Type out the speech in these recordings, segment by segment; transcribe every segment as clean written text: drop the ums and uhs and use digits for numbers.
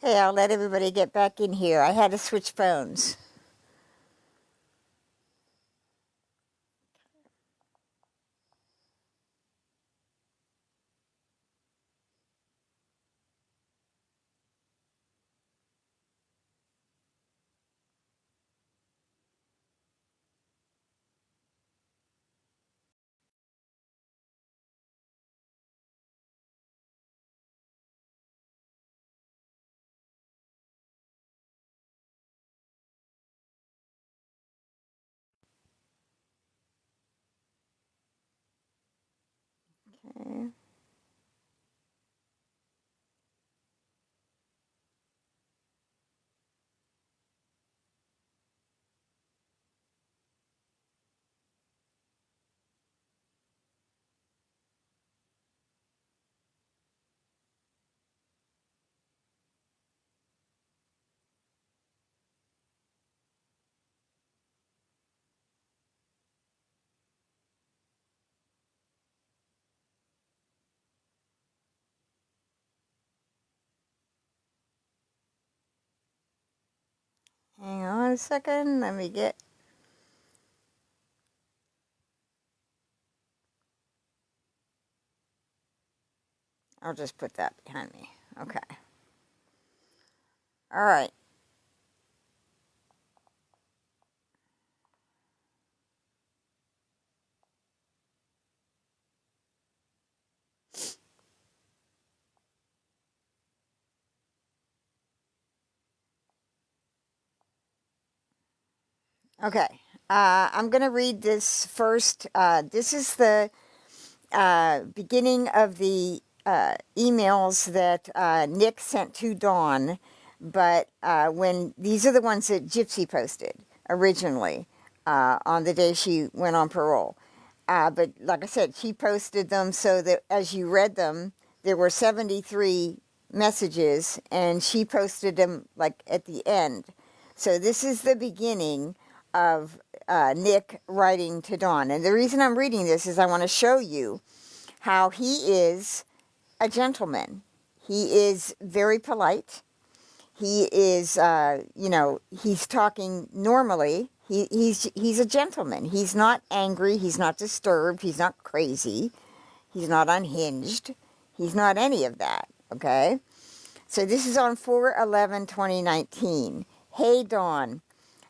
Okay, I'll let everybody get back in here. I had to switch phones. Okay. Hang on a second. Let me get. I'll just put that behind me. Okay. All right. Okay. I'm going to read this first. This is the beginning of the emails that Nick sent to Dawn, but when these are the ones that Gypsy posted originally on the day she went on parole. But like I said, she posted them so that as you read them, there were 73 messages, and she posted them like at the end. So this is the beginning of Nick writing to Dawn. And the reason I'm reading this is I want to show you how he is a gentleman. He is very polite. He is, he's talking normally. He's a gentleman. He's not angry. He's not disturbed. He's not crazy. He's not unhinged. He's not any of that, okay? So this is on 4/11/2019. Hey, Dawn.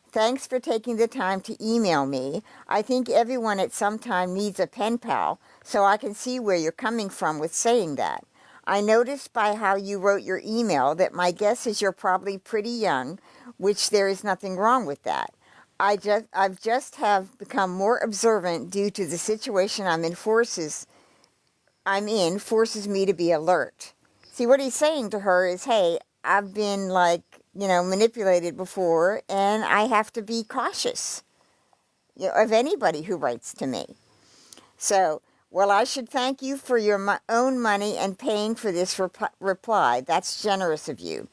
Thanks for taking the time to email me. I think everyone at some time needs a pen pal, so I can see where you're coming from with saying that. I noticed by how you wrote your email that my guess is you're probably pretty young, which there is nothing wrong with that. I've just have become more observant due to the situation I'm in forces me to be alert. See, what he's saying to her is, hey, I've been manipulated before, and I have to be cautious, of anybody who writes to me. So, well, I should thank you for your own money and paying for this reply. That's generous of you.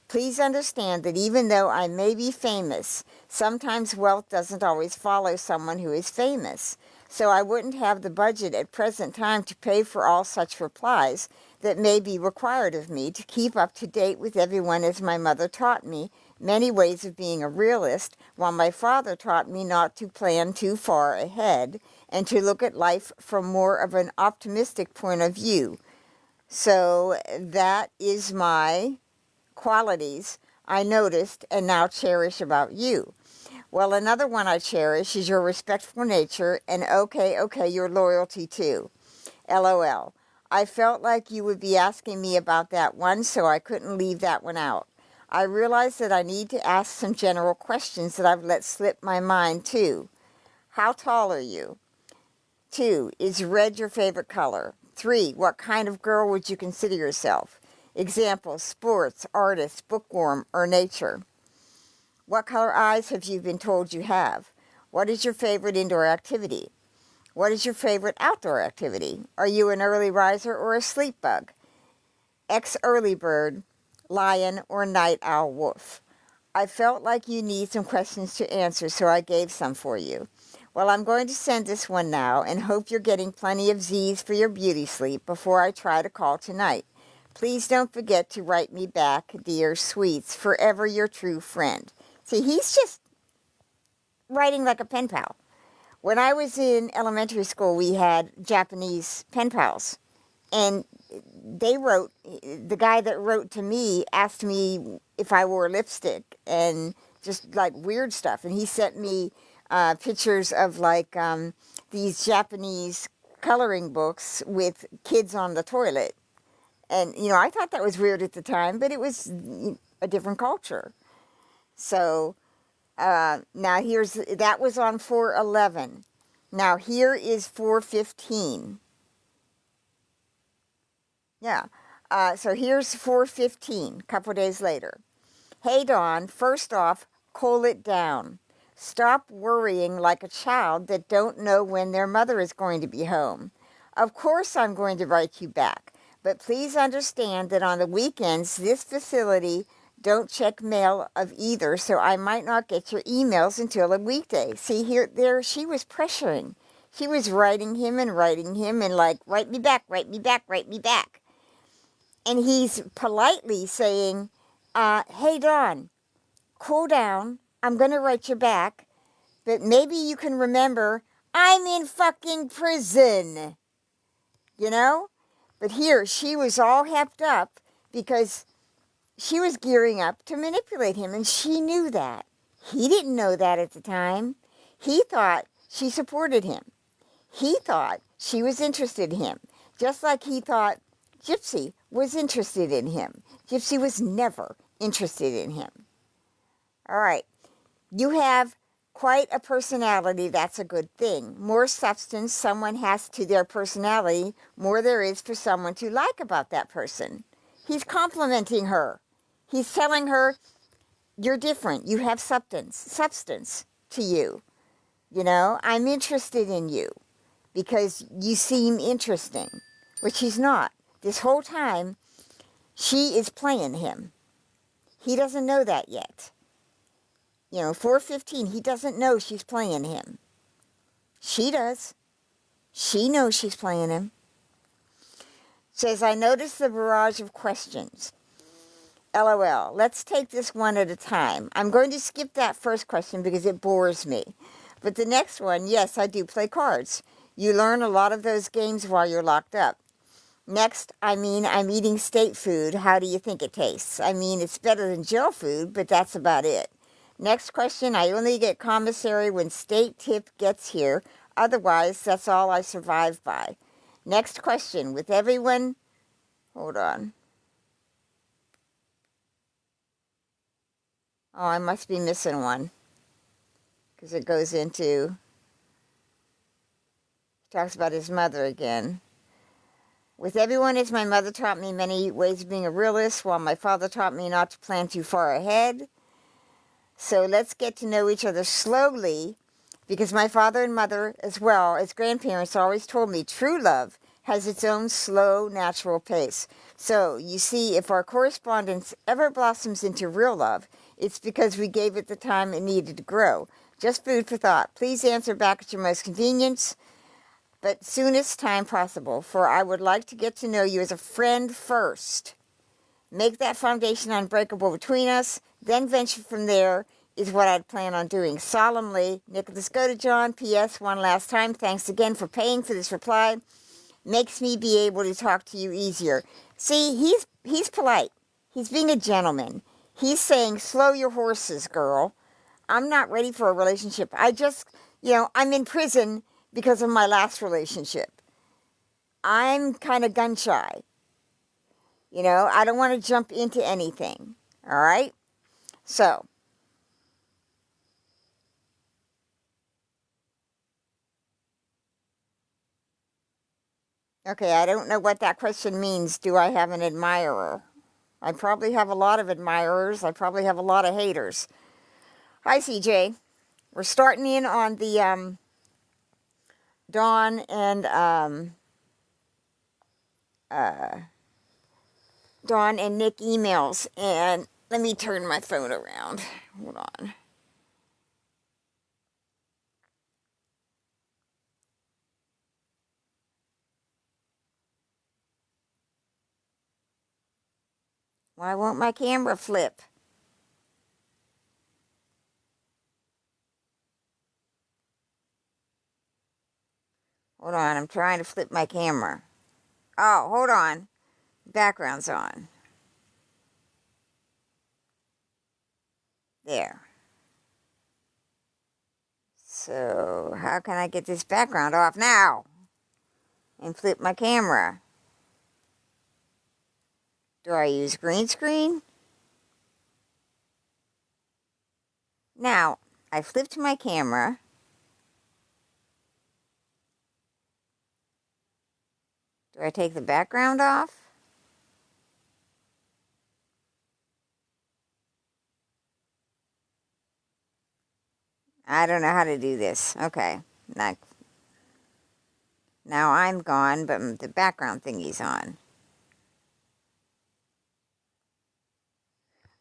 Please understand that even though I may be famous, sometimes wealth doesn't always follow someone who is famous. So I wouldn't have the budget at present time to pay for all such replies that may be required of me to keep up to date with everyone, as my mother taught me many ways of being a realist, while my father taught me not to plan too far ahead and to look at life from more of an optimistic point of view. So that is my qualities I noticed and now cherish about you. Well, another one I cherish is your respectful nature and okay, your loyalty too. LOL. I felt like you would be asking me about that one, so I couldn't leave that one out. I realized that I need to ask some general questions that I've let slip my mind too. How tall are you? 2. Is red your favorite color? 3. What kind of girl would you consider yourself? Examples: sports, artist, bookworm, or nature. What color eyes have you been told you have? What is your favorite indoor activity? What is your favorite outdoor activity? Are you an early riser or a sleep bug? Early bird, lion, or night owl wolf? I felt like you need some questions to answer, so I gave some for you. Well, I'm going to send this one now and hope you're getting plenty of Z's for your beauty sleep before I try to call tonight. Please don't forget to write me back, dear sweets. Forever your true friend. See, he's just writing like a pen pal. When I was in elementary school, we had Japanese pen pals. And they wrote, the guy that wrote to me asked me if I wore lipstick and just like weird stuff. And he sent me pictures of like these Japanese coloring books with kids on the toilet. And, I thought that was weird at the time, but it was a different culture. So now that was on 4/11. Now here is 4/15. Yeah. So here's 4/15, a couple days later. Hey, Dawn, first off, cool it down. Stop worrying like a child that don't know when their mother is going to be home. Of course I'm going to write you back, but please understand that on the weekends, this facility don't check mail of either, so I might not get your emails until a weekday. See, there, she was pressuring. She was writing him and like, write me back, write me back, write me back. And he's politely saying, hey, Dawn, cool down. I'm going to write you back. But maybe you can remember, I'm in fucking prison. But here, she was all hepped up because she was gearing up to manipulate him. And she knew that. He didn't know that at the time. He thought she supported him. He thought she was interested in him. Just like he thought Gypsy was interested in him. Gypsy was never interested in him. All right. You have quite a personality. That's a good thing. More substance someone has to their personality, more there is for someone to like about that person. He's complimenting her. He's telling her, you're different. You have substance to you. I'm interested in you because you seem interesting, which he's not. This whole time, she is playing him. He doesn't know that yet. 4:15, he doesn't know she's playing him. She does. She knows she's playing him. Says, I noticed the barrage of questions. LOL. Let's take this one at a time. I'm going to skip that first question because it bores me. But the next one, yes, I do play cards. You learn a lot of those games while you're locked up. Next, I'm eating state food. How do you think it tastes? It's better than jail food, but that's about it. Next question, I only get commissary when state tip gets here. Otherwise, that's all I survive by. Next question, with everyone... Hold on. Oh, I must be missing one. Because it goes into... He talks about his mother again. With everyone as my mother taught me many ways of being a realist, while my father taught me not to plan too far ahead. So let's get to know each other slowly, because my father and mother, as well as grandparents, always told me true love has its own slow, natural pace. So, you see, if our correspondence ever blossoms into real love, it's because we gave it the time it needed to grow. Just food for thought. Please answer back at your most convenience, but soonest time possible, for I would like to get to know you as a friend first. Make that foundation unbreakable between us, then venture from there is what I'd plan on doing. Solemnly, Nicholas Godejohn. P.S. One last time, thanks again for paying for this reply. Makes me be able to talk to you easier. See, he's polite. He's being a gentleman. He's saying, slow your horses, girl. I'm not ready for a relationship. I'm in prison because of my last relationship. I'm kind of gun shy. I don't want to jump into anything. All right? So. Okay, I don't know what that question means. Do I have an admirer? I probably have a lot of admirers. I probably have a lot of haters. Hi, CJ. We're starting in on the Dawn and Nick emails, and let me turn my phone around. Hold on. Why won't my camera flip? Hold on, I'm trying to flip my camera. Oh, hold on. Background's on. There. So, how can I get this background off now? And flip my camera? Do I use green screen? Now, I flipped my camera. Do I take the background off? I don't know how to do this. Okay. Now I'm gone, but the background thingy's on.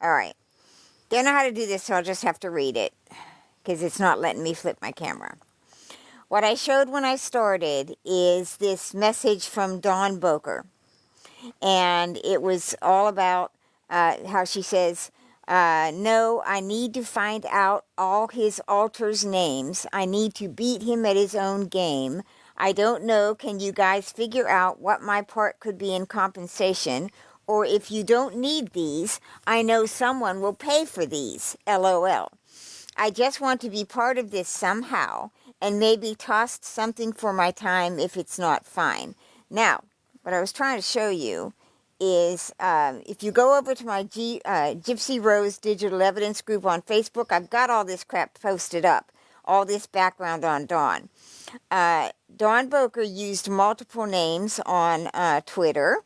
All right. Don't know how to do this, so I'll just have to read it because it's not letting me flip my camera. What I showed when I started is this message from Dawn Boker. And it was all about how she says, no, I need to find out all his alters' names. I need to beat him at his own game. I don't know, can you guys figure out what my part could be in compensation? Or if you don't need these, I know someone will pay for these, LOL. I just want to be part of this somehow and maybe toss something for my time if it's not fine. Now, what I was trying to show you is if you go over to my Gypsy Rose Digital Evidence group on Facebook, I've got all this crap posted up, all this background on Dawn. Dawn Boker used multiple names on Twitter.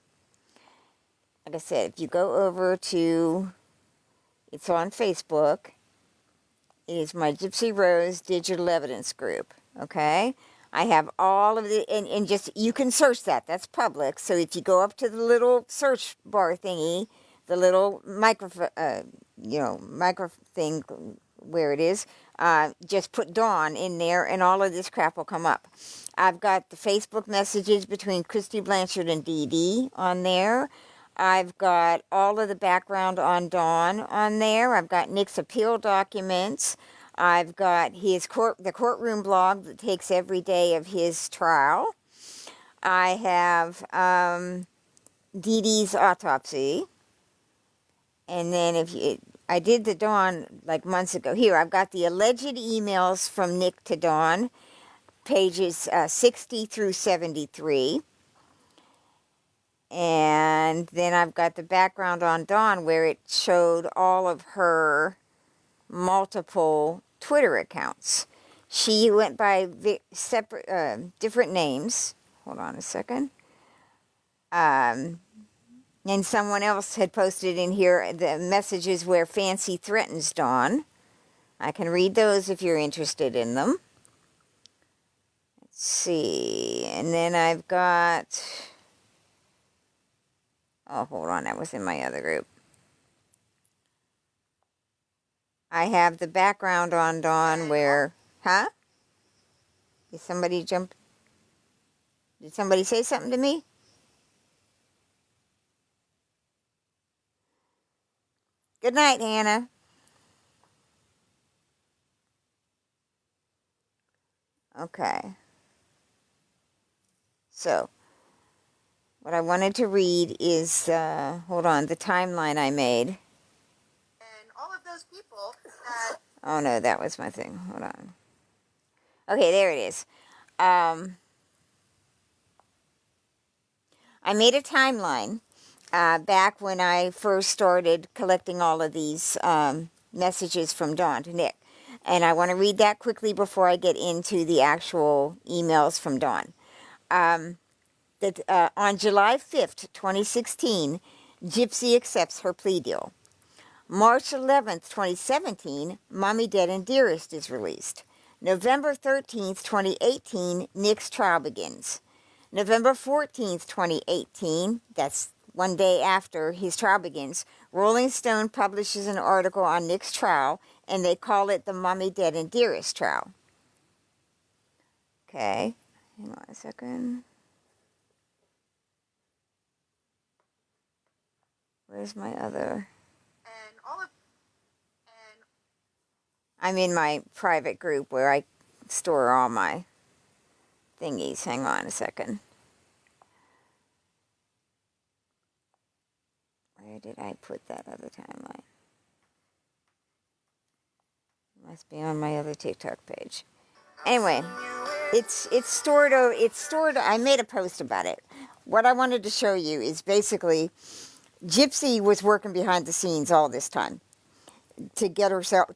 Like I said, if you go over to, it's on Facebook, it is my Gypsy Rose Digital Evidence group, okay? I have all of the, and just, you can search that. That's public. So if you go up to the little search bar thingy, the little micro thing where it is, just put Dawn in there and all of this crap will come up. I've got the Facebook messages between Christy Blanchard and Dee Dee on there. I've got all of the background on Dawn on there. I've got Nick's appeal documents. I've got his the courtroom blog that takes every day of his trial. I have Dee Dee's autopsy. And then I did the Dawn like months ago. Here, I've got the alleged emails from Nick to Dawn, pages 60 through 73. And then I've got the background on Dawn where it showed all of her multiple Twitter accounts. She went by separate, different names. Hold on a second. And someone else had posted in here the messages where Fancy threatens Dawn. I can read those if you're interested in them. Let's see. And then I've got... Oh, hold on. That was in my other group. I have the background on Dawn where... Huh? Did somebody jump? Did somebody say something to me? Good night, Hannah. Okay. So, what I wanted to read is, hold on, the timeline I made. And all of those people that... Oh, no, that was my thing. Hold on. Okay, there it is. I made a timeline back when I first started collecting all of these messages from Dawn to Nick. And I want to read that quickly before I get into the actual emails from Dawn. On July 5th, 2016, Gypsy accepts her plea deal. March 11th, 2017, Mommy Dead and Dearest is released. November 13th, 2018, Nick's trial begins. November 14th, 2018, that's one day after his trial begins, Rolling Stone publishes an article on Nick's trial, and they call it the Mommy Dead and Dearest trial. Okay, hang on a second. Where's my other? I'm in my private group where I store all my thingies. Hang on a second. Where did I put that other timeline? Must be on my other TikTok page. Anyway, it's stored. It's stored. I made a post about it. What I wanted to show you is basically Gypsy was working behind the scenes all this time to get herself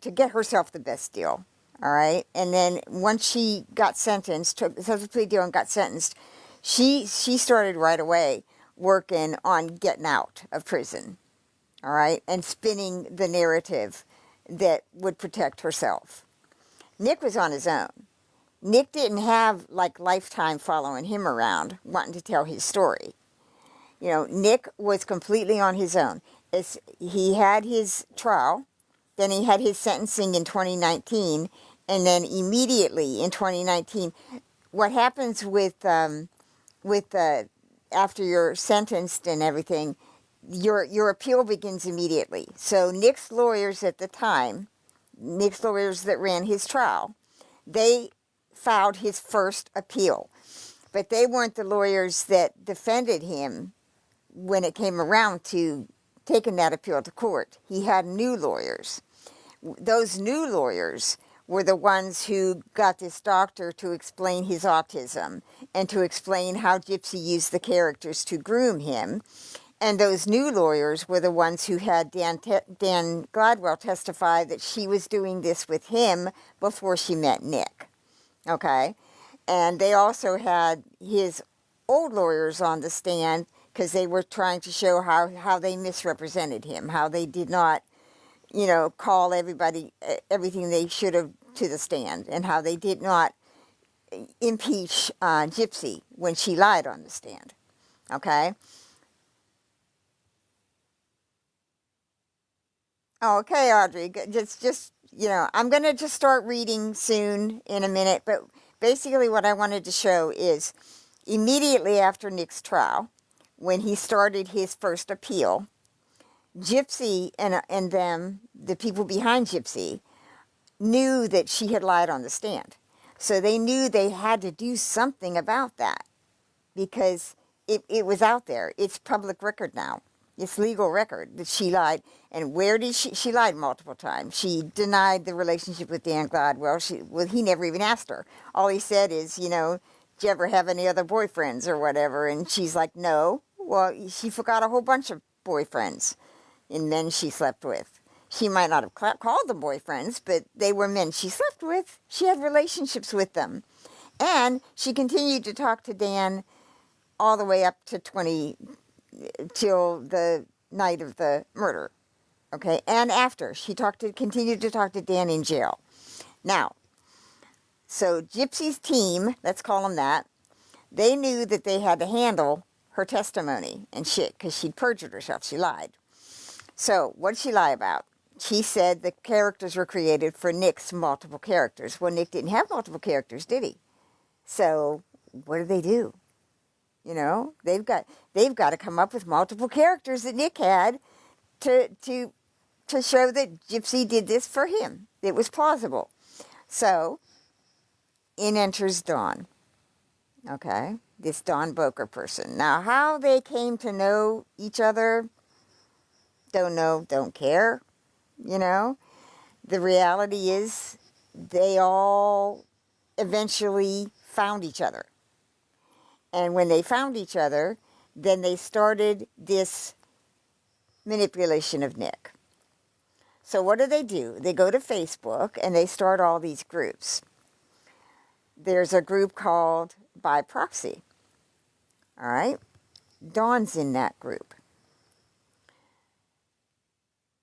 the best deal. All right, and then once she got sentenced, took the plea deal and got sentenced, she started right away working on getting out of prison. All right, and spinning the narrative that would protect herself. Nick was on his own. Nick didn't have like Lifetime following him around wanting to tell his story. You know, Nick was completely on his own. He had his trial, then he had his sentencing in 2019, and then immediately in 2019, what happens with after you're sentenced and everything, your appeal begins immediately. So Nick's lawyers at the time, Nick's lawyers that ran his trial, they filed his first appeal. But they weren't the lawyers that defended him when it came around to taking that appeal to court. He had new lawyers. Those new lawyers were the ones who got this doctor to explain his autism and to explain how Gypsy used the characters to groom him. And those new lawyers were the ones who had Dan Gladwell testify that she was doing this with him before she met Nick. Okay? And they also had his old lawyers on the stand because they were trying to show how they misrepresented him, how they did not, call everything they should have to the stand, and how they did not impeach Gypsy when she lied on the stand. Okay? Okay, Audrey, just I'm going to just start reading soon in a minute, but basically what I wanted to show is immediately after Nick's trial, when he started his first appeal, Gypsy and them, the people behind Gypsy, knew that she had lied on the stand. So they knew they had to do something about that because it was out there. It's public record now. It's legal record that she lied. And where did she lied multiple times. She denied the relationship with Dan Gladwell. He never even asked her. All he said is, did you ever have any other boyfriends or whatever? And she's like, no. Well, she forgot a whole bunch of boyfriends and men she slept with. She might not have called them boyfriends, but they were men she slept with. She had relationships with them. And she continued to talk to Dan all the way up to till the night of the murder. Okay, and after, she continued to talk to Dan in jail. Now, so Gypsy's team, let's call them that, they knew that they had to handle her testimony and shit because she'd perjured herself. She lied. So what did she lie about? She said the characters were created for Nick's multiple characters. Well, Nick didn't have multiple characters, did he? So what do they do? They've got to come up with multiple characters that Nick had to show that Gypsy did this for him. It was plausible. So in enters Dawn. Okay, this Dawn Boker person. Now, how they came to know each other, don't know, don't care. The reality is they all eventually found each other. And when they found each other, then they started this manipulation of Nick. So what do? They go to Facebook and they start all these groups. There's a group called By Proxy. All right? Dawn's in that group.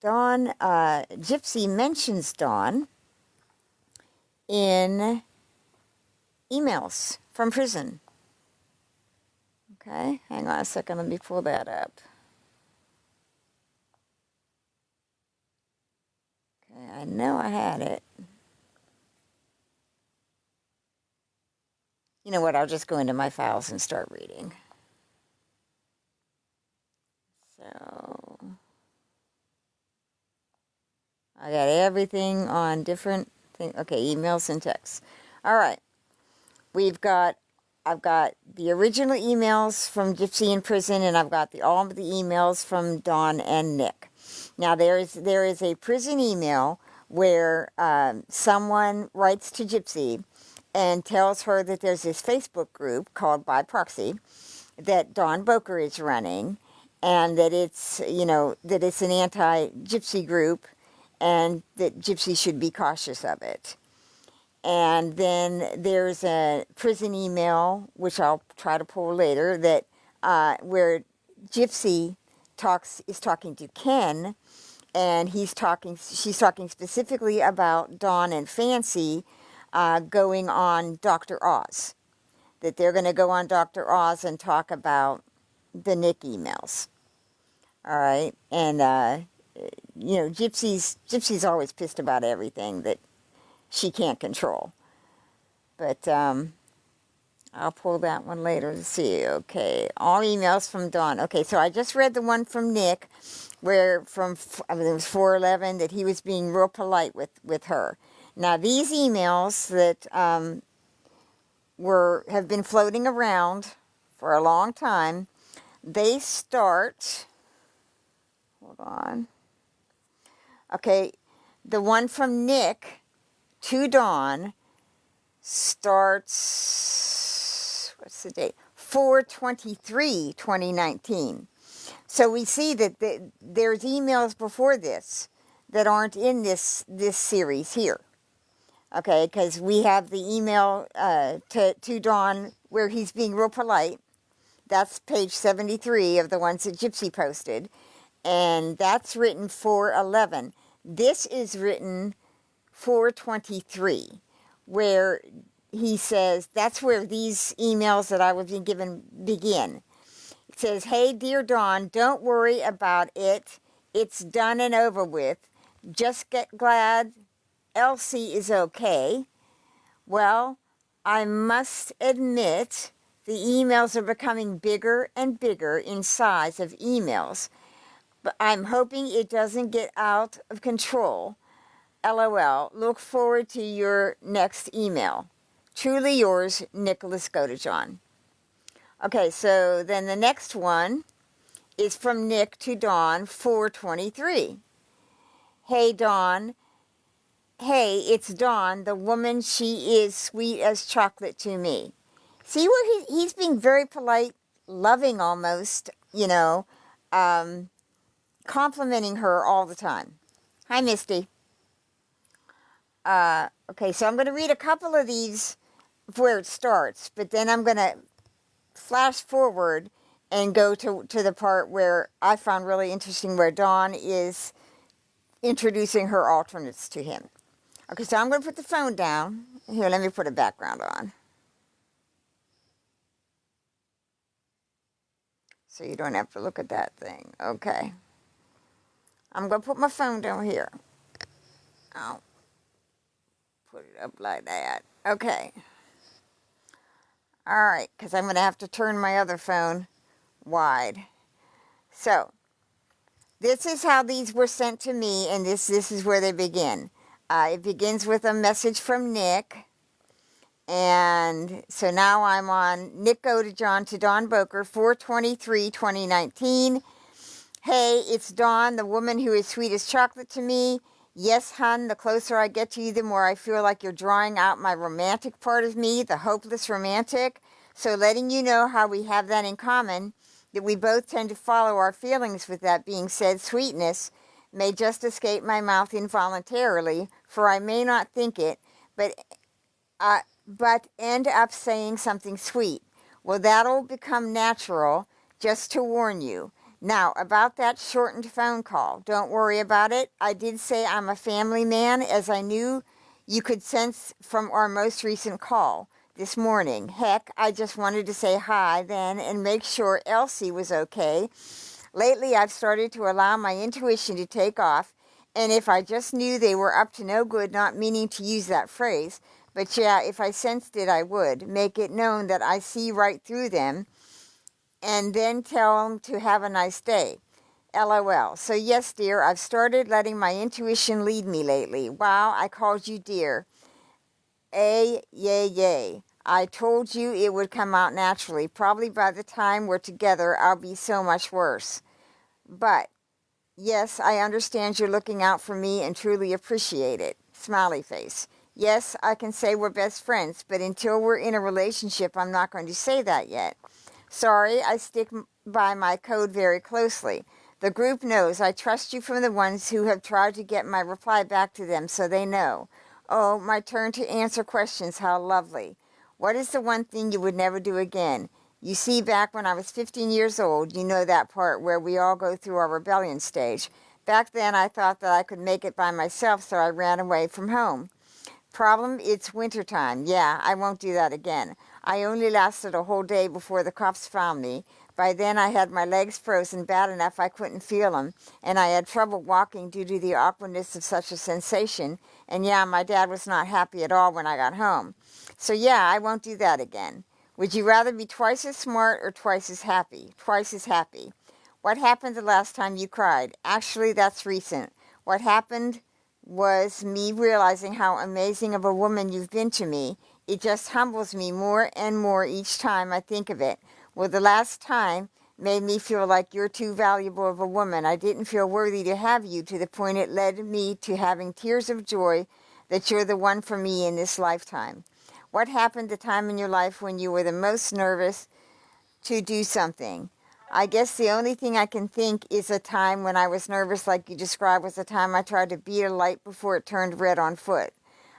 Dawn, Gypsy mentions Dawn in emails from prison. Okay, hang on a second, let me pull that up. Okay, I know I had it. You know what, I'll just go into my files and start reading. So, I got everything on different things. Okay, emails and texts. All right. I've got the original emails from Gypsy in prison, and I've got all of the emails from Dawn and Nick. Now, there is a prison email where someone writes to Gypsy and tells her that there's this Facebook group called By Proxy that Don Boker is running, and that it's, that it's an anti-Gypsy group, and that Gypsy should be cautious of it. And then there's a prison email, which I'll try to pull later, that where Gypsy is talking to Ken, and she's talking specifically about Dawn and Fancy going on Dr. Oz. That they're going to go on Dr. Oz and talk about the Nick emails. All right, and Gypsy's always pissed about everything that she can't control. But I'll pull that one later to see. Okay, all emails from Dawn. Okay, so I just read the one from Nick, where it was 411, that he was being real polite with her. Now these emails that have been floating around for a long time, they start. Hold on. Okay, the one from Nick to Dawn starts, what's the date? 4/23/2019. So we see that there's emails before this that aren't in this series here. Okay, because we have the email to Dawn where he's being real polite. That's page 73 of the ones that Gypsy posted. And that's written 4/11. This is written 4/23, where he says, that's where these emails that I was being given begin. It says, "Hey, dear Dawn, don't worry about it. It's done and over with. Just get glad Elsie is okay." Well, I must admit, the emails are becoming bigger and bigger in size of emails. But I'm hoping it doesn't get out of control. LOL. Look forward to your next email. Truly yours, Nicholas Godejohn. Okay, so then the next one is from Nick to Dawn, 4/23. "Hey, Dawn. Hey, it's Dawn, the woman. She is sweet as chocolate to me." See where he's being very polite, loving almost, complimenting her all the time. Hi, Misty. Okay, so I'm going to read a couple of these where it starts, but then I'm going to flash forward and go to the part where I found really interesting, where Dawn is introducing her alternates to him. Okay, so I'm going to put the phone down. Here, let me put a background on, so you don't have to look at that thing. Okay. I'm going to put my phone down here. I'll put it up like that. Okay. All right, because I'm going to have to turn my other phone wide. So, this is how these were sent to me, and this is where they begin. It begins with a message from Nick. And so now I'm on Nick Godejohn to Dawn Boker, 4/23/2019. "Hey, it's Dawn, the woman who is sweet as chocolate to me. Yes, hun, the closer I get to you, the more I feel like you're drawing out my romantic part of me, the hopeless romantic. So letting you know how we have that in common, that we both tend to follow our feelings. With that being said, sweetness may just escape my mouth involuntarily, for I may not think it, but end up saying something sweet. Well, that'll become natural, just to warn you. Now, about that shortened phone call, don't worry about it. I did say I'm a family man, as I knew you could sense from our most recent call this morning. Heck, I just wanted to say hi then and make sure Elsie was okay. Lately, I've started to allow my intuition to take off, and if I just knew they were up to no good, not meaning to use that phrase, but yeah, if I sensed it, I would make it known that I see right through them, and then tell them to have a nice day. LOL. So yes, dear, I've started letting my intuition lead me lately. Wow, I called you dear. Yay. I told you it would come out naturally. Probably by the time we're together, I'll be so much worse. But, yes, I understand you're looking out for me and truly appreciate it. Smiley face. Yes, I can say we're best friends, but until we're in a relationship, I'm not going to say that yet. Sorry, I stick by my code very closely. The group knows I trust you from the ones who have tried to get my reply back to them, so they know. Oh, my turn to answer questions. How lovely. What is the one thing you would never do again? You see, back when I was 15 years old, you know that part where we all go through our rebellion stage. Back then, I thought that I could make it by myself, so I ran away from home. Problem, it's wintertime. Yeah, I won't do that again. I only lasted a whole day before the cops found me. By then I had my legs frozen bad enough I couldn't feel them, and I had trouble walking due to the awkwardness of such a sensation, and yeah, my dad was not happy at all when I got home. So yeah, I won't do that again. Would you rather be twice as smart or twice as happy? Twice as happy. What happened the last time you cried? Actually, that's recent. What happened was me realizing how amazing of a woman you've been to me. It just humbles me more and more each time I think of it. Well, the last time made me feel like you're too valuable of a woman. I didn't feel worthy to have you, to the point it led me to having tears of joy that you're the one for me in this lifetime. What happened the time in your life when you were the most nervous to do something? I guess the only thing I can think is a time when I was nervous, like you described, was the time I tried to beat a light before it turned red on foot.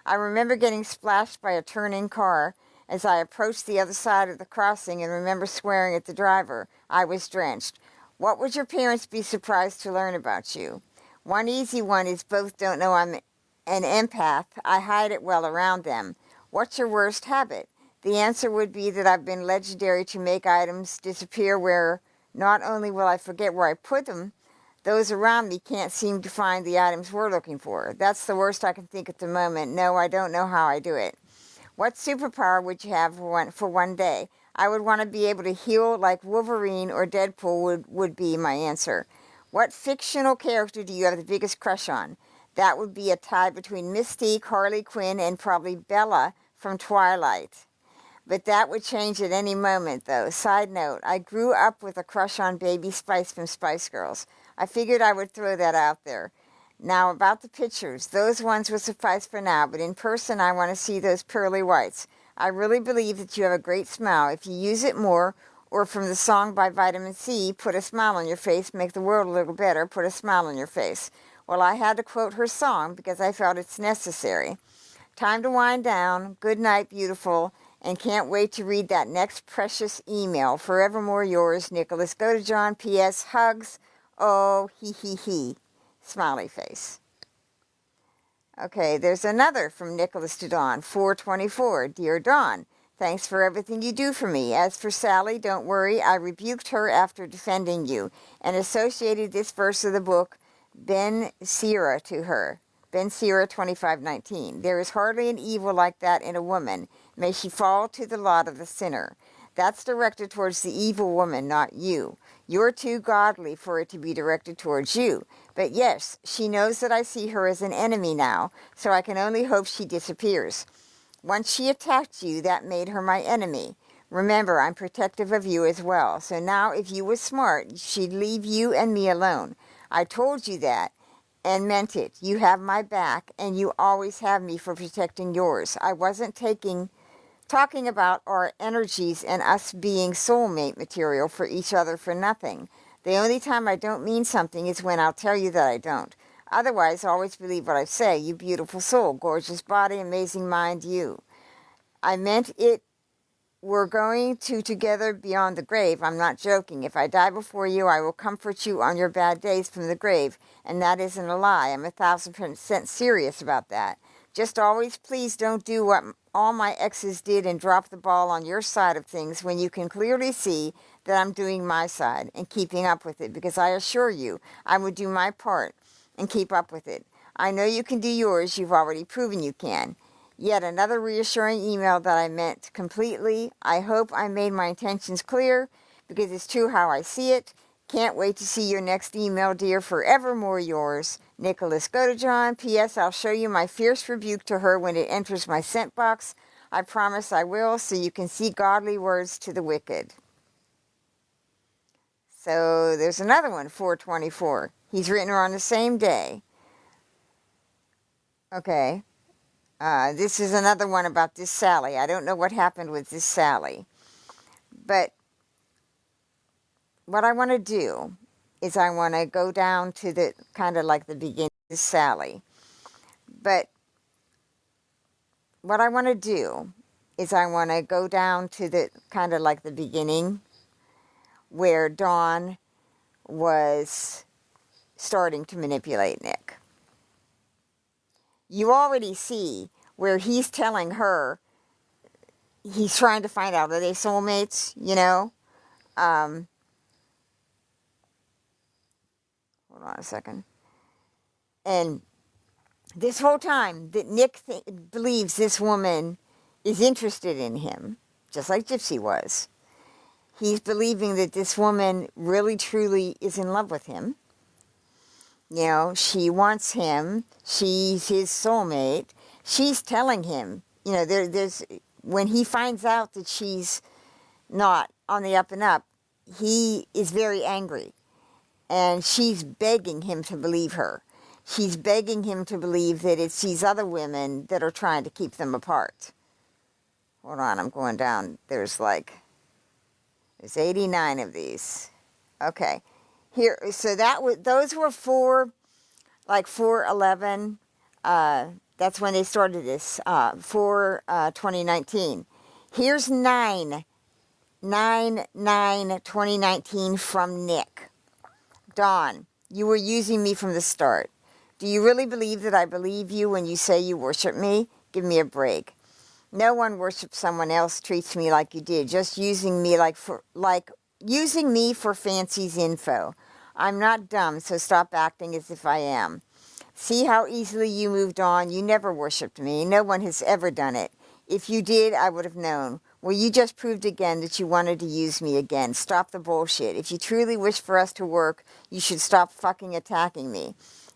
I remember getting splashed by a turning car as I approached the other side of the crossing, and remember swearing at the driver. I was drenched. What would your parents be surprised to learn about you? One easy one is both don't know I'm an empath. I hide it well around them. What's your worst habit? The answer would be that I've been legendary to make items disappear where not only will I forget where I put them, those around me can't seem to find the items we're looking for. That's the worst I can think at the moment. No, I don't know how I do it. What superpower would you have for one day? I would want to be able to heal like Wolverine or Deadpool would be my answer. What fictional character do you have the biggest crush on? That would be a tie between Mystique, Harley Quinn, and probably Bella from Twilight. But that would change at any moment, though. Side note, I grew up with a crush on Baby Spice from Spice Girls. I figured I would throw that out there. Now, about the pictures, those ones will suffice for now, but in person I want to see those pearly whites. I really believe that you have a great smile. If you use it more, or from the song by Vitamin C, put a smile on your face, make the world a little better, put a smile on your face. Well, I had to quote her song because I felt it's necessary. Time to wind down. Good night, beautiful. And can't wait to read that next precious email. Forevermore yours, Nicholas Godejohn. P.S. Hugs. Oh, he. Smiley face. Okay, there's another from Nicholas to Dawn. 424. Dear Dawn, thanks for everything you do for me. As for Sally, don't worry. I rebuked her after defending you and associated this verse of the book, Ben Sira, to her. Ben Sira 25:19. There is hardly an evil like that in a woman. May she fall to the lot of the sinner. That's directed towards the evil woman, not you. You're too godly for it to be directed towards you. But yes, she knows that I see her as an enemy now, so I can only hope she disappears. Once she attacked you, that made her my enemy. Remember, I'm protective of you as well. So now if you were smart, she'd leave you and me alone. I told you that and meant it. You have my back, and you always have me for protecting yours. I wasn't talking about our energies and us being soulmate material for each other for nothing. The only time I don't mean something is when I'll tell you that I don't. Otherwise, always believe what I say. You beautiful soul, gorgeous body, amazing mind, you. I meant it. We're going to together beyond the grave. I'm not joking. If I die before you, I will comfort you on your bad days from the grave. And that isn't a lie. I'm 1,000% serious about that. Just always please don't do what all my exes did and drop the ball on your side of things when you can clearly see that I'm doing my side and keeping up with it, because I assure you I would do my part and keep up with it. I know you can do yours. You've already proven you can. Yet another reassuring email that I meant completely. I hope I made my intentions clear because it's true how I see it. Can't wait to see your next email, dear. Forevermore yours, Nicholas Godejohn. P.S. I'll show you my fierce rebuke to her when it enters my sent box. I promise I will, so you can see godly words to the wicked. So there's another one, 424. He's written her on the same day. Okay. This is another one about this Sally. I don't know what happened with this Sally. But what I want to do is I want to go down to the kind of like the beginning of this Sally. But what I want to do is I want to go down to the kind of like the beginning where Dawn was starting to manipulate Nick. You already see where he's telling her, he's trying to find out, are they soulmates, you know? Hold on a second. And this whole time that Nick believes this woman is interested in him, just like Gypsy was, he's believing that this woman really truly is in love with him. You know, she wants him. She's his soulmate. She's telling him, you know, there's when he finds out that she's not on the up and up, he is very angry. And she's begging him to believe her. She's begging him to believe that it's these other women that are trying to keep them apart. Hold on, I'm going down. There's 89 of these. Okay. Here, so those were 411. That's when they started this, 2019. Here's 9/9/2019 from Nick. Dawn, you were using me from the start. Do you really believe that I believe you when you say you worship me? Give me a break. No one worships someone else, treats me like you did, just using me using me for fancy's info. I'm not dumb, so stop acting as if I am. See how easily you moved on. You never worshipped me. No one has ever done it. If you did, I would have known. Well, you just proved again that you wanted to use me again. Stop the bullshit. If you truly wish for us to work, you should stop fucking attacking me.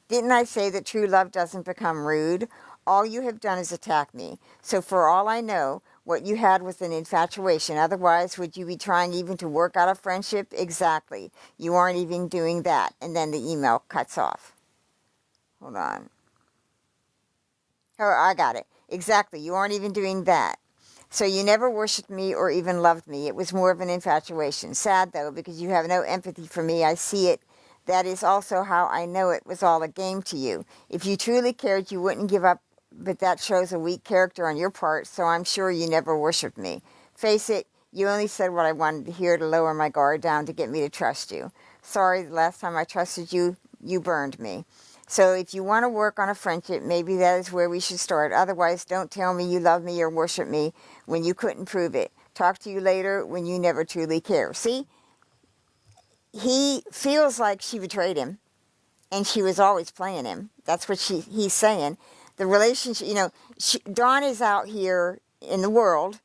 Didn't I say that true love doesn't become rude? All you have done is attack me. So for all I know, what you had was an infatuation. Otherwise, would you be trying even to work out a friendship? Exactly. You aren't even doing that. And then the email cuts off. Hold on. Oh, I got it. Exactly. You aren't even doing that. So you never worshipped me or even loved me. It was more of an infatuation. Sad, though, because you have no empathy for me. I see it. That is also how I know it was all a game to you. If you truly cared, you wouldn't give up, but that shows a weak character on your part, so I'm sure you never worshipped me. Face it, you only said what I wanted to hear to lower my guard down to get me to trust you. Sorry, the last time I trusted you, you burned me. So if you want to work on a friendship, maybe that is where we should start. Otherwise, don't tell me you love me or worship me when you couldn't prove it. Talk to you later when you never truly care. See? He feels like she betrayed him, and she was always playing him. That's what he's saying. The relationship, you know, Dawn is out here in the world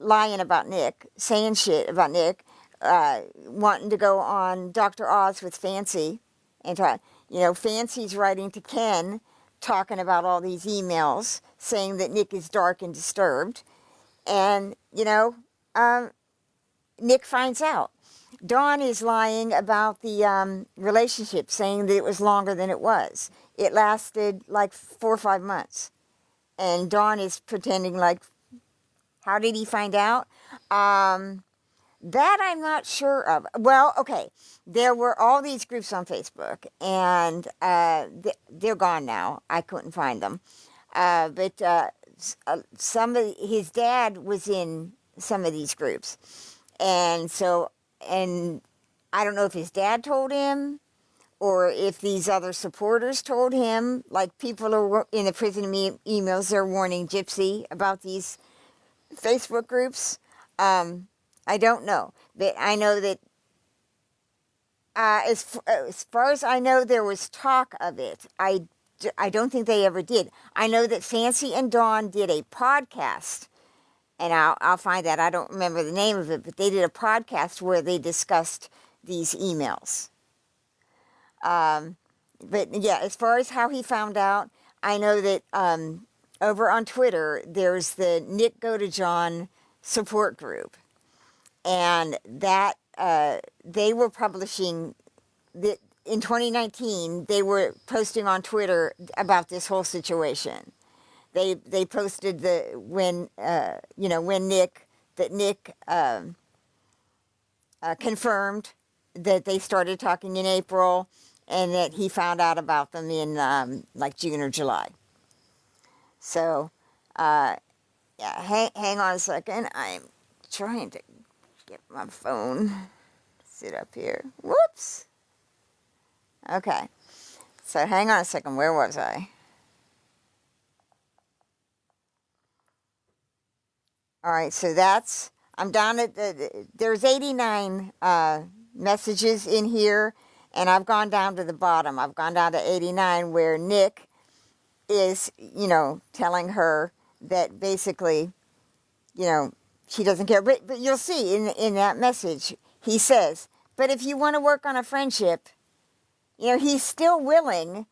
lying about Nick, saying shit about Nick, wanting to go on Dr. Oz with Fancy, and Fancy's writing to Ken, talking about all these emails, saying that Nick is dark and disturbed, and Nick finds out. Dawn is lying about the relationship, saying that it was longer than it was. It lasted like 4 or 5 months. And Dawn is pretending like, how did he find out? That I'm not sure of. Well, okay, there were all these groups on Facebook, and they're gone now. I couldn't find them. But his dad was in some of these groups. And I don't know if his dad told him or if these other supporters told him. Like, people are in the prison emails, they're warning Gypsy about these Facebook groups. I don't know. But I know that as far as I know, there was talk of it. I don't think they ever did. I know that Fancy and Dawn did a podcast, and I'll find that. I don't remember the name of it, but they did a podcast where they discussed these emails. But yeah, as far as how he found out, I know that over on Twitter, there's the Nick Godejohn support group. And that they were publishing, that in 2019, they were posting on Twitter about this whole situation. They posted when Nick confirmed that they started talking in April, and that he found out about them in like June or July. So, yeah, hang on a second. I'm trying to get my phone. Sit up here. Whoops. Okay. So hang on a second. Where was I? All right. So I'm down at there's 89 messages in here, and I've gone down to the bottom. I've gone down to 89 where Nick is, telling her that basically, she doesn't care. But you'll see in that message, he says, but if you want to work on a friendship, he's still willing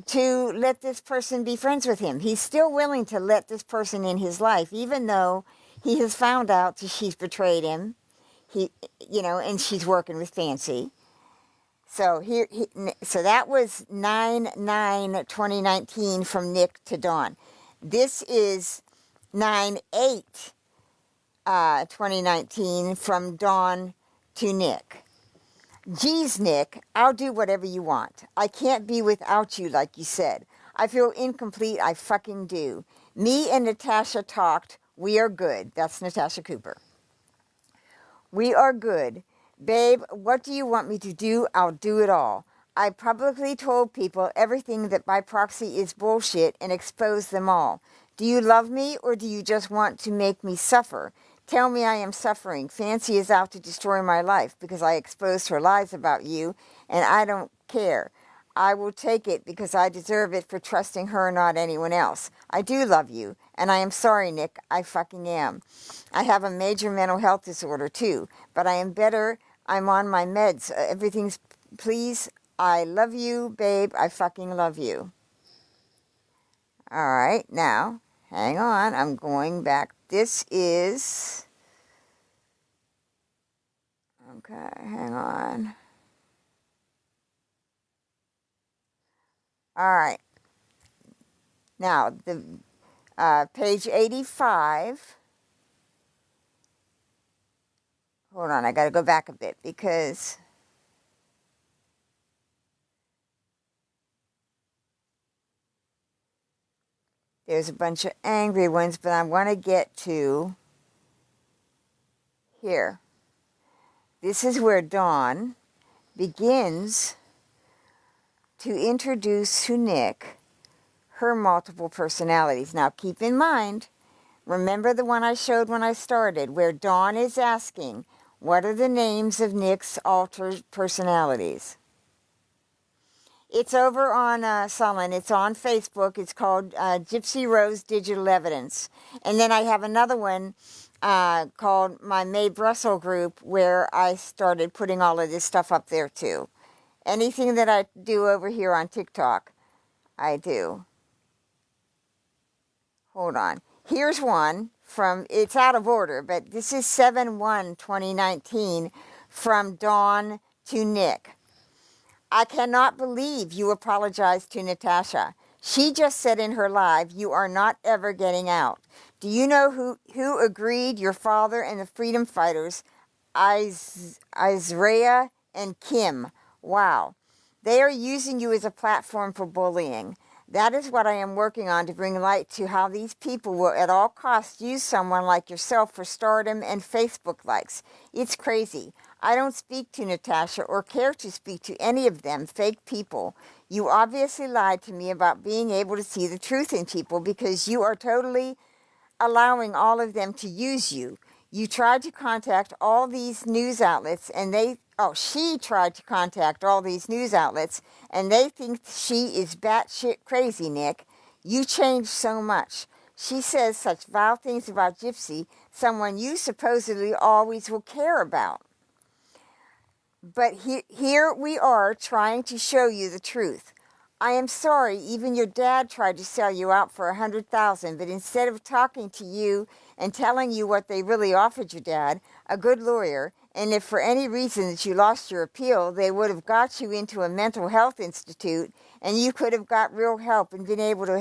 to let this person be friends with him. He's still willing to let this person in his life, even though he has found out that she's betrayed him. And she's working with Fancy. So so that was 9/9/2019 from Nick to Dawn. This is 9/8/2019 from Dawn to Nick. Geez, Nick, I'll do whatever you want. I can't be without you, like you said. I feel incomplete. I fucking do. Me and Natasha talked. We are good. That's Natasha Cooper. We are good. Babe, what do you want me to do? I'll do it all. I publicly told people everything that by proxy is bullshit and exposed them all. Do you love me, or do you just want to make me suffer? Tell me I am suffering. Fancy is out to destroy my life because I exposed her lies about you, and I don't care. I will take it because I deserve it for trusting her, not anyone else. I do love you, and I am sorry, Nick. I fucking am. I have a major mental health disorder, too, but I am better. I'm on my meds. Everything's... Please, I love you, babe. I fucking love you. All right, now, hang on. I'm going back. This is... Okay, hang on. All right. Now, the page 85. Hold on, I got to go back a bit because there's a bunch of angry ones, but I want to get to here. This is where Dawn begins to introduce to Nick her multiple personalities. Now, keep in mind, remember the one I showed when I started, where Dawn is asking, what are the names of Nick's altered personalities? It's over on Sullen. It's on Facebook. It's called Gypsy Rose Digital Evidence. And then I have another one called my Mae Brussel group, where I started putting all of this stuff up there too. Anything that I do over here on TikTok, I do. Hold on. Here's one from, it's out of order, but this is 7/1/2019 from Dawn to Nick. I cannot believe you apologized to Natasha. She just said in her live, you are not ever getting out. Do you know who agreed? Your father and the freedom fighters, Isaiah and Kim. Wow. They are using you as a platform for bullying. That is what I am working on, to bring light to how these people will at all costs use someone like yourself for stardom and Facebook likes. It's crazy. I don't speak to Natasha or care to speak to any of them, fake people. You obviously lied to me about being able to see the truth in people because you are totally allowing all of them to use you. You tried to contact all these news outlets and she tried to contact all these news outlets and they think she is batshit crazy, Nick. You changed so much. She says such vile things about Gypsy, someone you supposedly always will care about. But here we are trying to show you the truth. I am sorry, even your dad tried to sell you out for 100,000, but instead of talking to you and telling you what they really offered your dad, a good lawyer, and if for any reason that you lost your appeal, they would have got you into a mental health institute and you could have got real help and been able to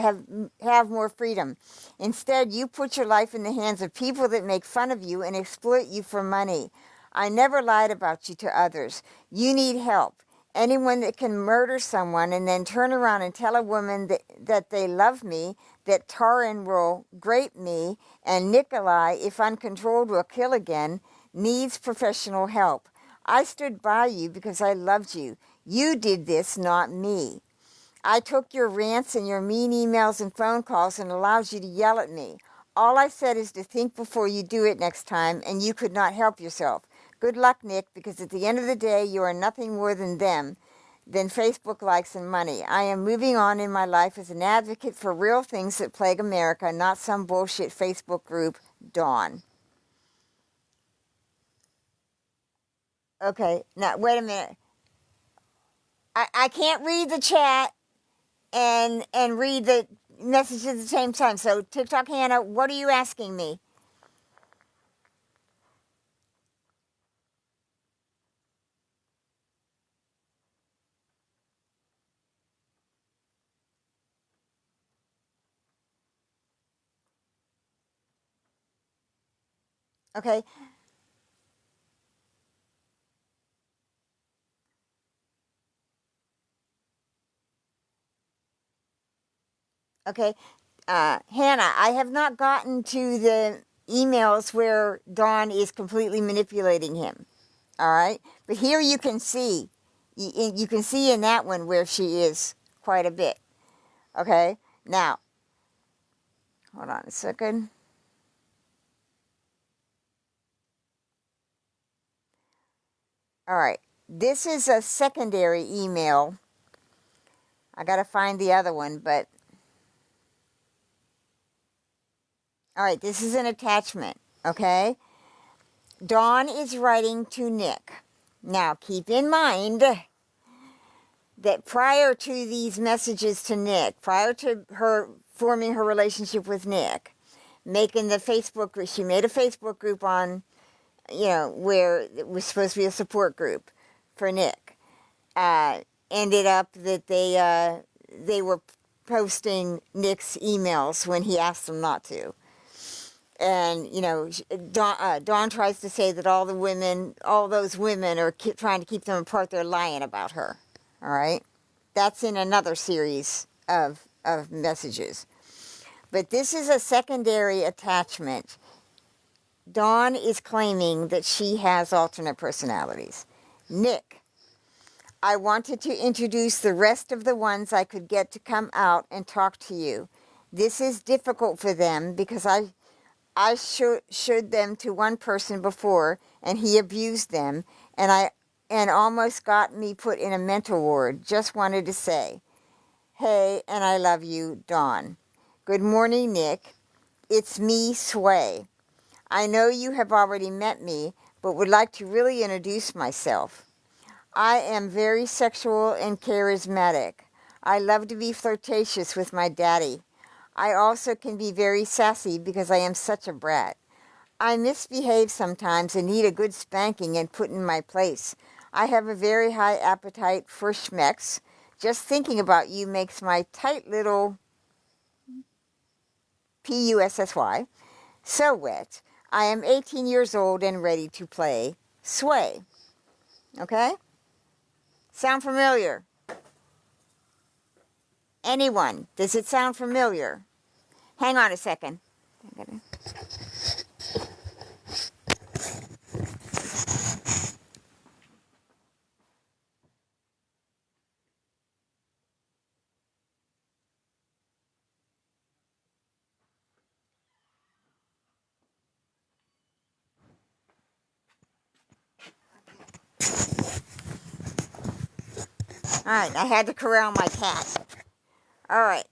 have more freedom. Instead, you put your life in the hands of people that make fun of you and exploit you for money. I never lied about you to others. You need help. Anyone that can murder someone and then turn around and tell a woman that they love me, that Taran will grape me, and Nikolai, if uncontrolled, will kill again, needs professional help. I stood by you because I loved you. You did this, not me. I took your rants and your mean emails and phone calls and allowed you to yell at me. All I said is to think before you do it next time, and you could not help yourself. Good luck, Nick, because at the end of the day, you are nothing more than them, than Facebook likes and money. I am moving on in my life as an advocate for real things that plague America, not some bullshit Facebook group, Dawn. Okay, now, wait a minute. I can't read the chat and read the message at the same time. So, TikTok Hannah, what are you asking me? Okay, okay. Hannah, I have not gotten to the emails where Dawn is completely manipulating him. All right, but here you can see, you can see in that one where she is quite a bit. Okay, now, hold on a second. All right, this is a secondary email. I got to find the other one, but all right, this is an attachment. Okay, Dawn is writing to Nick. Now, keep in mind that prior to these messages to Nick, prior to her forming her relationship with Nick, making the Facebook group, she made a Facebook group on, where it was supposed to be a support group for Nick. Ended up that they were posting Nick's emails when he asked them not to. And, Dawn tries to say that all those women are trying to keep them apart. They're lying about her. All right? That's in another series of messages. But this is a secondary attachment. Dawn is claiming that she has alternate personalities. Nick, I wanted to introduce the rest of the ones I could get to come out and talk to you. This is difficult for them because I showed them to one person before and he abused them and almost got me put in a mental ward. Just wanted to say, hey, and I love you, Dawn. Good morning, Nick. It's me, Sway. I know you have already met me, but would like to really introduce myself. I am very sexual and charismatic. I love to be flirtatious with my daddy. I also can be very sassy because I am such a brat. I misbehave sometimes and need a good spanking and put in my place. I have a very high appetite for schmecks. Just thinking about you makes my tight little Pussy so wet. I am 18 years old and ready to play Sway. Okay? Sound familiar? Anyone? Does it sound familiar? Hang on a second. All right, I had to corral my cat. All right.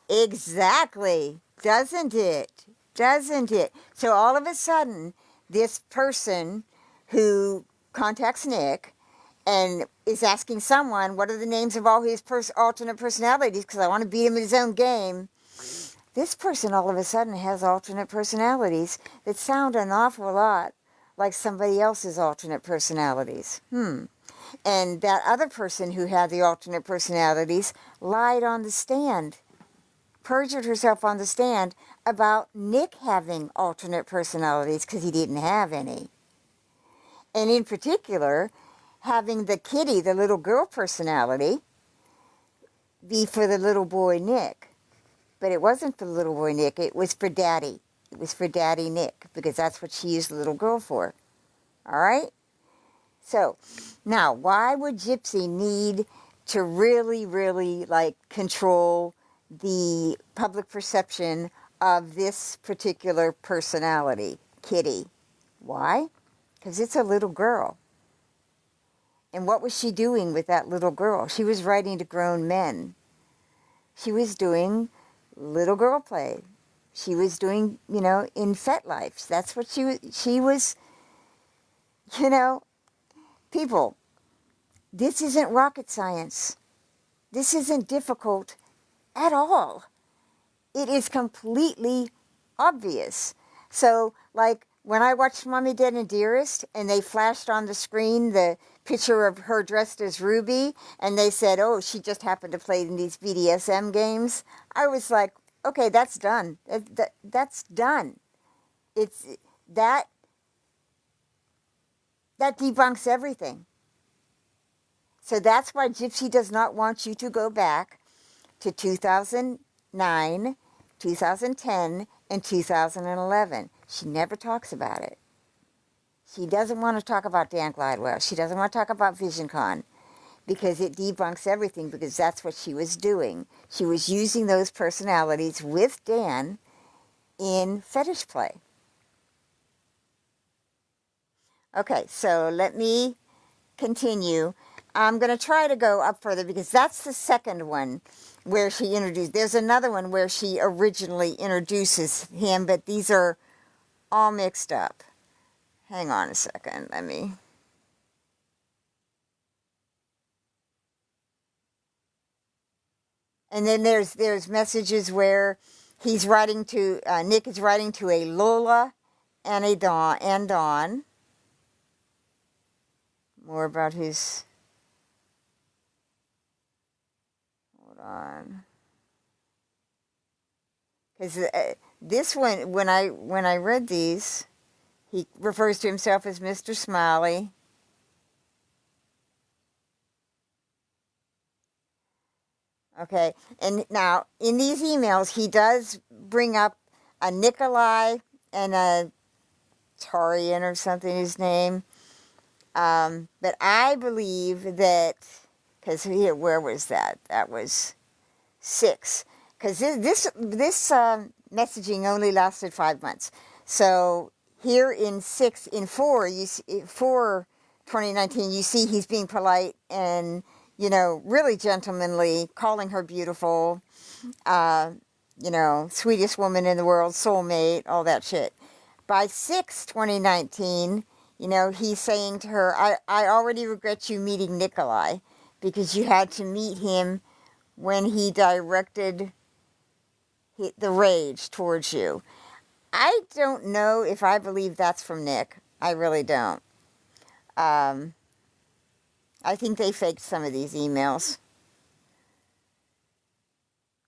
Exactly. Doesn't it? Doesn't it? So all of a sudden, this person who contacts Nick and is asking someone, what are the names of all his alternate personalities, because I want to beat him in his own game. This person all of a sudden has alternate personalities that sound an awful lot like somebody else's alternate personalities. And that other person who had the alternate personalities lied on the stand, perjured herself on the stand about Nick having alternate personalities because he didn't have any. And in particular, having the kitty, the little girl personality, be for the little boy Nick. But it wasn't for the little boy Nick, it was for Daddy. It was for Daddy Nick, because that's what she used the little girl for. All right? So, now, why would Gypsy need to really, really, control the public perception of this particular personality, Kitty? Why? Because it's a little girl. And what was she doing with that little girl? She was writing to grown men. She was doing little girl play. She was doing, in FetLife. That's what she was, people, this isn't rocket science. This isn't difficult at all. It is completely obvious. So, when I watched Mommy, Dead, and Dearest, and they flashed on the screen the picture of her dressed as Ruby, and they said, oh, she just happened to play in these BDSM games, I was like, okay, that's done. That's done. It's that debunks everything. So that's why Gypsy does not want you to go back to 2009, 2010, and 2011. She never talks about it. She doesn't want to talk about Dan Glidewell. She doesn't want to talk about VisionCon because it debunks everything, because that's what she was doing. She was using those personalities with Dan in fetish play. Okay, so let me continue. I'm going to try to go up further because that's the second one where she introduced. There's another one where she originally introduces him, but these are all mixed up. Hang on a second. Let me. And then there's messages where he's writing to Nick is writing to a Lola and a Dawn. More about his. Hold on. Because this one, when I read these, he refers to himself as Mr. Smiley. Okay, and now in these emails, he does bring up a Nikolai and a Tarian or something, his name. But I believe that, because here, where was that? That was 6. Because this messaging only lasted 5 months. So here in 4, 2019, you see he's being polite and, really gentlemanly, calling her beautiful, sweetest woman in the world, soulmate, all that shit. By 6, 2019, he's saying to her, I already regret you meeting Nikolai because you had to meet him when he directed the rage towards you. I don't know if I believe that's from Nick. I really don't. I think they faked some of these emails.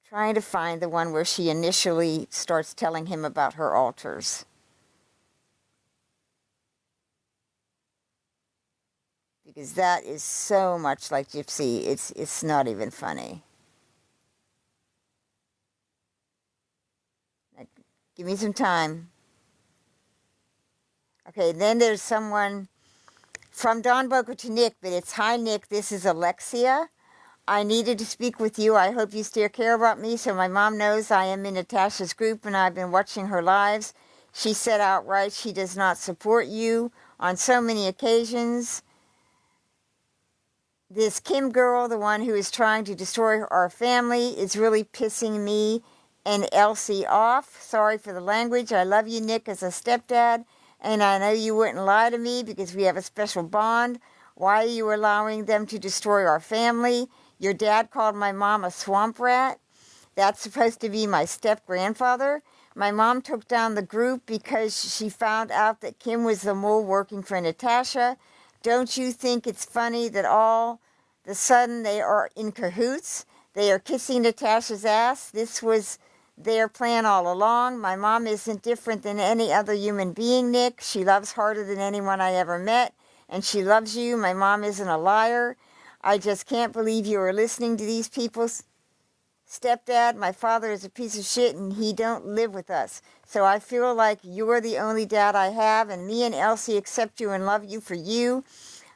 Trying to find the one where she initially starts telling him about her altars. Because that is so much like Gypsy, it's not even funny. Give me some time. Okay, then there's someone from Don Boca to Nick, but it's, hi Nick, this is Alexia. I needed to speak with you. I hope you still care about me, so my mom knows I am in Natasha's group and I've been watching her lives. She said outright she does not support you on so many occasions. This Kim girl, the one who is trying to destroy our family, is really pissing me and Elsie off. Sorry for the language. I love you, Nick, as a stepdad, and I know you wouldn't lie to me because we have a special bond. Why are you allowing them to destroy our family? Your dad called my mom a swamp rat. That's supposed to be my step-grandfather. My mom took down the group because she found out that Kim was the mole working for Natasha. Don't you think it's funny that all of a sudden they are in cahoots? They are kissing Natasha's ass. This was their plan all along. My mom isn't different than any other human being, Nick. She loves harder than anyone I ever met, and she loves you. My mom isn't a liar. I just can't believe you are listening to these people. Stepdad, my father is a piece of shit and he don't live with us. So I feel like you're the only dad I have, and me and Elsie accept you and love you for you.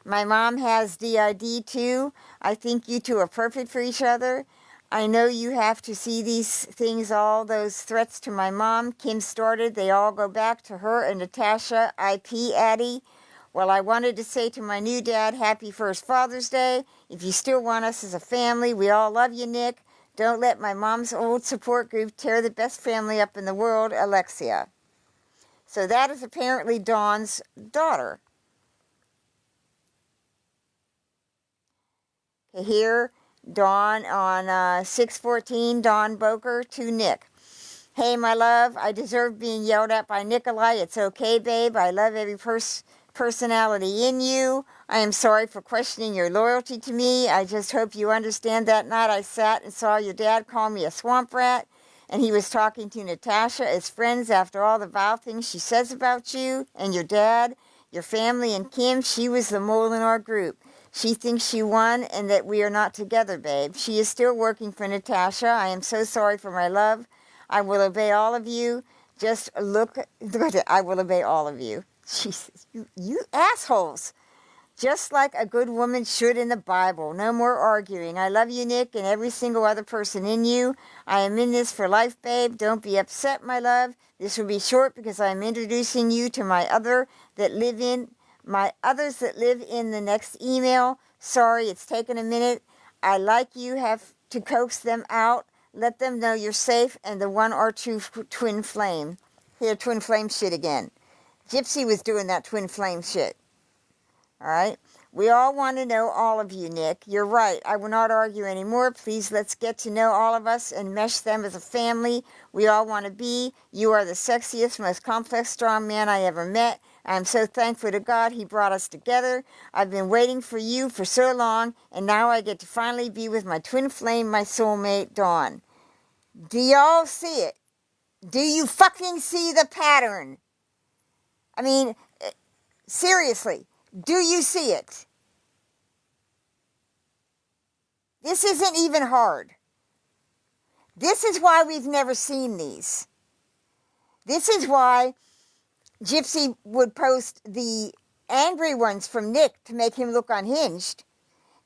My mom has DID too. I think you two are perfect for each other. I know you have to see these things, all those threats to my mom. Kim started, they all go back to her and Natasha, IP Addie. Well, I wanted to say to my new dad, happy first Father's Day. If you still want us as a family, we all love you, Nick. Don't let my mom's old support group tear the best family up in the world, Alexia. So that is apparently Dawn's daughter. Here, Dawn on 6/14, Dawn Boker to Nick. Hey, my love, I deserve being yelled at by Nikolai. It's okay, babe. I love every personality in you. I am sorry for questioning your loyalty to me. I just hope you understand that night I sat and saw your dad call me a swamp rat, and he was talking to Natasha as friends after all the vile things she says about you and your dad, your family, and Kim. She was the mole in our group. She thinks she won and that we are not together, babe. She is still working for Natasha. I am so sorry for my love. I will obey all of you. Just look I will obey all of you. Jesus, you assholes. Just like a good woman should in the Bible. No more arguing. I love you, Nick, and every single other person in you. I am in this for life, babe. Don't be upset, my love. This will be short because I am introducing you to my others that live in the next email. Sorry, it's taken a minute. I like you have to coax them out. Let them know you're safe and the one or two twin flame. Here, twin flame shit again. Gypsy was doing that twin flame shit. All right? We all want to know all of you, Nick. You're right. I will not argue anymore. Please, let's get to know all of us and mesh them as a family we all want to be. You are the sexiest, most complex, strong man I ever met. I'm so thankful to God he brought us together. I've been waiting for you for so long, and now I get to finally be with my twin flame, my soulmate, Dawn. Do y'all see it? Do you fucking see the pattern? I mean, seriously, do you see it? This isn't even hard. This is why we've never seen these. This is why Gypsy would post the angry ones from Nick to make him look unhinged.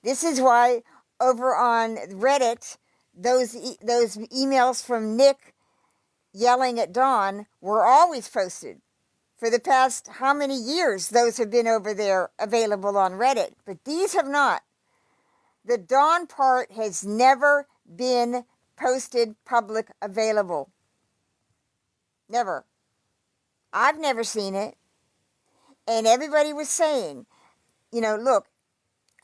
This is why over on Reddit, those emails from Nick yelling at Dawn were always posted. For the past how many years those have been over there available on Reddit, but these have not. The Dawn part has never been posted public available. Never. I've never seen it. And everybody was saying, look,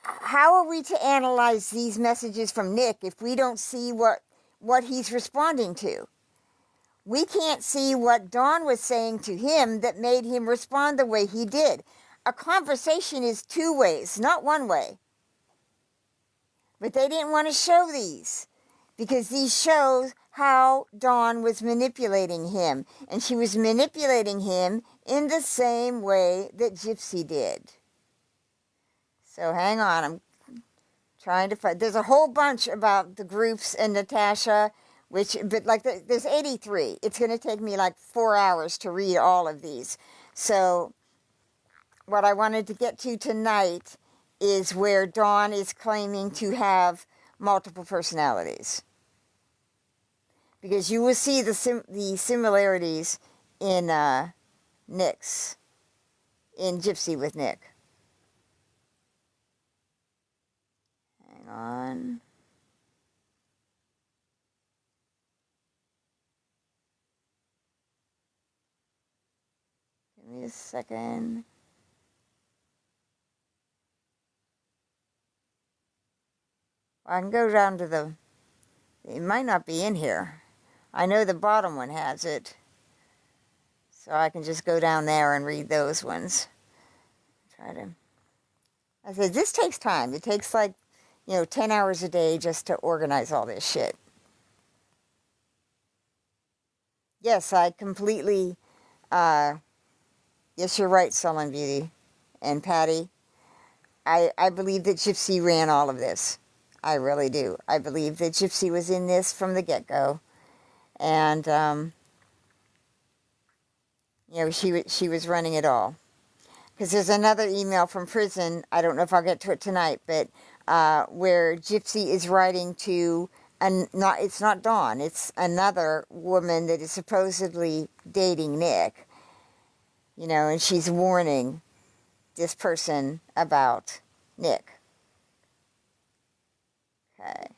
how are we to analyze these messages from Nick if we don't see what he's responding to? We can't see what Dawn was saying to him that made him respond the way he did. A conversation is two ways, not one way. But they didn't want to show these because these shows how Dawn was manipulating him. And she was manipulating him in the same way that Gypsy did. So hang on, I'm trying to find. There's a whole bunch about the groups and Natasha. There's 83. It's going to take me like 4 hours to read all of these. So what I wanted to get to tonight is where Dawn is claiming to have multiple personalities. Because you will see the similarities in Gypsy with Nick. Hang on. Give me a second. I can go down to the, it might not be in here. I know the bottom one has it. So I can just go down there and read those ones. Try to, I said, this takes time. It takes like, 10 hours a day just to organize all this shit. Yes, I completely, yes, you're right, Sullen Beauty and Patty. I believe that Gypsy ran all of this. I really do. I believe that Gypsy was in this from the get-go. And, she was running it all. Because there's another email from prison, I don't know if I'll get to it tonight, but where Gypsy is writing to, it's not Dawn, it's another woman that is supposedly dating Nick, and she's warning this person about Nick. Okay,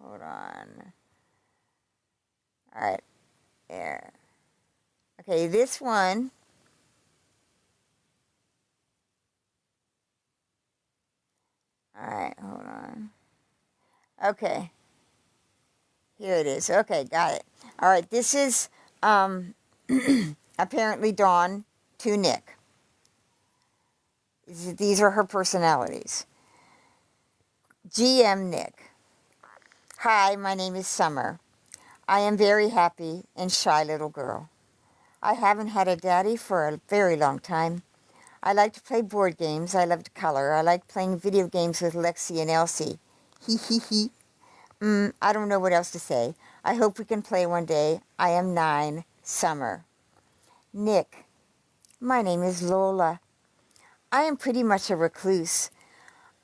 hold on. All right, there. Okay, this one. All right, hold on. Okay. Here it is. Okay, got it. All right, this is apparently Dawn to Nick. These are her personalities. GM Nick. Hi, my name is Summer. I am very happy and shy little girl. I haven't had a daddy for a very long time. I like to play board games. I love to color. I like playing video games with Lexi and Elsie. Hee hee hee. I don't know what else to say. I hope we can play one day. I am 9, Summer. Nick. My name is Lola. I am pretty much a recluse.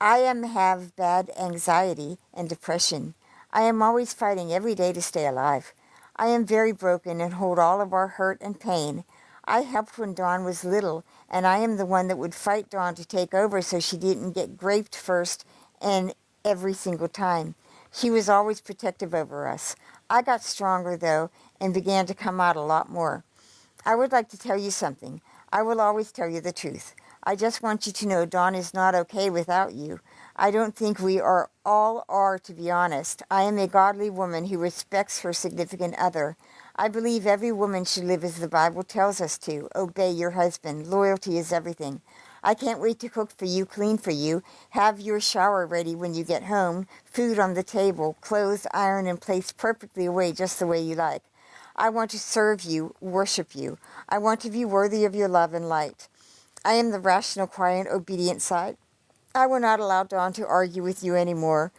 I have bad anxiety and depression. I am always fighting every day to stay alive. I am very broken and hold all of our hurt and pain. I helped when Dawn was little, and I am the one that would fight Dawn to take over so she didn't get raped first and every single time. She was always protective over us. I got stronger, though, and began to come out a lot more. I would like to tell you something. I will always tell you the truth. I just want you to know Dawn is not okay without you. I don't think we all are, to be honest. I am a godly woman who respects her significant other. I believe every woman should live as the Bible tells us to. Obey your husband. Loyalty is everything. I can't wait to cook for you, clean for you, have your shower ready when you get home, food on the table, clothes ironed and placed perfectly away just the way you like. I want to serve you, worship you. I want to be worthy of your love and light. I am the rational, quiet, obedient side. I will not allow Dawn to argue with you anymore.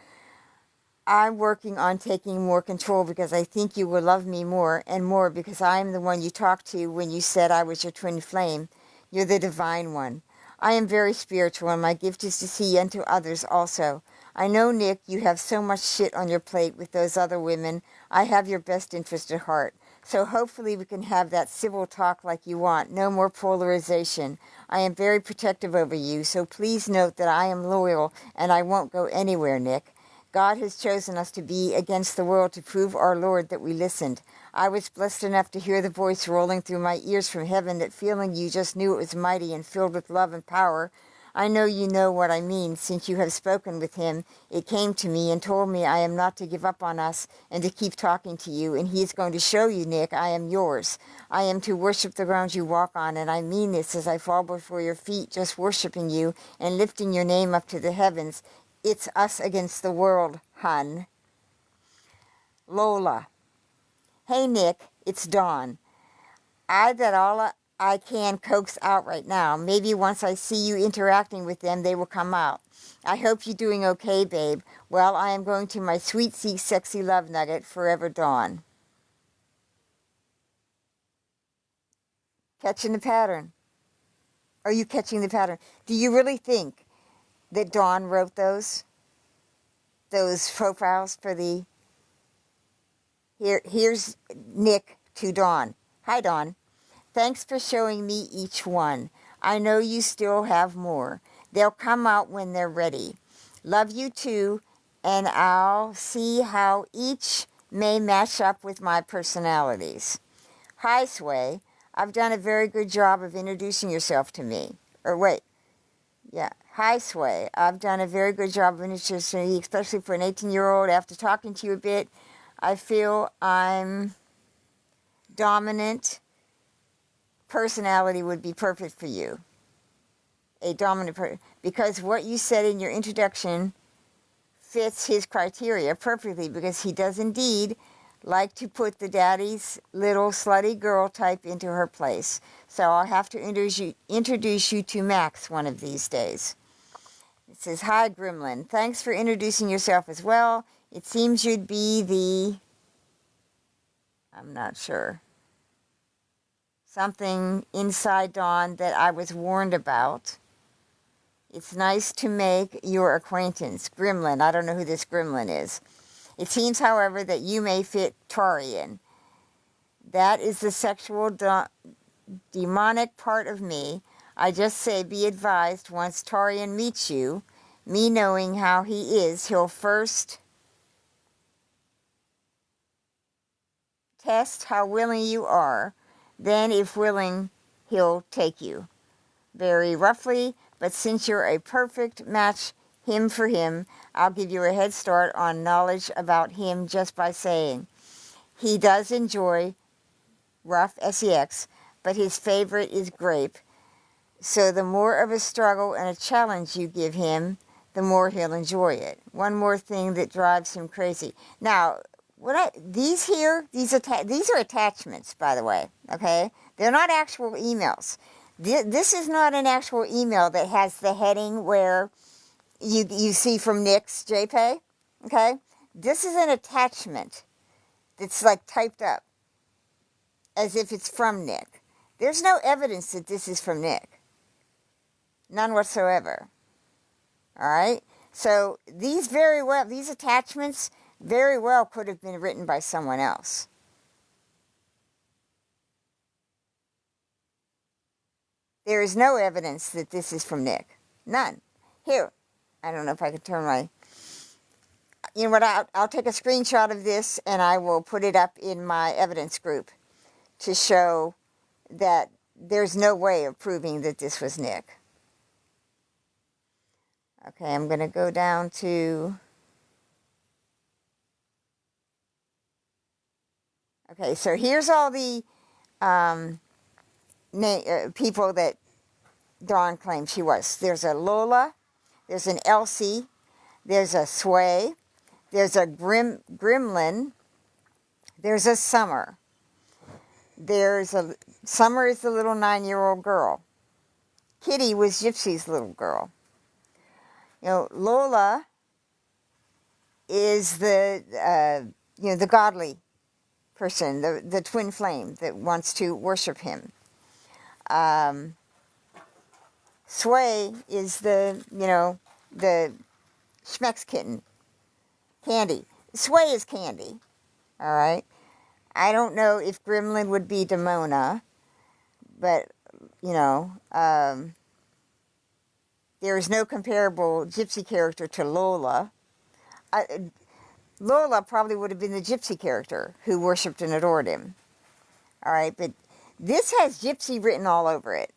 I'm working on taking more control because I think you will love me more and more because I am the one you talked to when you said I was your twin flame. You're the divine one. I am very spiritual, and my gift is to see unto others also. I know, Nick, you have so much shit on your plate with those other women. I have your best interest at heart. So hopefully we can have that civil talk like you want. No more polarization. I am very protective over you, so please note that I am loyal and I won't go anywhere, Nick. God has chosen us to be against the world to prove our Lord that we listened. I was blessed enough to hear the voice rolling through my ears from heaven, that feeling you just knew it was mighty and filled with love and power. I know you know what I mean, since you have spoken with him. It came to me and told me I am not to give up on us and to keep talking to you, and he is going to show you, Nick, I am yours. I am to worship the ground you walk on, and I mean this as I fall before your feet, just worshiping you and lifting your name up to the heavens. It's us against the world, hun. Lola. Hey, Nick, it's Dawn. I can coax out right now. Maybe once I see you interacting with them, they will come out. I hope you're doing okay, babe. Well, I am going to my sweet, sexy love nugget, Forever Dawn. Catching the pattern. Are you catching the pattern? Do you really think that Dawn wrote those profiles for the... Here's Nick to Dawn. Hi, Dawn. Thanks for showing me each one. I know you still have more. They'll come out when they're ready. Love you too, and I'll see how each may match up with my personalities. Hi, Sway. I've done a very good job of introducing yourself to me. Or wait, yeah. Hi, Sway. I've done a very good job of introducing you, especially for an 18-year-old. After talking to you a bit, I feel I'm dominant. Personality would be perfect for you. A dominant person. Because what you said in your introduction fits his criteria perfectly, because he does indeed like to put the daddy's little slutty girl type into her place. So I'll have to introduce you to Max one of these days. It says, hi, Gremlin. Thanks for introducing yourself as well. It seems you'd be the... I'm not sure. Something inside Dawn that I was warned about. It's nice to make your acquaintance. Gremlin. I don't know who this Gremlin is. It seems, however, that you may fit Tarian. That is the sexual demonic part of me. I just say be advised, once Tarian meets you, me knowing how he is, he'll first test how willing you are. Then, if willing, he'll take you. Very roughly, but since you're a perfect match him for him, I'll give you a head start on knowledge about him just by saying he does enjoy rough sex, but his favorite is grape. So the more of a struggle and a challenge you give him, the more he'll enjoy it. One more thing that drives him crazy. Now, these are attachments, by the way, okay? They're not actual emails. This is not an actual email that has the heading where you see from Nick's JPay, okay? This is an attachment that's like typed up as if it's from Nick. There's no evidence that this is from Nick. None whatsoever. All right? So these attachments very well could have been written by someone else. There is no evidence that this is from Nick. None. Here, I don't know if I could turn my... You know what, I'll take a screenshot of this and I will put it up in my evidence group to show that there's no way of proving that this was Nick. Okay, I'm going to go down to... Okay, so here's all the people that Dawn claimed she was. There's a Lola, there's an Elsie, there's a Sway, there's a Gremlin, there's a Summer. Summer is the little 9-year-old girl. Kitty was Gypsy's little girl. You know, Lola is the godly person, the twin flame that wants to worship him. Sway is the Schmeck's kitten. Candy. Sway is Candy. All right. I don't know if Gremlin would be Demona, but, there is no comparable Gypsy character to Lola. Lola probably would have been the Gypsy character who worshipped and adored him. All right, but this has Gypsy written all over it.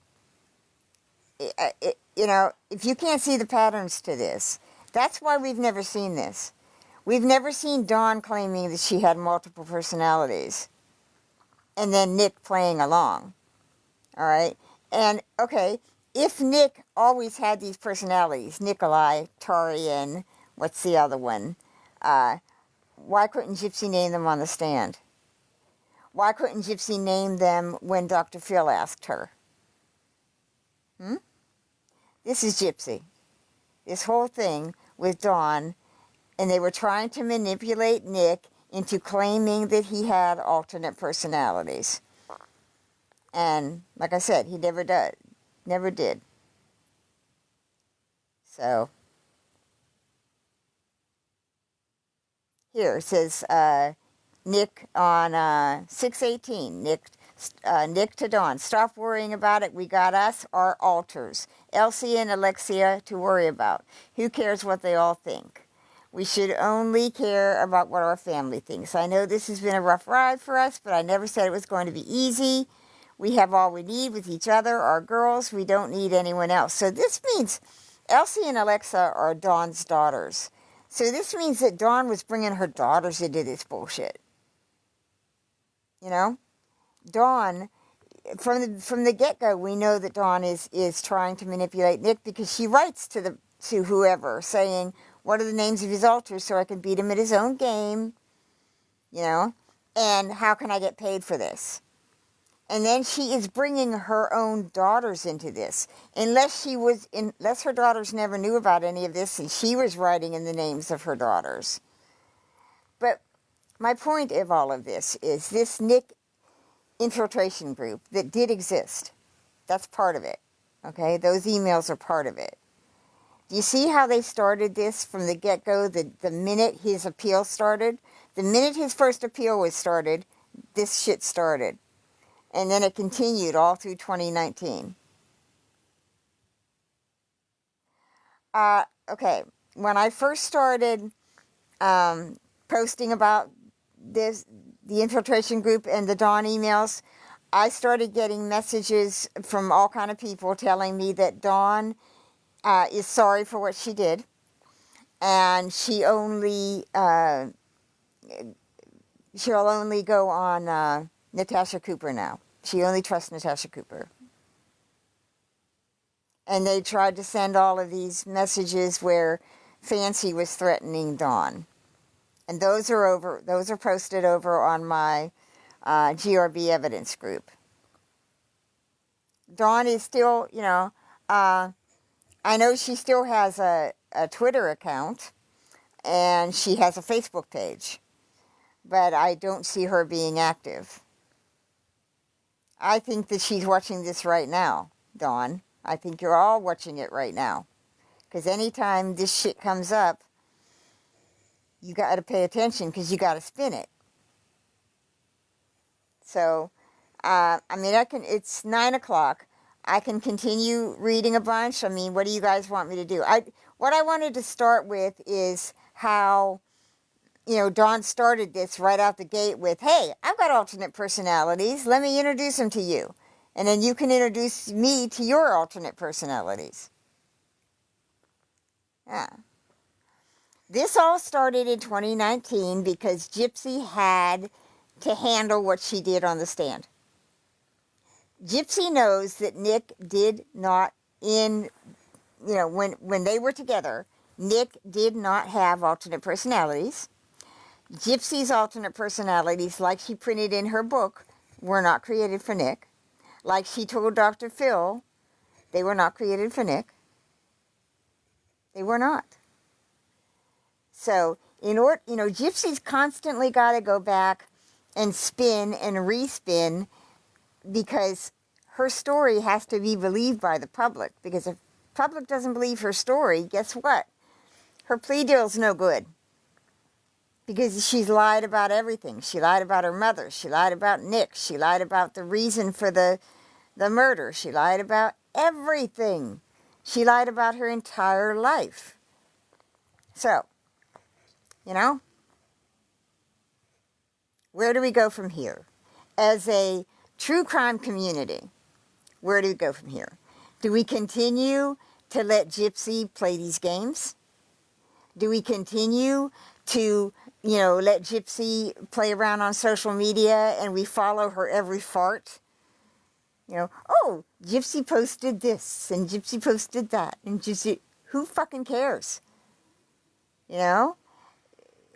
If you can't see the patterns to this, that's why we've never seen this. We've never seen Dawn claiming that she had multiple personalities, and then Nick playing along. All right, and okay, if Nick always had these personalities, Nikolai, Tarian, what's the other one? Why couldn't Gypsy name them on the stand? Why couldn't Gypsy name them when Dr. Phil asked her? This is Gypsy. This whole thing with Dawn, and they were trying to manipulate Nick into claiming that he had alternate personalities. And like I said, he never did. So here it says Nick on 6/18. Nick to Dawn. Stop worrying about it. We got us, our alters. Elsie and Alexia to worry about. Who cares what they all think? We should only care about what our family thinks. I know this has been a rough ride for us, but I never said it was going to be easy. We have all we need with each other, our girls. We don't need anyone else. So this means Elsie and Alexa are Dawn's daughters. So this means that Dawn was bringing her daughters into this bullshit. You know? Dawn, from the get-go, we know that Dawn is trying to manipulate Nick because she writes to whoever saying, what are the names of his altars so I can beat him at his own game? You know? And how can I get paid for this? And then she is bringing her own daughters into this. Unless her daughters never knew about any of this and she was writing in the names of her daughters. But my point of all of this is this Nick infiltration group that did exist. That's part of it. Okay? Those emails are part of it. Do you see how they started this from the get-go, the minute his appeal started? The minute his first appeal was started, this shit started. And then it continued all through 2019. Okay, when I first started posting about the infiltration group and the Dawn emails, I started getting messages from all kind of people telling me that Dawn is sorry for what she did, and she'll only go on Natasha Cooper now. She only trusts Natasha Cooper. And they tried to send all of these messages where Fancy was threatening Dawn. And those are posted over on my GRB evidence group. Dawn is still, I know she still has a Twitter account and she has a Facebook page, but I don't see her being active. I think that she's watching this right now, Dawn. I think you're all watching it right now. Because anytime this shit comes up, you got to pay attention because you got to spin it. So, it's 9 o'clock. I can continue reading a bunch. I mean, what do you guys want me to do? What I wanted to start with is how, Dawn started this right out the gate with, hey, I've got alternate personalities. Let me introduce them to you. And then you can introduce me to your alternate personalities. Yeah. This all started in 2019 because Gypsy had to handle what she did on the stand. Gypsy knows that Nick did not, when they were together, Nick did not have alternate personalities. Gypsy's alternate personalities, like she printed in her book, were not created for Nick. Like she told Dr. Phil, they were not created for Nick. They were not. So, Gypsy's constantly got to go back and spin and respin because her story has to be believed by the public. Because if the public doesn't believe her story, guess what? Her plea deal's no good. Because she's lied about everything. She lied about her mother. She lied about Nick. She lied about the reason for the murder. She lied about everything. She lied about her entire life. So, where do we go from here? As a true crime community, where do we go from here? Do we continue to let Gypsy play these games? Do we continue to, let Gypsy play around on social media and we follow her every fart? Oh, Gypsy posted this and Gypsy posted that. And Gypsy, who fucking cares?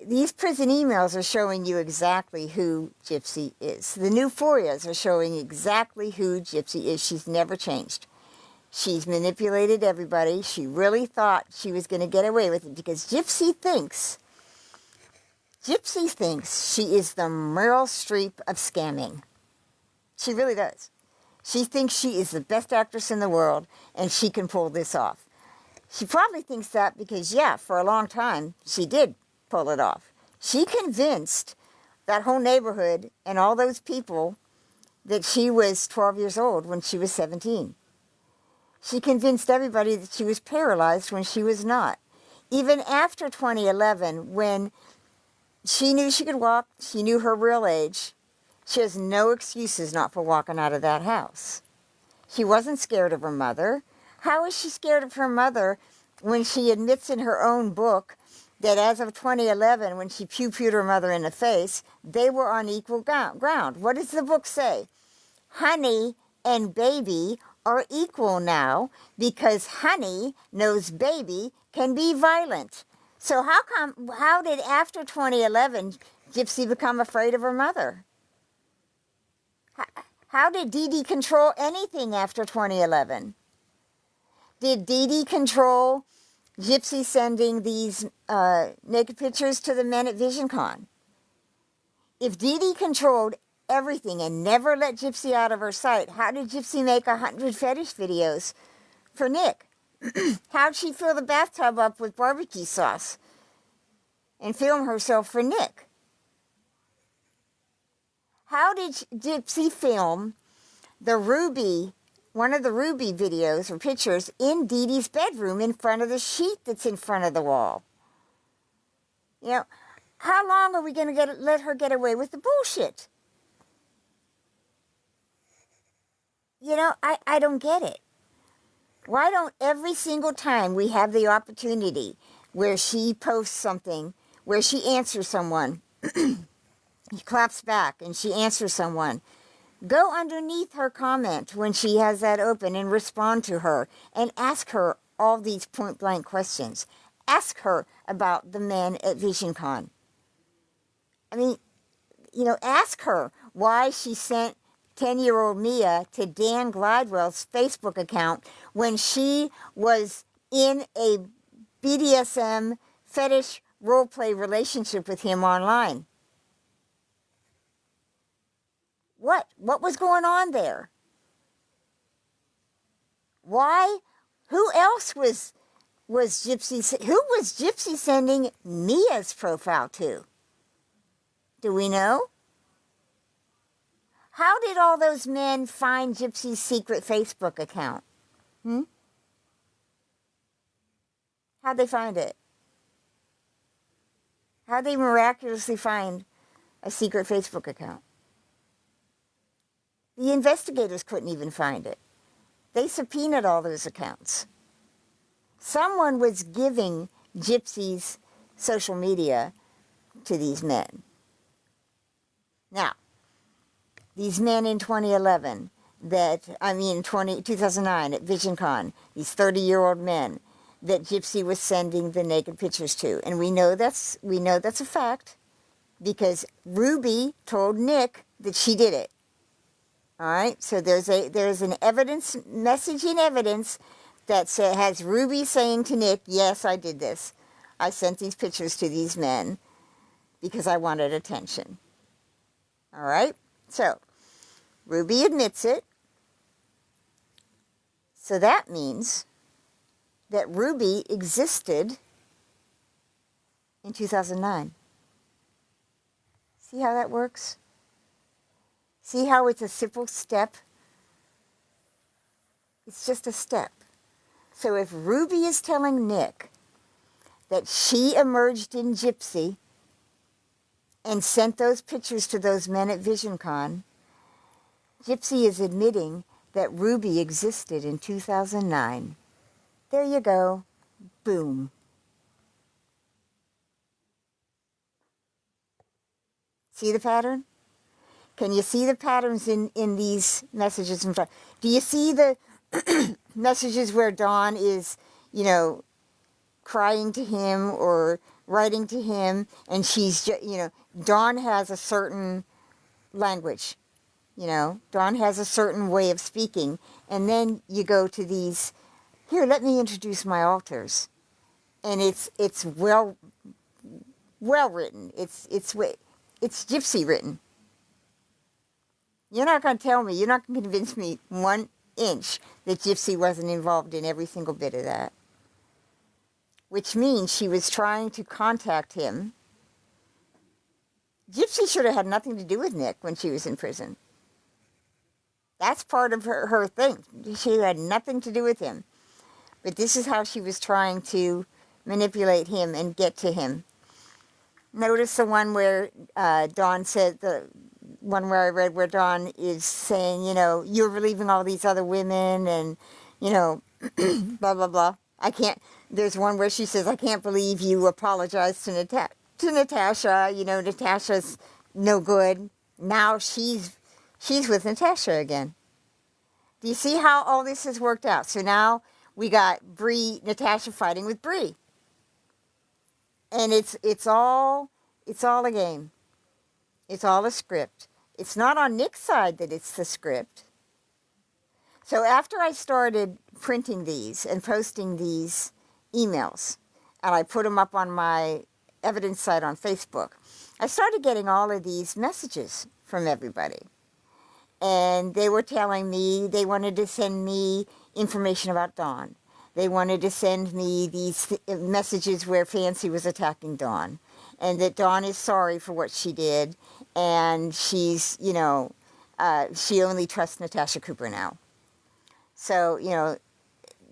These prison emails are showing you exactly who Gypsy is. The new FOIAs are showing exactly who Gypsy is. She's never changed. She's manipulated everybody. She really thought she was going to get away with it because Gypsy thinks she is the Meryl Streep of scamming. She really does. She thinks she is the best actress in the world and she can pull this off. She probably thinks that because, for a long time, she did pull it off. She convinced that whole neighborhood and all those people that she was 12 years old when she was 17. She convinced everybody that she was paralyzed when she was not. Even after 2011, when she knew she could walk, she knew her real age, She has no excuses not for walking out of that house. She wasn't scared of her mother. How is she scared of her mother when she admits in her own book that as of 2011, when she pew-pewed her mother in the face, they were on equal ground? What does the book say? Honey and baby are equal now because Honey knows baby can be violent. So how did after 2011 Gypsy become afraid of her mother? How did Dee Dee control anything after 2011? Did Dee Dee control Gypsy sending these naked pictures to the men at VisionCon? If Dee Dee controlled everything and never let Gypsy out of her sight, how did Gypsy make 100 fetish videos for Nick? How'd she fill the bathtub up with barbecue sauce and film herself for Nick? How did Gypsy film one of the Ruby videos or pictures in Dee Dee's bedroom in front of the sheet that's in front of the wall? You know, how long are we going to let her get away with the bullshit? You know, I don't get it. Why don't every single time we have the opportunity where she posts something, where she answers someone, he claps back and she answers someone, go underneath her comment when she has that open and respond to her and ask her all these point-blank questions. Ask her about the men at VisionCon. I mean, you know, ask her why she sent 10-year-old Mia to Dan Glidewell's Facebook account when she was in a BDSM fetish role-play relationship with him online. What was going on there? Why? Who else was Gypsy sending Mia's profile to? Do we know? How did all those men find Gypsy's secret Facebook account? How'd they find it? How'd they miraculously find a secret Facebook account? The investigators couldn't even find it. They subpoenaed all those accounts. Someone was giving Gypsy's social media to these men. Now, these men in 2009 at VisionCon, these 30-year-old men that Gypsy was sending the naked pictures to. And we know that's a fact because Ruby told Nick that she did it. All right, so there's an message in evidence that has Ruby saying to Nick, yes, I did this. I sent these pictures to these men because I wanted attention. All right, so Ruby admits it. So that means that Ruby existed in 2009. See how that works? See how it's a simple step? It's just a step. So if Ruby is telling Nick that she emerged in Gypsy and sent those pictures to those men at VisionCon, Gypsy is admitting that Ruby existed in 2009. There you go. Boom. See the pattern? Can you see the patterns in these messages? Do you see the messages where Dawn is, crying to him or writing to him, and she's, Dawn has a certain language, Dawn has a certain way of speaking, and then you go to these, here, let me introduce my alters, and it's well written, it's Gypsy written. You're not going to tell me, you're not going to convince me 1 inch that Gypsy wasn't involved in every single bit of that. Which means she was trying to contact him. Gypsy should have had nothing to do with Nick when she was in prison. That's part of her thing. She had nothing to do with him. But this is how she was trying to manipulate him and get to him. Notice the one where Dawn said, one where I read where Dawn is saying, you're relieving all these other women and, you know, blah, blah, blah. I can't, there's one where she says, I can't believe you apologized to Natasha. Natasha's no good. Now she's with Natasha again. Do you see how all this has worked out? So now we got Natasha fighting with Bree. And it's all a game. It's all a script. It's not on Nick's side that it's the script. So after I started printing these and posting these emails, and I put them up on my evidence site on Facebook, I started getting all of these messages from everybody. And they were telling me they wanted to send me information about Dawn. They wanted to send me these messages where Fancy was attacking Dawn, and that Dawn is sorry for what she did, and she's, she only trusts Natasha Cooper now. So,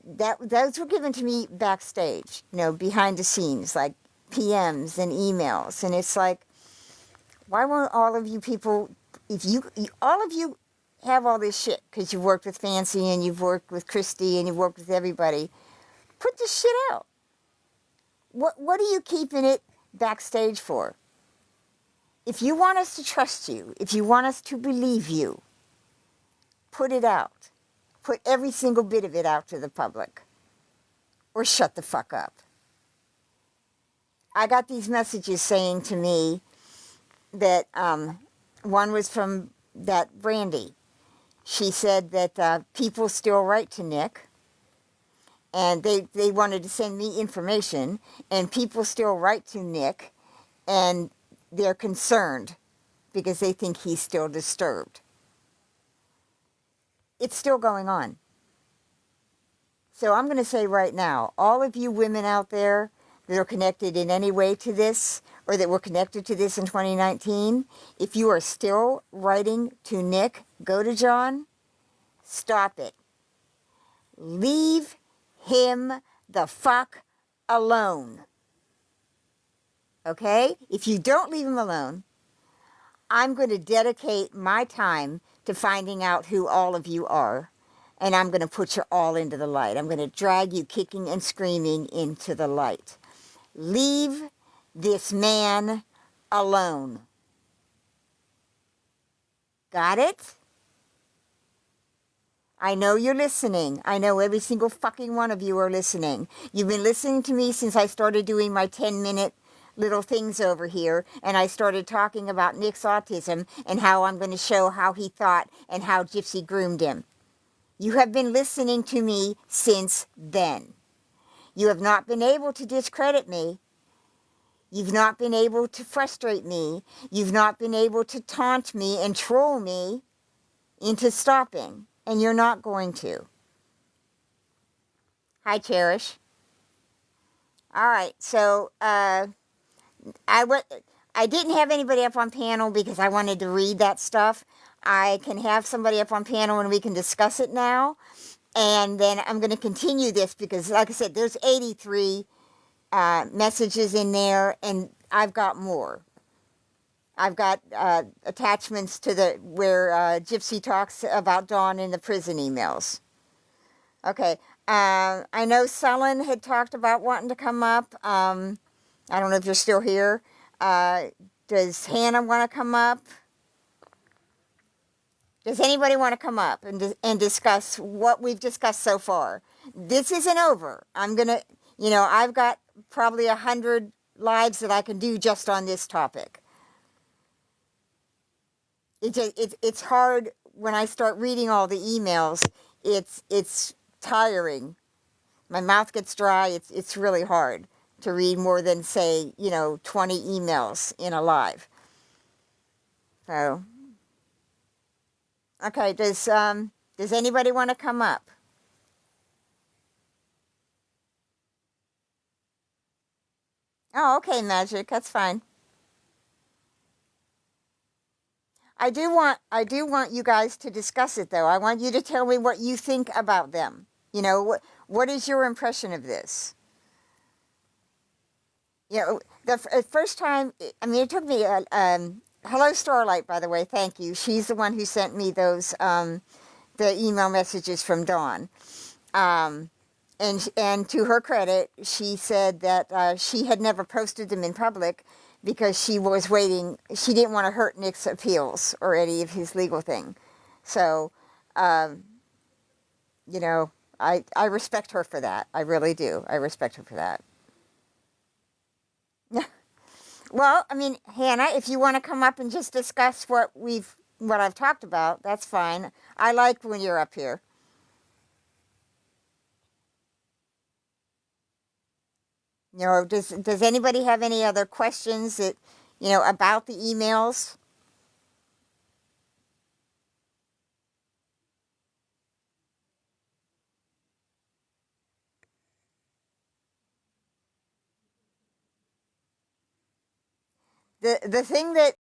those were given to me backstage, behind the scenes, like PMs and emails. And it's like, why won't all of you people, all of you have all this shit because you've worked with Fancy and you've worked with Christy and you've worked with everybody, put this shit out. What are you keeping it backstage for? If you want us to trust you, if you want us to believe you, put it out. Put every single bit of it out to the public. Or shut the fuck up. I got these messages saying to me that one was from that Brandy. She said that people still write to Nick, and they wanted to send me information, and people still write to Nick, and they're concerned because they think he's still disturbed. It's still going on. So I'm going to say right now, all of you women out there that are connected in any way to this, or that were connected to this in 2019, if you are still writing to Nick Godejohn, stop it. Leave him the fuck alone. Okay? If you don't leave him alone, I'm going to dedicate my time to finding out who all of you are, and I'm going to put you all into the light. I'm going to drag you kicking and screaming into the light. Leave this man alone. Got it? I know you're listening. I know every single fucking one of you are listening. You've been listening to me since I started doing my 10-minute little things over here, and I started talking about Nick's autism and how I'm going to show how he thought and how Gypsy groomed him. You have been listening to me since then. You have not been able to discredit me. You've not been able to frustrate me. You've not been able to taunt me and troll me into stopping, and you're not going to. Hi, Cherish. All right, so I didn't have anybody up on panel because I wanted to read that stuff. I can have somebody up on panel and we can discuss it now. And then I'm going to continue this because, like I said, there's 83 messages in there, and I've got more. I've got attachments to where Gypsy talks about Dawn in the prison emails. Okay, I know Sullen had talked about wanting to come up. I don't know if you're still here. Does Hannah want to come up? Does anybody want to come up and discuss what we've discussed so far? This isn't over. I'm going to, I've got probably 100 lives that I can do just on this topic. It's hard when I start reading all the emails. It's tiring. My mouth gets dry. It's really hard to read more than, say, 20 emails in a live. So, okay, does anybody want to come up? Oh, okay, Magic, that's fine. I do want you guys to discuss it, though. I want you to tell me what you think about them. What is your impression of this? The first time, it took me hello, Starlight, by the way. Thank you. She's the one who sent me those the email messages from Dawn. Um, and to her credit, she said that she had never posted them in public because she was waiting. She didn't want to hurt Nick's appeals or any of his legal thing. So, um, you know, I respect her for that. I really do. I respect her for that. Well, I mean, Hannah, if you want to come up and just discuss what I've talked about, that's fine. I like when you're up here. Does anybody have any other questions that, about the emails? The thing that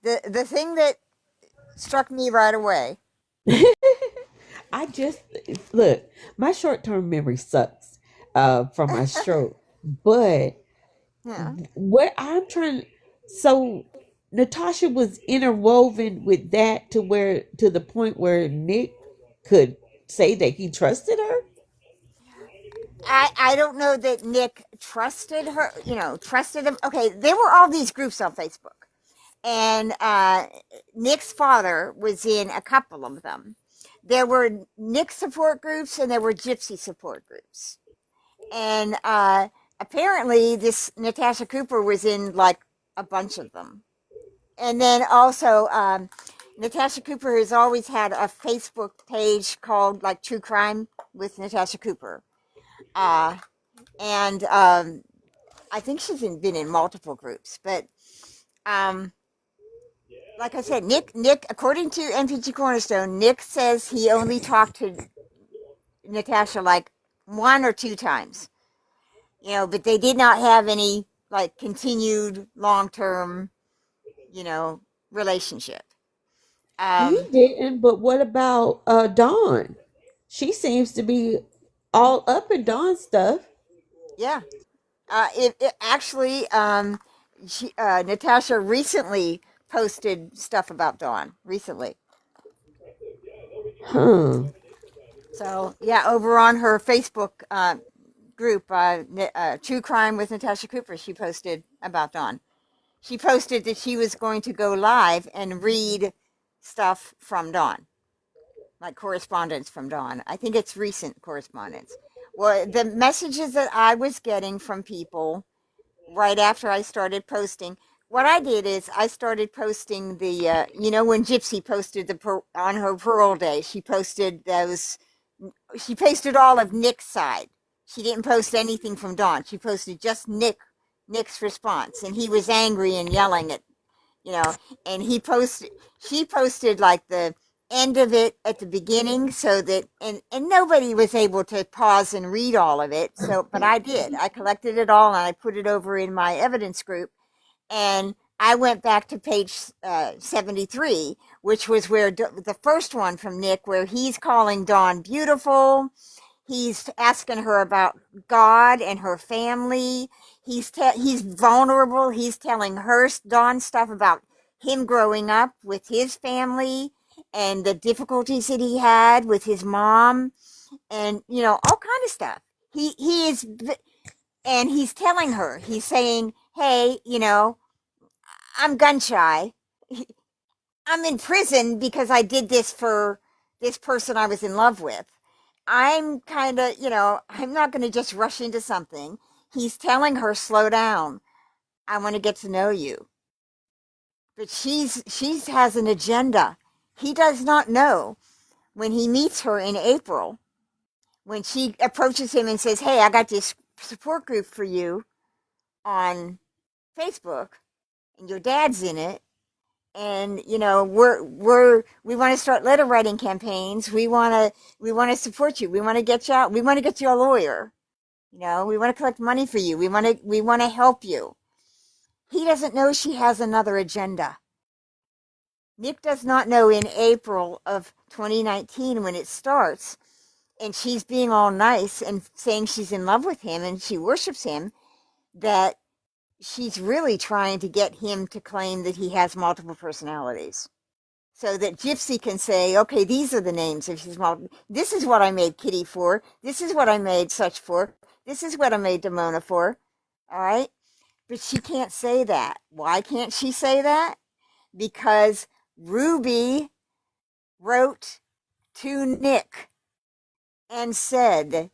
the thing that struck me right away. I just look, my short term memory sucks from my stroke. But Yeah. what I'm trying so Natasha was interwoven with that to the point where Nick could say that he trusted her. I don't know that Nick trusted her, trusted him. Okay, there were all these groups on Facebook, and Nick's father was in a couple of them. There were Nick support groups and there were Gypsy support groups. And apparently, this Natasha Cooper was in like a bunch of them. And then also, Natasha Cooper has always had a Facebook page called like True Crime with Natasha Cooper. Uh, and I think been in multiple groups. But um, like I said, Nick, according to MPG Cornerstone, Nick says he only talked to Natasha like one or two times, but they did not have any like continued long term, you know, relationship. He Um, didn't, but what about Dawn? She seems to be all up in Dawn's stuff. yeah. It actually, Natasha recently posted stuff about Dawn recently. Huh. So yeah, over on her Facebook group, True Crime with Natasha Cooper, she posted about Dawn. She posted that she was going to go live and read stuff from Dawn, like correspondence from Dawn. I think it's recent correspondence. Well, the messages that I was getting from people right after I started posting, what I did is I started posting when Gypsy posted on her parole day, she posted all of Nick's side. She didn't post anything from Dawn. She posted just Nick's response, and he was angry and yelling at you know, and she posted like the end of it at the beginning so that, and nobody was able to pause and read all of it. So, but I did. I collected it all and I put it over in my evidence group. And I went back to page 73, which was where the first one from Nick, where he's calling Dawn beautiful. He's asking her about God and her family. He's vulnerable. He's telling her Dawn stuff about him growing up with his family and the difficulties that he had with his mom, and all kind of stuff. He is, and he's telling her. He's saying, "Hey, I'm gun shy. I'm in prison because I did this for this person I was in love with. I'm kind of, I'm not going to just rush into something." He's telling her, "Slow down. I want to get to know you." But she has an agenda. He does not know when he meets her in April, when she approaches him and says, "Hey, I got this support group for you on Facebook, and your dad's in it, and we want to start letter writing campaigns. We want to support you. We want to get you out. We want to get you a lawyer. We want to collect money for you. We want to help you." He doesn't know she has another agenda. Nick does not know in April of 2019 when it starts. and she's being all nice and saying she's in love with him and she worships him, that she's really trying to get him to claim that he has multiple personalities. So that Gypsy can say, okay, these are the names of his multiple. This is what I made Kitty for. This is what I made such for. This is what I made Demona for. All right. But she can't say that. Why can't she say that? Because Ruby wrote to Nick and said,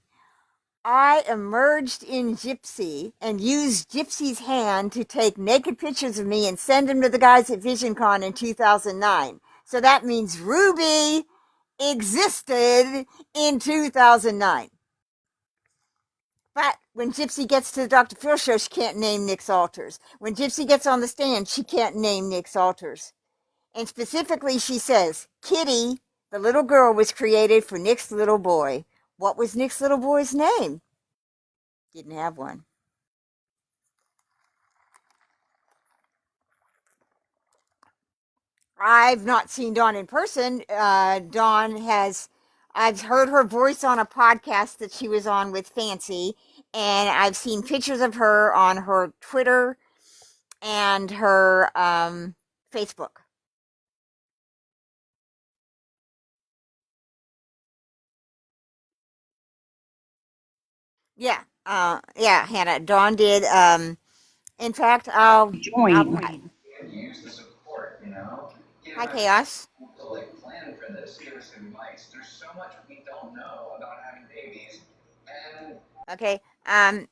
I emerged in Gypsy and used Gypsy's hand to take naked pictures of me and send them to the guys at VisionCon in 2009. So that means Ruby existed in 2009. But when Gypsy gets to the Dr. Phil show, she can't name Nick's altars. When Gypsy gets on the stand, she can't name Nick's altars. And specifically, she says, Kitty, the little girl, was created for Nick's little boy. What was Nick's little boy's name? Didn't have one. I've not seen Dawn in person. I've heard her voice on a podcast that she was on with Fancy, and I've seen pictures of her on her Twitter and her Facebook. Yeah, yeah, Hannah. Dawn did. In fact, I'll. Join. Hi, Chaos. Okay. I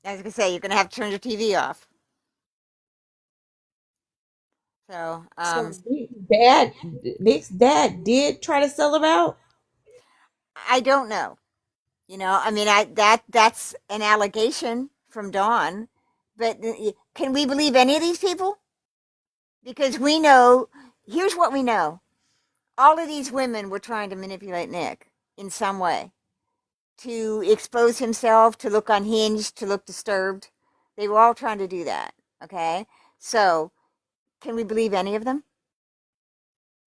was gonna say you're gonna have to turn your TV off. So, So Nick's dad did try to sell him out. I don't know. I mean, that's an allegation from Dawn, but can we believe any of these people? Because we know. Here's what we know: all of these women were trying to manipulate Nick in some way to expose himself, to look unhinged, to look disturbed. They were all trying to do that. Okay, so can we believe any of them?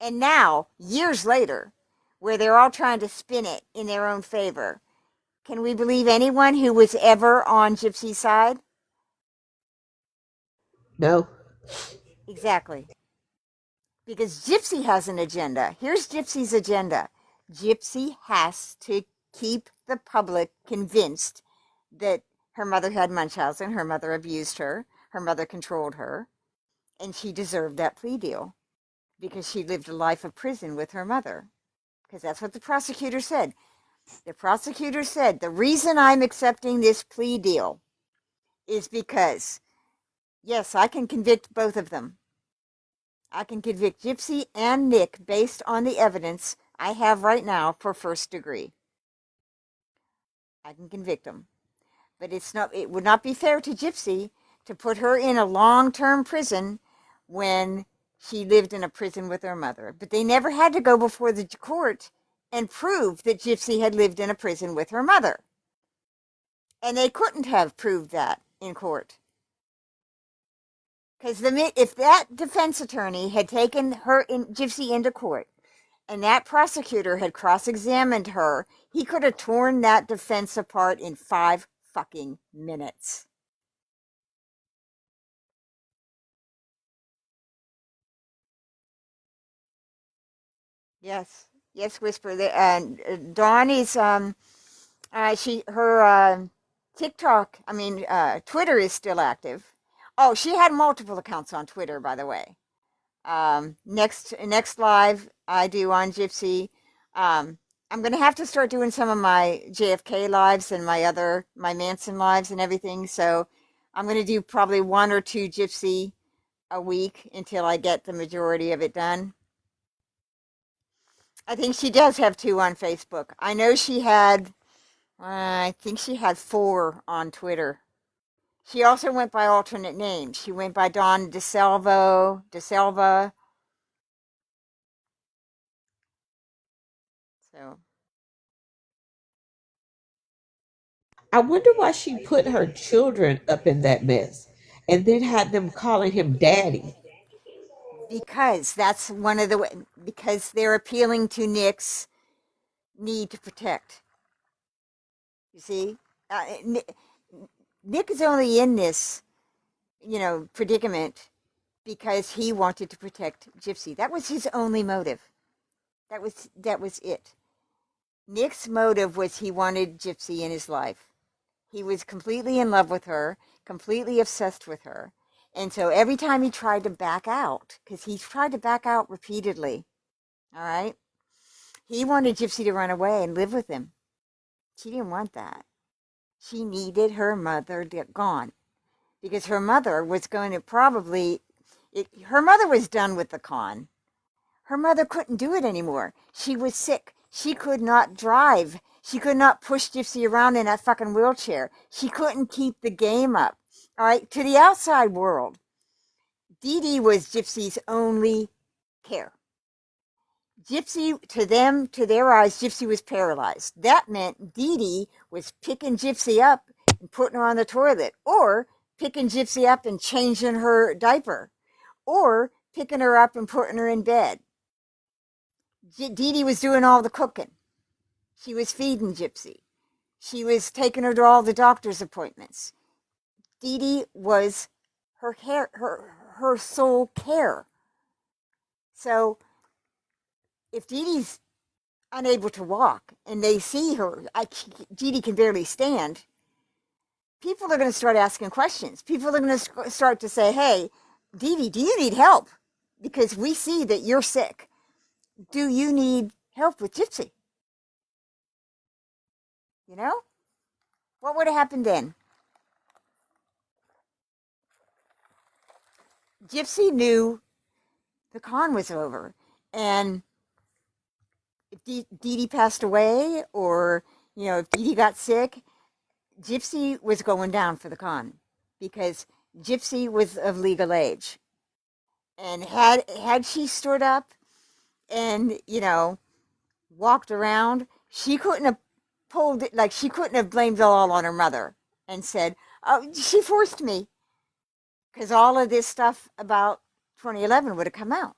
And now, years later, where they're all trying to spin it in their own favor, can we believe anyone who was ever on Gypsy's side? No. Exactly. Because Gypsy has an agenda. Here's Gypsy's agenda. Gypsy has to keep the public convinced that her mother had Munchausen, her mother abused her mother controlled her, and she deserved that plea deal because she lived a life of prison with her mother. Because that's what the prosecutor said. The prosecutor said, the reason I'm accepting this plea deal is because, yes, I can convict both of them. I can convict Gypsy and Nick based on the evidence I have right now for first degree. I can convict them. But it would not be fair to Gypsy to put her in a long-term prison when she lived in a prison with her mother. But they never had to go before the court and prove that Gypsy had lived in a prison with her mother. And they couldn't have proved that in court. Because if that defense attorney had taken Gypsy into court and that prosecutor had cross-examined her, he could have torn that defense apart in 5 fucking minutes. Yes, yes, Whisper. Dawn is her TikTok. I mean, Twitter is still active. Oh, she had multiple accounts on Twitter, by the way. Next live I do on Gypsy. I'm gonna have to start doing some of my JFK lives and my Manson lives and everything. So I'm gonna do probably 1 or 2 Gypsy a week until I get the majority of it done. I think she does have 2 on Facebook. I know she had. I think she had 4 on Twitter. She also went by alternate names. She went by Dawn DeSelva. So I wonder why she put her children up in that mess and then had them calling him daddy. because that's one of the because they're appealing to Nick's need to protect. You see, Nick, Nick is only in this, predicament because he wanted to protect Gypsy. That was his only motive. That was it. Nick's motive was he wanted Gypsy in his life. He was completely in love with her, completely obsessed with her. And so every time he tried to back out, because he tried to back out repeatedly, all right, he wanted Gypsy to run away and live with him. She didn't want that. She needed her mother gone because her mother was going to her mother was done with the con. Her mother couldn't do it anymore. She was sick. She could not drive. She could not push Gypsy around in that fucking wheelchair. She couldn't keep the game up. All right, to the outside world, Dee Dee was Gypsy's only care. Gypsy, to their eyes, Gypsy was paralyzed. That meant Dee Dee was picking Gypsy up and putting her on the toilet, or picking Gypsy up and changing her diaper, or picking her up and putting her in bed. Dee Dee was doing all the cooking. She was feeding Gypsy. She was taking her to all the doctor's appointments. Dee Dee was her sole care. So if Dee Dee's unable to walk and they see her, Dee Dee can barely stand, people are going to start asking questions. People are going to start to say, hey, Dee Dee, do you need help? Because we see that you're sick. Do you need help with Gypsy? You know? What would have happened then? Gypsy knew the con was over. And if Dee Dee passed away, or, if Dee Dee got sick, Gypsy was going down for the con because Gypsy was of legal age. And had she stood up and, walked around, she couldn't have pulled it, like she couldn't have blamed it all on her mother and said, oh, she forced me. Because all of this stuff about 2011 would have come out.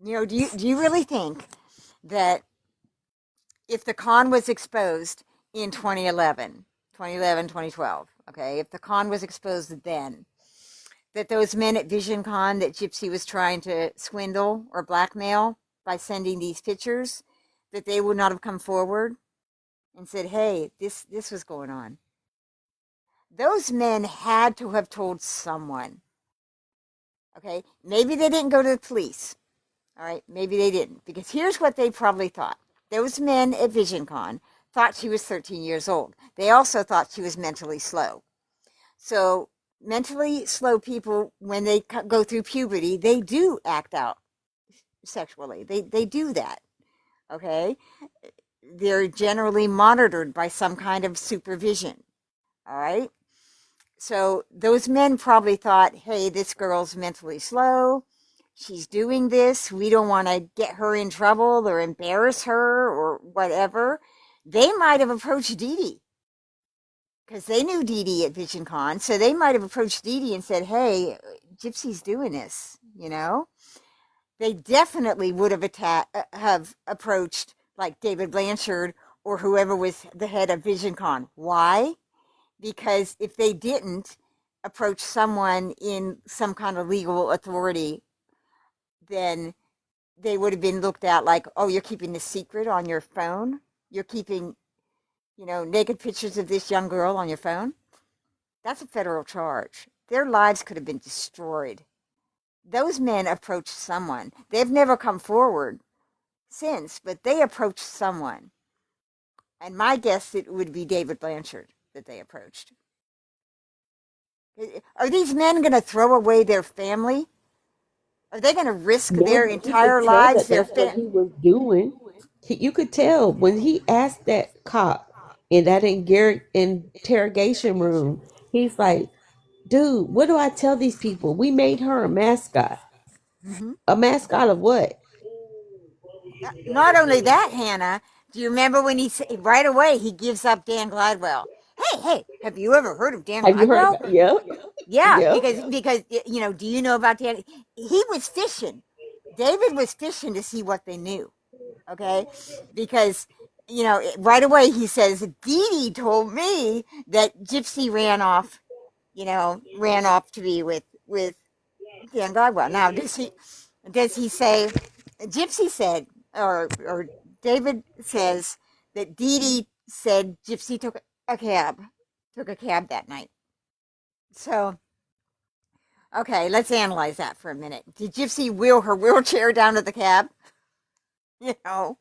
Do you really think that if the con was exposed in 2011, 2012, okay, if the con was exposed then, that those men at VisionCon that Gypsy was trying to swindle or blackmail by sending these pictures, that they would not have come forward and said, hey, this was going on? Those men had to have told someone. Okay, maybe they didn't go to the police. All right, maybe they didn't, because here's what they probably thought. Those men at VisionCon thought she was 13 years old. They also thought she was mentally slow. So mentally slow people, when they go through puberty, they do act out sexually. They do that. Okay, they're generally monitored by some kind of supervision. All right. So those men probably thought, hey, this girl's mentally slow. She's doing this. We don't want to get her in trouble or embarrass her or whatever. They might have approached Dee Dee because they knew Dee Dee at VisionCon. So they might have approached Dee Dee and said, hey, Gypsy's doing this, They definitely would have approached like David Blanchard or whoever was the head of VisionCon. Why? Because if they didn't approach someone in some kind of legal authority, then they would have been looked at like, oh, you're keeping this secret on your phone? You're keeping, naked pictures of this young girl on your phone? That's a federal charge. Their lives could have been destroyed. Those men approached someone. They've never come forward since, but they approached someone. And my guess, it would be David Blanchard that they approached. Are these men going to throw away their family? Are they going to risk No, their but you could entire tell lives, that their that's what he was doing. You could tell when he asked that cop in that interrogation room, he's like, dude, what do I tell these people? We made her a mascot. Mhm. A mascot of what? Not only that, Hannah, do you remember when right away he gives up Dan Gladwell? Hey, have you ever heard of Dan Have you heard Gladwell? about? Yep. Yeah, Yep. because do you know about Dan? He was fishing. David was fishing to see what they knew. Okay, because right away he says Dee Dee told me that Gypsy ran off to be with Dan Gagwell. Now, does he say Gypsy said or David says that Dee Dee said Gypsy a cab, took a cab that night. So, okay, let's analyze that for a minute. Did Gypsy wheel her wheelchair down to the cab? You know,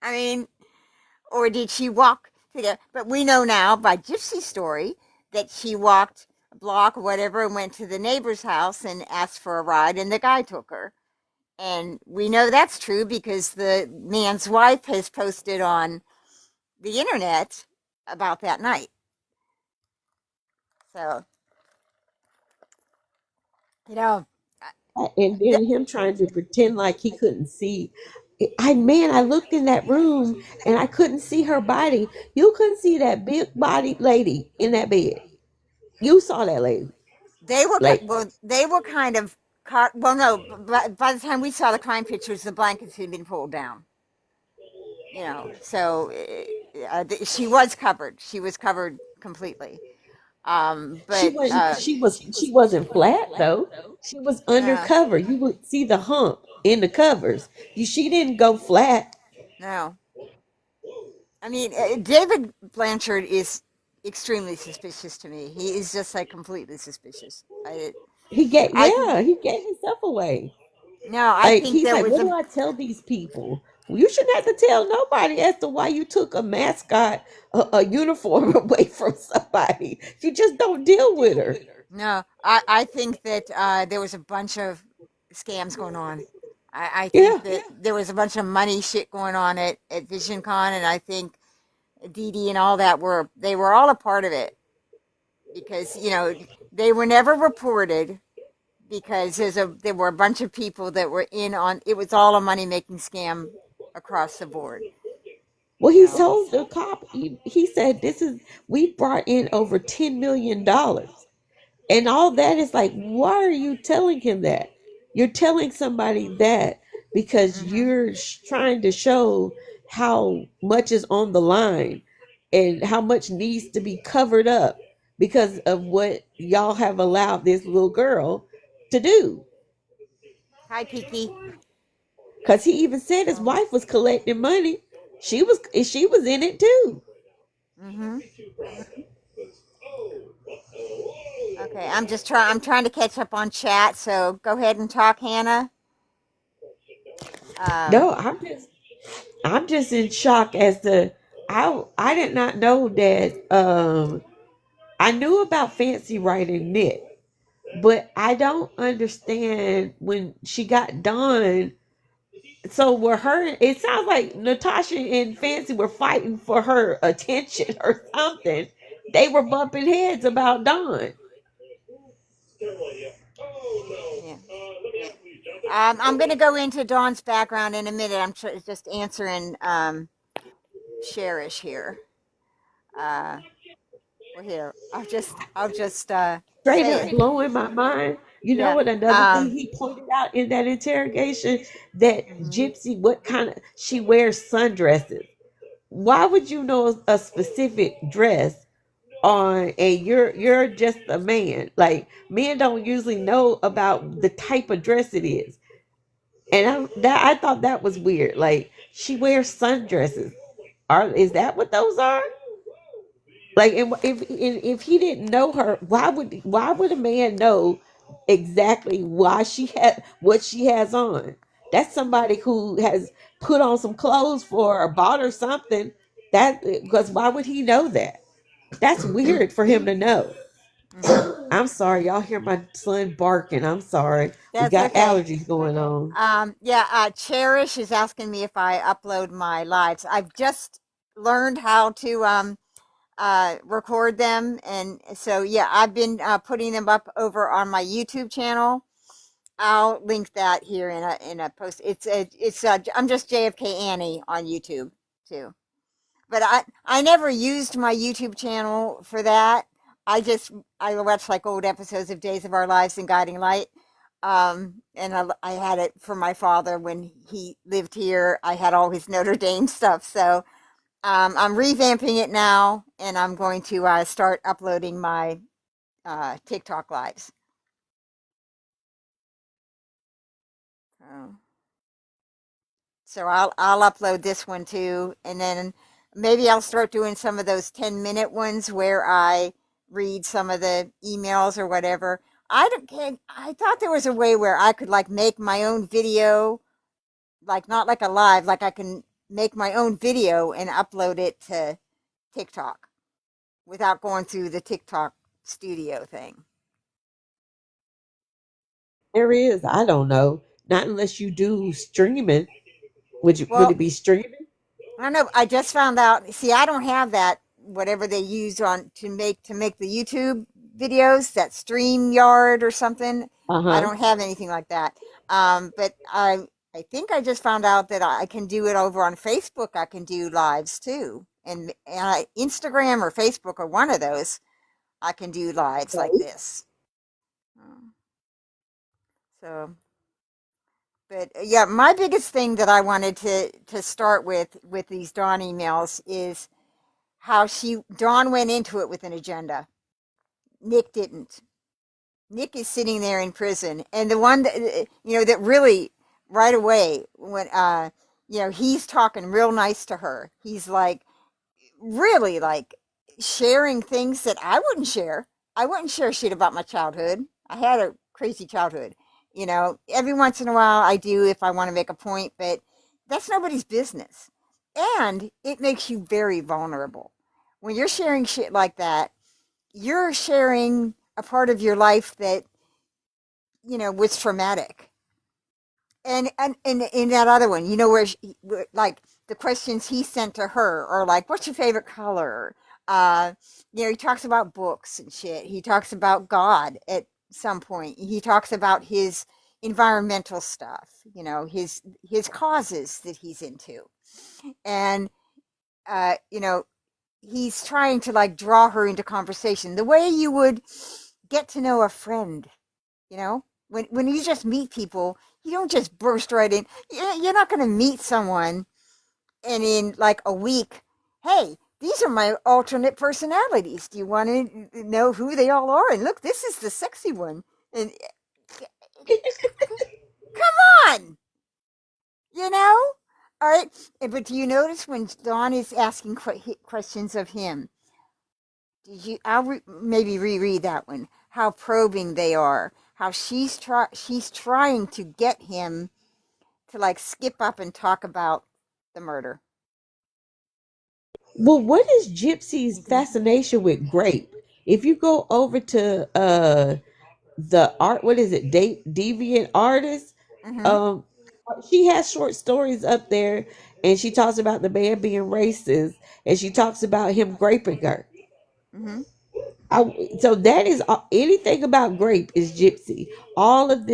I mean, or did she walk together? But we know now by Gypsy's story that she walked a block or whatever and went to the neighbor's house and asked for a ride, and the guy took her. And we know that's true because the man's wife has posted on the internet about that night. So, you know, And th- then him trying to pretend like he couldn't see. I looked in that room and I couldn't see her body. You couldn't see that big bodied lady in that bed. You saw that lady. Like they were kind of caught. Well, no, by the time we saw the crime pictures, the blankets had been pulled down. So she was covered. She was covered completely. she But wasn't she wasn't flat though. She was no, undercover. You would see the hump in the covers. She didn't go flat. no. I mean, David Blanchard is extremely suspicious to me. He is just like completely suspicious. I think He gave himself away. no. I Like think he's there like, was what a do I tell these people? Well, you shouldn't have to tell nobody as to why you took a mascot, a uniform away from somebody. You just don't deal with her. no. I think that there was a bunch of scams going on. I think Yeah. that there was a bunch of money shit going on at VisionCon, and I think Dee Dee and all that they were all a part of it because they were never reported because there were a bunch of people that were in on it. Was all a money making scam across the board. Well, You he know. told the cop. He said, we brought in over $10 million. And all that is like, why are you telling him that? You're telling somebody that because Mhm. you're trying to show how much is on the line and how much needs to be covered up because of what y'all have allowed this little girl to do. Hi, Kiki. Because he even said his So. wife was collecting money. She was in it too. Mhm. Okay, I'm trying to catch up on chat. So go ahead and talk, Hannah. Um. No, I'm just in shock as to I did not know that I knew about fancy writing knit, but I don't understand when she got done. So were her it sounds like Natasha and Fancy were fighting for her attention or something. They were bumping heads about Dawn. Yeah. I'm gonna go into Dawn's background in a minute. Just answering Cherish here. Uh. Well, here I'll just Straight say up it. blowing my mind. You know Yeah. what? Another thing he pointed out in that interrogation, that Mhm. Gypsy, what kind of she wears sundresses. Why would you know a specific dress on, and you're just a man? Like, men don't usually know about the type of dress it is. And I thought that was weird. Like, she wears sundresses. Is that what those are? Like, if he didn't know her, why would a man know exactly why she had what she has on? That's somebody who has put on some clothes for her or bought her something. That, because why would he know that? That's weird for him to know. Mhm. I'm sorry, y'all hear my son barking. I'm sorry. We That's got okay. allergies going on. Yeah. Cherish is asking me if I upload my lives. I've just learned how to record them, and so yeah, I've been putting them up over on my YouTube channel. I'll link that here in a post. I'm just JFK Annie on YouTube too. But I never used my YouTube channel for that. I just I watch like old episodes of Days of Our Lives and Guiding Light. And I had it for my father when he lived here. I had all his Notre Dame stuff. So I'm revamping it now, and I'm going to start uploading my TikTok lives. So, so I'll upload this one too, and then maybe I'll start doing some of those 10-minute ones where I read some of the emails or whatever. I thought there was a way where I could like make my own video, like not like a live, like I can make my own video and upload it to TikTok without going through the TikTok studio thing. There is. I don't know. Not unless you do streaming. Would Well, it be streaming? I don't know. I just found out. See, I don't have that whatever they use on to make the YouTube videos, that StreamYard or something. Uh I huh. don't have anything like that. But I think I just found out that I can do it over on Facebook. I can do lives too, and Instagram or Facebook or one of those. I can do lives like Okay. this. Um, So, but yeah, my biggest thing that I wanted to start with these Dawn emails is how Dawn went into it with an agenda. Nick didn't. Nick is sitting there in prison, and the one that that really right away when he's talking real nice to her. He's like really like sharing things that I wouldn't share. I wouldn't share shit about my childhood. I had a crazy childhood. Every once in a while I do if I want to make a point, but that's nobody's business. And it makes you very vulnerable. When you're sharing shit like that, you're sharing a part of your life that, was traumatic. And in that other one, where like the questions he sent to her are like, "What's your favorite color?" Uh, he talks about books and shit. He talks about God at some point. He talks about his environmental stuff. His causes that he's into, and uh, you know, he's trying to like draw her into conversation the way you would get to know a friend. When you just meet people, you don't just burst right in. You're not going to meet someone and in like a week, hey, these are my alternate personalities. Do you want to know who they all are? And look, this is the sexy one. And come on, you know? All right. But do you notice when Dawn is asking questions of him? Maybe reread that one. How probing they are. How she's trying to get him to like skip up and talk about the murder. Well, what is Gypsy's fascination with grape? If you go over to the art, what is it? Deviant artist. Mm-hmm. Um, she has short stories up there, and she talks about the man being racist, and she talks about him graping her. Mm-hmm. So that is anything about grape is Gypsy. All of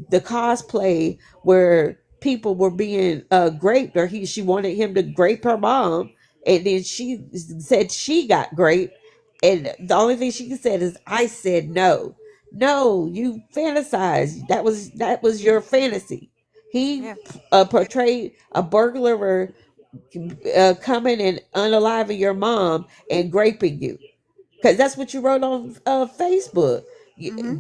the cosplay where people were being graped, or she wanted him to grape her mom, and then she said she got graped, and the only thing she said is, "I said no, no, you fantasized. That was your fantasy." He Yeah. portrayed a burglar coming and unaliving your mom and graping you, because that's what you wrote on Facebook. Mm-hmm.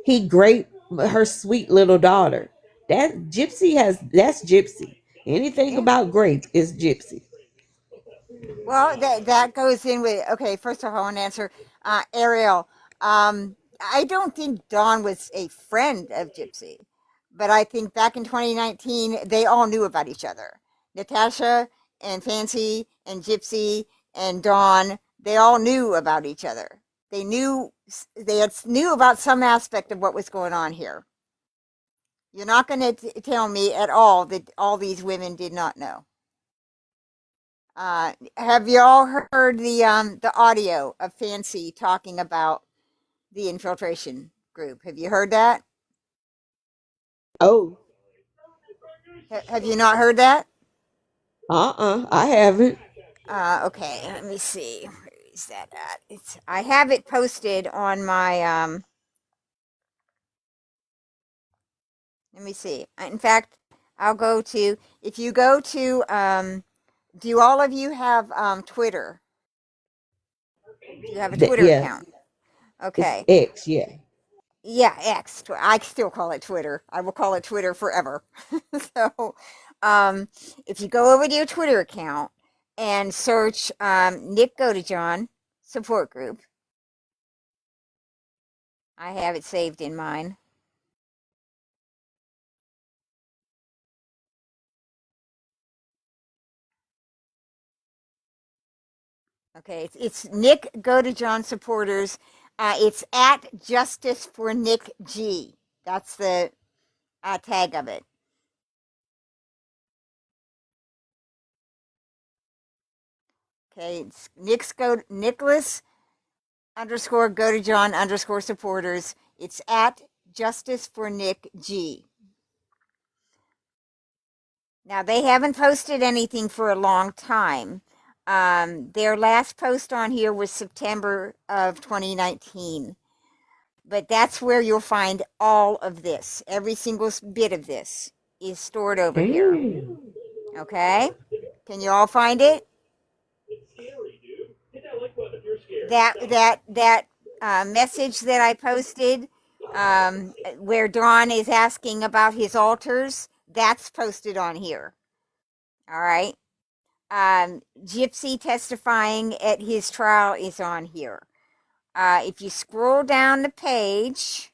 He raped her sweet little daughter. That's Gypsy. Anything Yeah. about grape is Gypsy. Well, that goes in with okay. First of all, I want to answer Ariel. I don't think Dawn was a friend of Gypsy, but I think back in 2019 they all knew about each other. Natasha and Fancy and Gypsy and Dawn, they all knew about each other. They knew about some aspect of what was going on here. You're not going to tell me at all that all these women did not know. Have you all heard the audio of Fancy talking about the infiltration group? Have you heard that? Oh, Have you not heard that? I haven't. Okay, let me see. Where is that at? I have it posted on my Let me see. In fact, I'll go to, if you go to, do all of you have Twitter? Do you have a Twitter Yeah, account? it's Okay. X. Yeah. Yeah, X. I still call it Twitter. I will call it Twitter forever. So, um, if you go over to your Twitter account and search Nick Godejohn support group, I have it saved in mine. Okay, it's Nick Godejohn supporters. It's at Justice for Nick G. That's the tag of it. Okay, it's Nicholas underscore Godejohn underscore supporters. It's at Justice for Nick G. Now they haven't posted anything for a long time. Their last post on here was September of 2019. But that's where you'll find all of this. Every single bit of this is stored over here. Damn. Okay? Can you all find it? That message that I posted, where Dawn is asking about his altars, that's posted on here. All right. Gypsy testifying at his trial is on here. If you scroll down the page,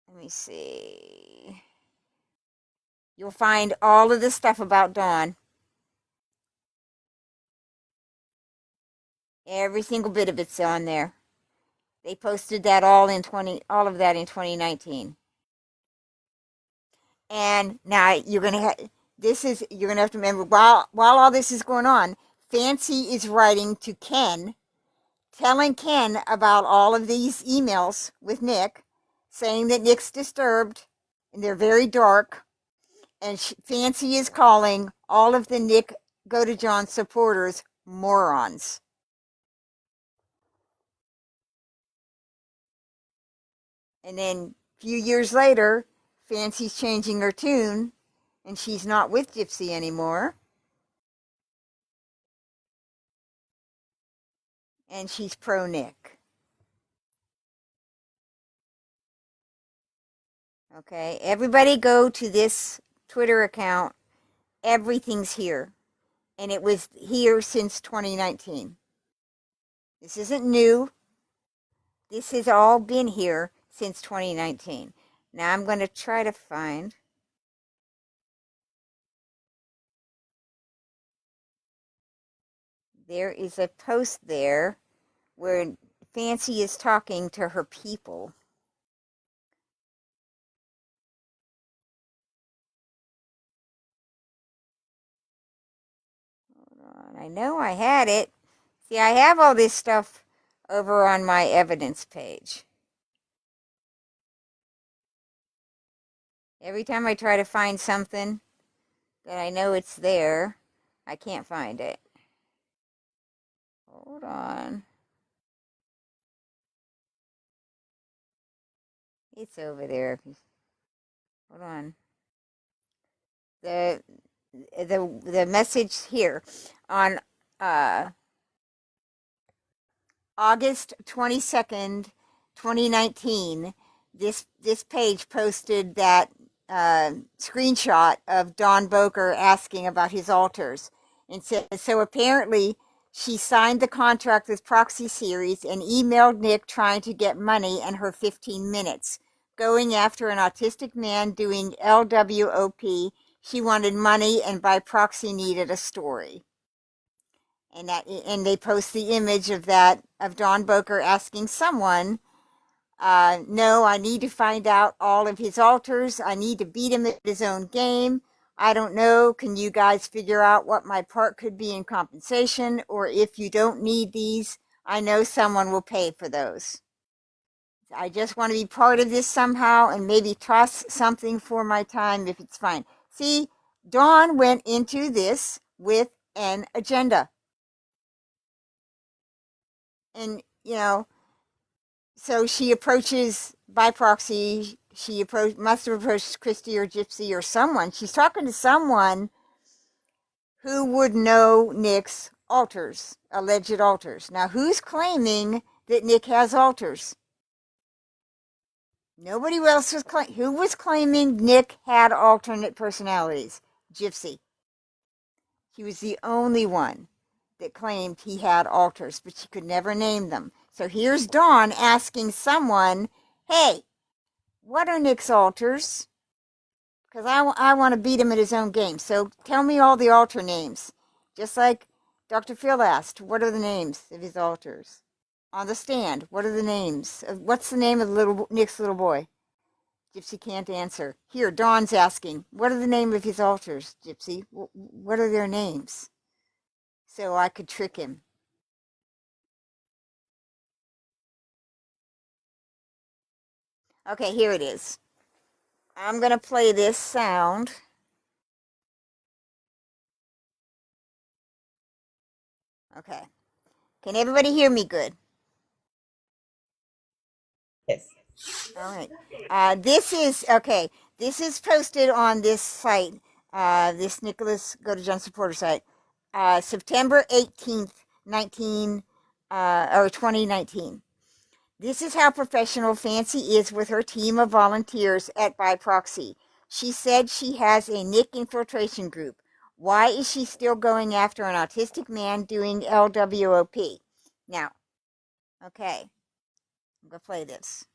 let me see. You'll find all of the stuff about Dawn. Every single bit of it's on there. They posted that all of that in 2019. And now you're gonna you're gonna have to remember, while all this is going on, Fancy is writing to Ken, telling Ken about all of these emails with Nick, saying that Nick's disturbed and they're very dark. And Fancy is calling all of the Nick Godejohn supporters morons. And then a few years later, Fancy's changing her tune and she's not with Gypsy anymore. And she's pro Nick. Okay, everybody go to this Twitter account. Everything's here. And it was here since 2019. This isn't new. This has all been here since 2019. Now I'm going to try to find. There is a post there where Fancy is talking to her people. I know I had it. See, I have all this stuff over on my evidence page. Every time I try to find something that I know it's there, I can't find it. Hold on. It's over there. Hold on. The the message here on August 22nd, 2019, this page posted that screenshot of Don Boker asking about his altars, and says, so apparently she signed the contract with Proxy Series and emailed Nick trying to get money and her 15 minutes. Going after an autistic man doing LWOP, she wanted money and by proxy needed a story. And they post the image of that, of Don Boker asking someone, no, I need to find out all of his altars. I need to beat him at his own game. I don't know. Can you guys figure out what my part could be in compensation? Or if you don't need these, I know someone will pay for those. I just want to be part of this somehow and maybe toss something for my time if it's fine. See, Dawn went into this with an agenda. And, So she approaches by proxy. Must have approached Christy or Gypsy or someone. She's talking to someone who would know Nick's altars, alleged altars. Now, who's claiming that Nick has altars? Nobody else was claiming. Who was claiming Nick had alternate personalities? Gypsy. He was the only one that claimed he had altars, but she could never name them. So here's Dawn asking someone, hey, what are Nick's altars? Because I want to beat him at his own game. So tell me all the altar names. Just like Dr. Phil asked, what are the names of his altars? On the stand, what are the names? What's the name of Nick's little boy? Gypsy can't answer. Here, Dawn's asking, what are the name of his altars, Gypsy? What are their names? So I could trick him. Okay, here it is. I'm going to play this sound. Okay. Can everybody hear me good? Yes. All right. This is, okay, this is posted on this site, this Nicholas Godejohn supporter site, September 18th, 2019. This is how professional Fancy is with her team of volunteers at By Proxy. She said she has a Nick infiltration group. Why is she still going after an autistic man doing LWOP? Now, okay, I'm going to play this.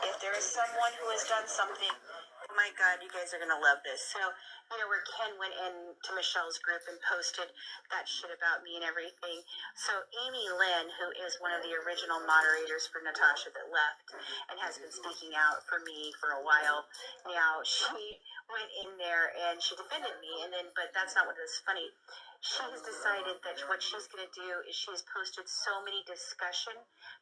If there is someone who has done something, oh my God, you guys are going to love this. So, where Ken went into Michelle's group and posted that shit about me and everything. So, Amy Lynn, who is one of the original moderators for Natasha that left and has been speaking out for me for a while now, she went in there and she defended me. But that's not what is funny. She has decided that what she's going to do is she's posted so many discussion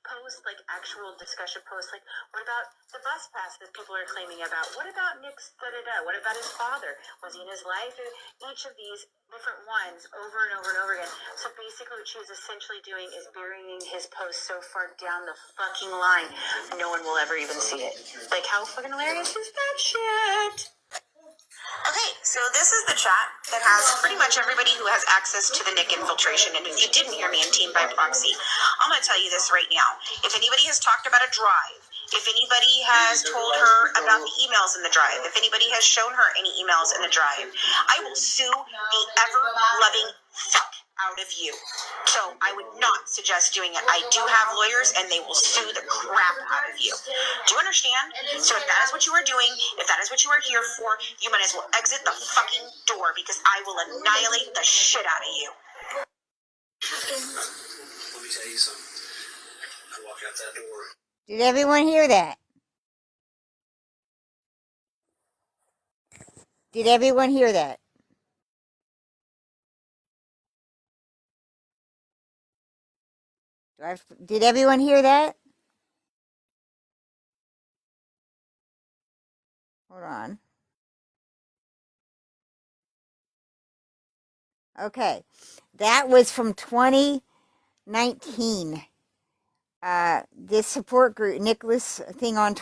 posts, like actual discussion posts, like what about the bus pass that people are claiming about? What about Nick's da-da-da? What about his father? Was he in his life? Each of these different ones over and over and over again. So basically what she's essentially doing is burying his post so far down the fucking line, no one will ever even see it. Like, how fucking hilarious is that shit? Okay, so this is the chat that has pretty much everybody who has access to the Nick infiltration. And if you didn't hear me in Team by Proxy, I'm going to tell you this right now. If anybody has talked about a drive, if anybody has told her about the emails in the drive, if anybody has shown her any emails in the drive, I will sue the ever-loving fuck out of you. So I would not suggest doing it. I do have lawyers and they will sue the crap out of you. Do you understand? So if that is what you are doing, if that is what you are here for, you might as well exit the fucking door because I will annihilate the shit out of you. Let me tell you something. I walk out that door. Did everyone hear that? Did everyone hear that? Did everyone hear that? Hold on. Okay. That was from 2019. This support group, Nicholas thing on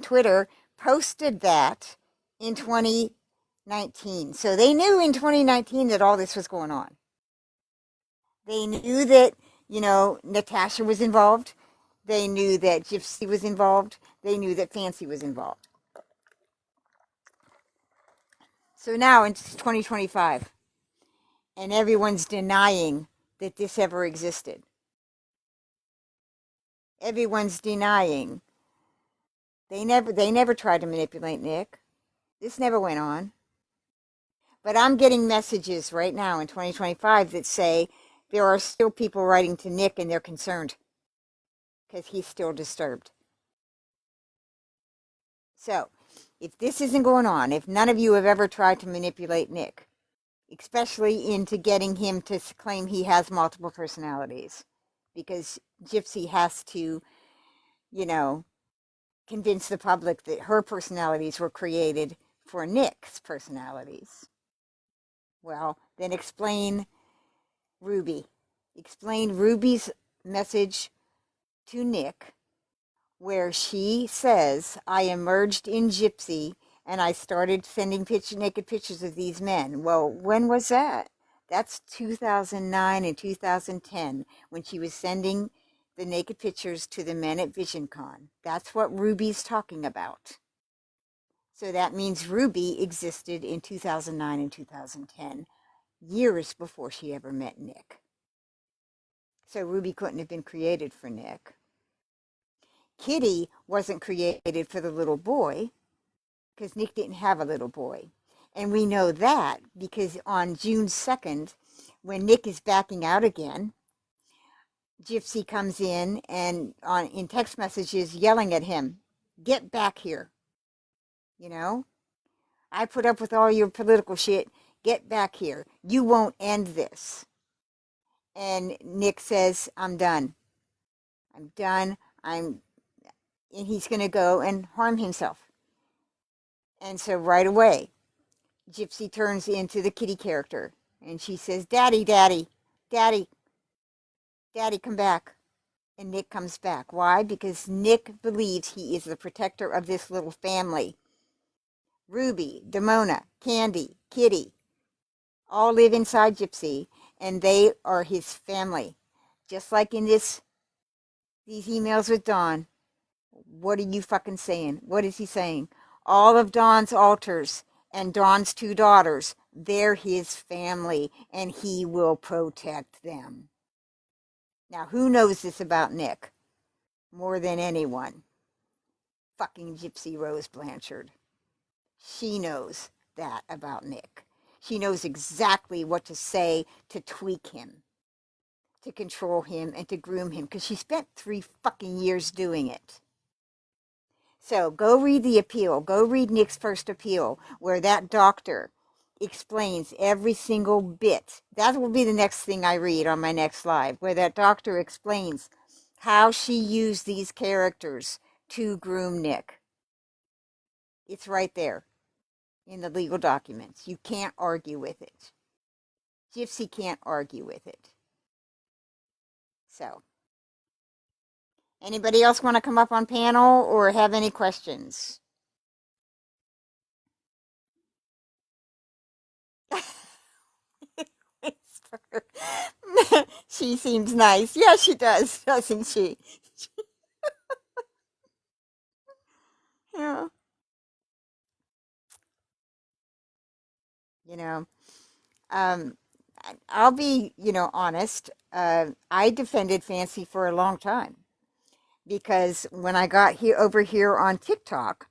Twitter, posted that in 2019. So they knew in 2019 that all this was going on. They knew that, Natasha was involved. They knew that Gypsy was involved. They knew that Fancy was involved. So now it's 2025, and everyone's denying that this ever existed. Everyone's denying. They never tried to manipulate Nick. This never went on. But I'm getting messages right now in 2025 that say there are still people writing to Nick and they're concerned because he's still disturbed. So, if this isn't going on, if none of you have ever tried to manipulate Nick, especially into getting him to claim he has multiple personalities, because Gypsy has to, convince the public that her personalities were created for Nick's personalities. Well, then explain Ruby. Explain Ruby's message to Nick where she says, I emerged in Gypsy and I started sending naked pictures of these men. Well, when was that? That's 2009 and 2010 when she was sending the naked pictures to the men at VisionCon. That's what Ruby's talking about. So that means Ruby existed in 2009 and 2010, years before she ever met Nick. So Ruby couldn't have been created for Nick. Kitty wasn't created for the little boy because Nick didn't have a little boy. And we know that because on June 2nd, when Nick is backing out again, Gypsy comes in and in text messages yelling at him, get back here. You know, I put up with all your political shit. Get back here. You won't end this. And Nick says, I'm done. I'm done. And he's going to go and harm himself. And so right away, Gypsy turns into the kitty character. And she says, Daddy, Daddy, Daddy, Daddy, come back. And Nick comes back. Why? Because Nick believes he is the protector of this little family. Ruby, Demona, Candy, Kitty, all live inside Gypsy, and they are his family. Just like in these emails with Dawn. What are you fucking saying? What is he saying? All of Dawn's altars and Dawn's 2 daughters, they're his family, and he will protect them. Now, who knows this about Nick more than anyone? Fucking Gypsy Rose Blanchard. She knows that about Nick. She knows exactly what to say to tweak him, to control him, and to groom him, because she spent 3 fucking years doing it. So go read the appeal. Go read Nick's first appeal, where that doctor explains every single bit. That will be the next thing I read on my next live, where that doctor explains how she used these characters to groom Nick. It's right there in the legal documents. You can't argue with it. Gypsy can't argue with it. So, anybody else want to come up on panel or have any questions? She seems nice. Yeah, she does, doesn't she? Yeah. You know, um, I'll be, honest. I defended Fancy for a long time because when I got over here on TikTok,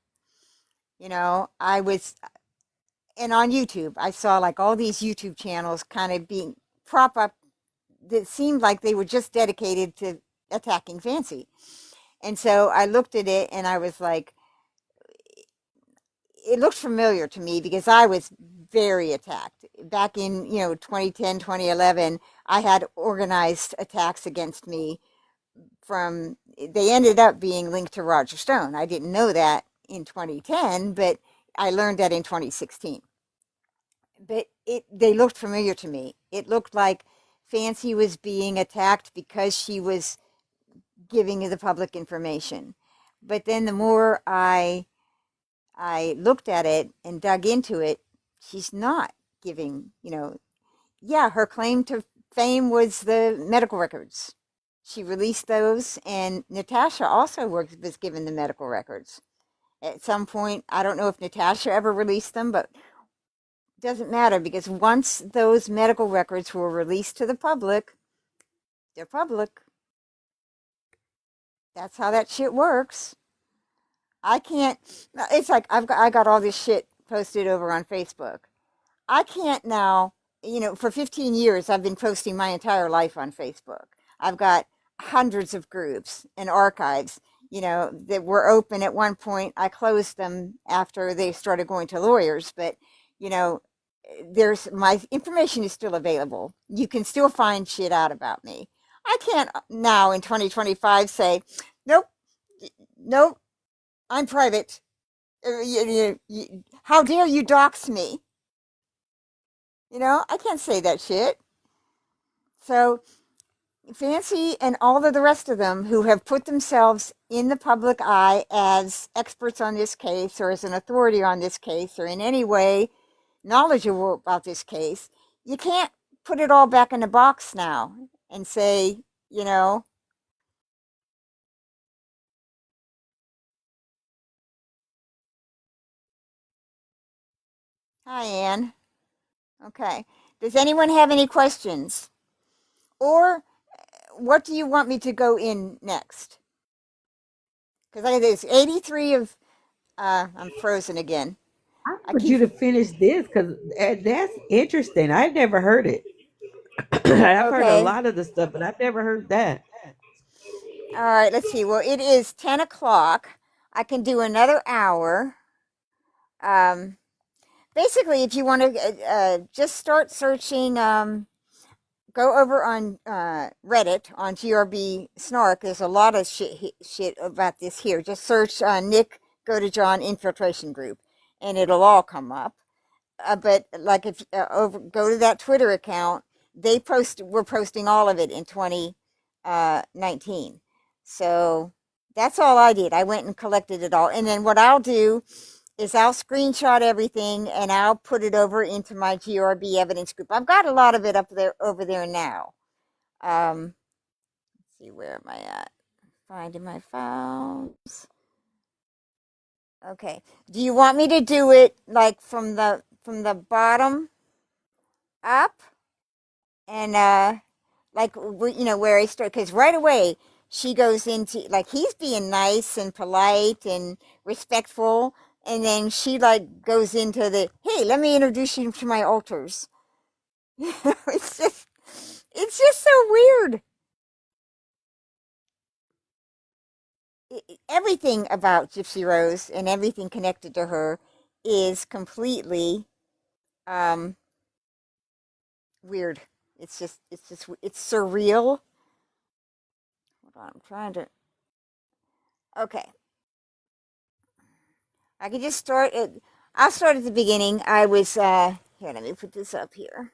I was, and on YouTube, I saw like all these YouTube channels kind of being prop up that seemed like they were just dedicated to attacking Fancy. And so I looked at it and I was like, it looked familiar to me because I was very attacked. Back in, 2010, 2011, I had organized attacks against me they ended up being linked to Roger Stone. I didn't know that in 2010, but I learned that in 2016. But they looked familiar to me. It looked like Fancy was being attacked because she was giving the public information. But then the more I looked at it and dug into it, she's not giving, yeah, her claim to fame was the medical records. She released those, and Natasha also was given the medical records. At some point, I don't know if Natasha ever released them, but it doesn't matter because once those medical records were released to the public, they're public. That's how that shit works. I can't, it's like I got all this shit posted over on Facebook. I can't now, for 15 years, I've been posting my entire life on Facebook. I've got hundreds of groups and archives, that were open at one point. I closed them after they started going to lawyers, but, my information is still available. You can still find shit out about me. I can't now in 2025 say, nope, nope, I'm private. How dare you dox me? I can't say that shit. So Fancy and all of the rest of them who have put themselves in the public eye as experts on this case or as an authority on this case or in any way knowledgeable about this case, you can't put it all back in the box now and say, you know, hi, Ann. Okay. Does anyone have any questions? Or what do you want me to go in next? Because there's 83 of, I'm frozen again. I I want keep, you to finish this because that's interesting. I've never heard it. I've heard a okay. lot of the stuff, but I've never heard that. All right, let's see. Well, it is 10 o'clock. I can do another hour. Um, Basically, if you want to just start searching, go over on Reddit on GRB Snark. There's a lot of shit about this here. Just search Nick Godejohn Infiltration Group, and it'll all come up. But like if go to that Twitter account, we're posting all of it in 2019. So that's all I did. I went and collected it all, and then what I'll do is I'll screenshot everything and I'll put it over into my GRB evidence group. I've got a lot of it up there over there now. Let's see, where am I at? Finding my files. Okay. Do you want me to do it like from the bottom up and like where I start? Because right away she goes into like he's being nice and polite and respectful, and then she like goes into the hey, let me introduce you to my alters. It's just so weird. Everything about Gypsy Rose and everything connected to her is completely um weird. It's surreal. Hold on, I'm trying to. Okay, I could just start at. I'll start at the beginning. I was here. Let me put this up here.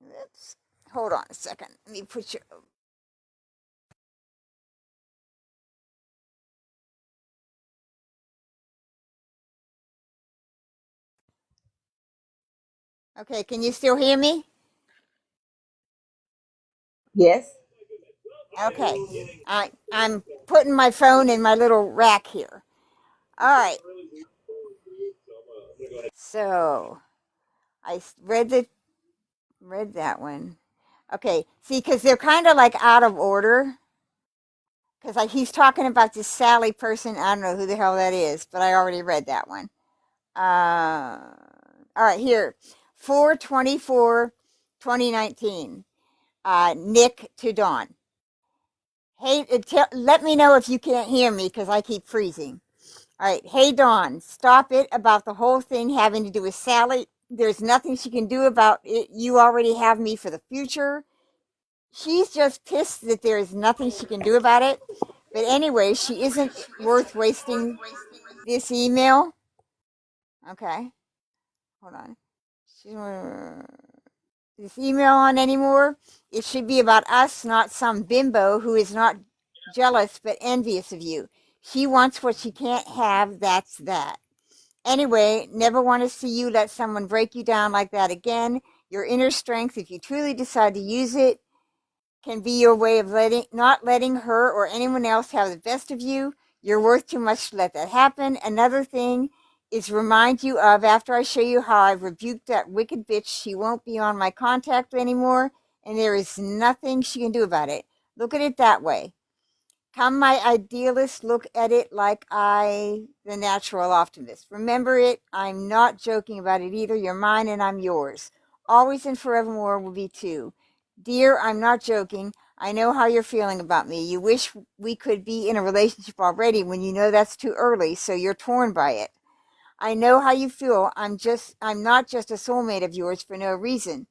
Oops. Hold on a second. Let me put your. Okay, can you still hear me? Yes. Okay, I'm putting my phone in my little rack here. All right. So read that one. Okay, see, because they're kind of like out of order. Because like he's talking about this Sally person. I don't know who the hell that is, but I already read that one. All right, here, 4/24/2019. Nick to Dawn. Hey, let me know if you can't hear me because I keep freezing. All right, hey Dawn, stop it about the whole thing having to do with Sally. There's nothing she can do about it. You already have me for the future. She's just pissed that there is nothing she can do about it. But anyway, she isn't worth wasting this email. Okay, hold on. This email on anymore. It should be about us, not some bimbo who is not jealous but envious of you. She wants what she can't have. That's that. Anyway, never want to see you let someone break you down like that again. Your inner strength, if you truly decide to use it, can be your way of not letting her or anyone else have the best of you. You're worth too much to let that happen. Another thing is remind you of after I show you how I've rebuked that wicked bitch, she won't be on my contact anymore, and there is nothing she can do about it. Look at it that way. Come, my idealist, look at it like the natural optimist. Remember it, I'm not joking about it either. You're mine and I'm yours. Always and forevermore will be two. Dear, I'm not joking. I know how you're feeling about me. You wish we could be in a relationship already when you know that's too early, so you're torn by it. I know how you feel. I'm not just a soulmate of yours for no reason.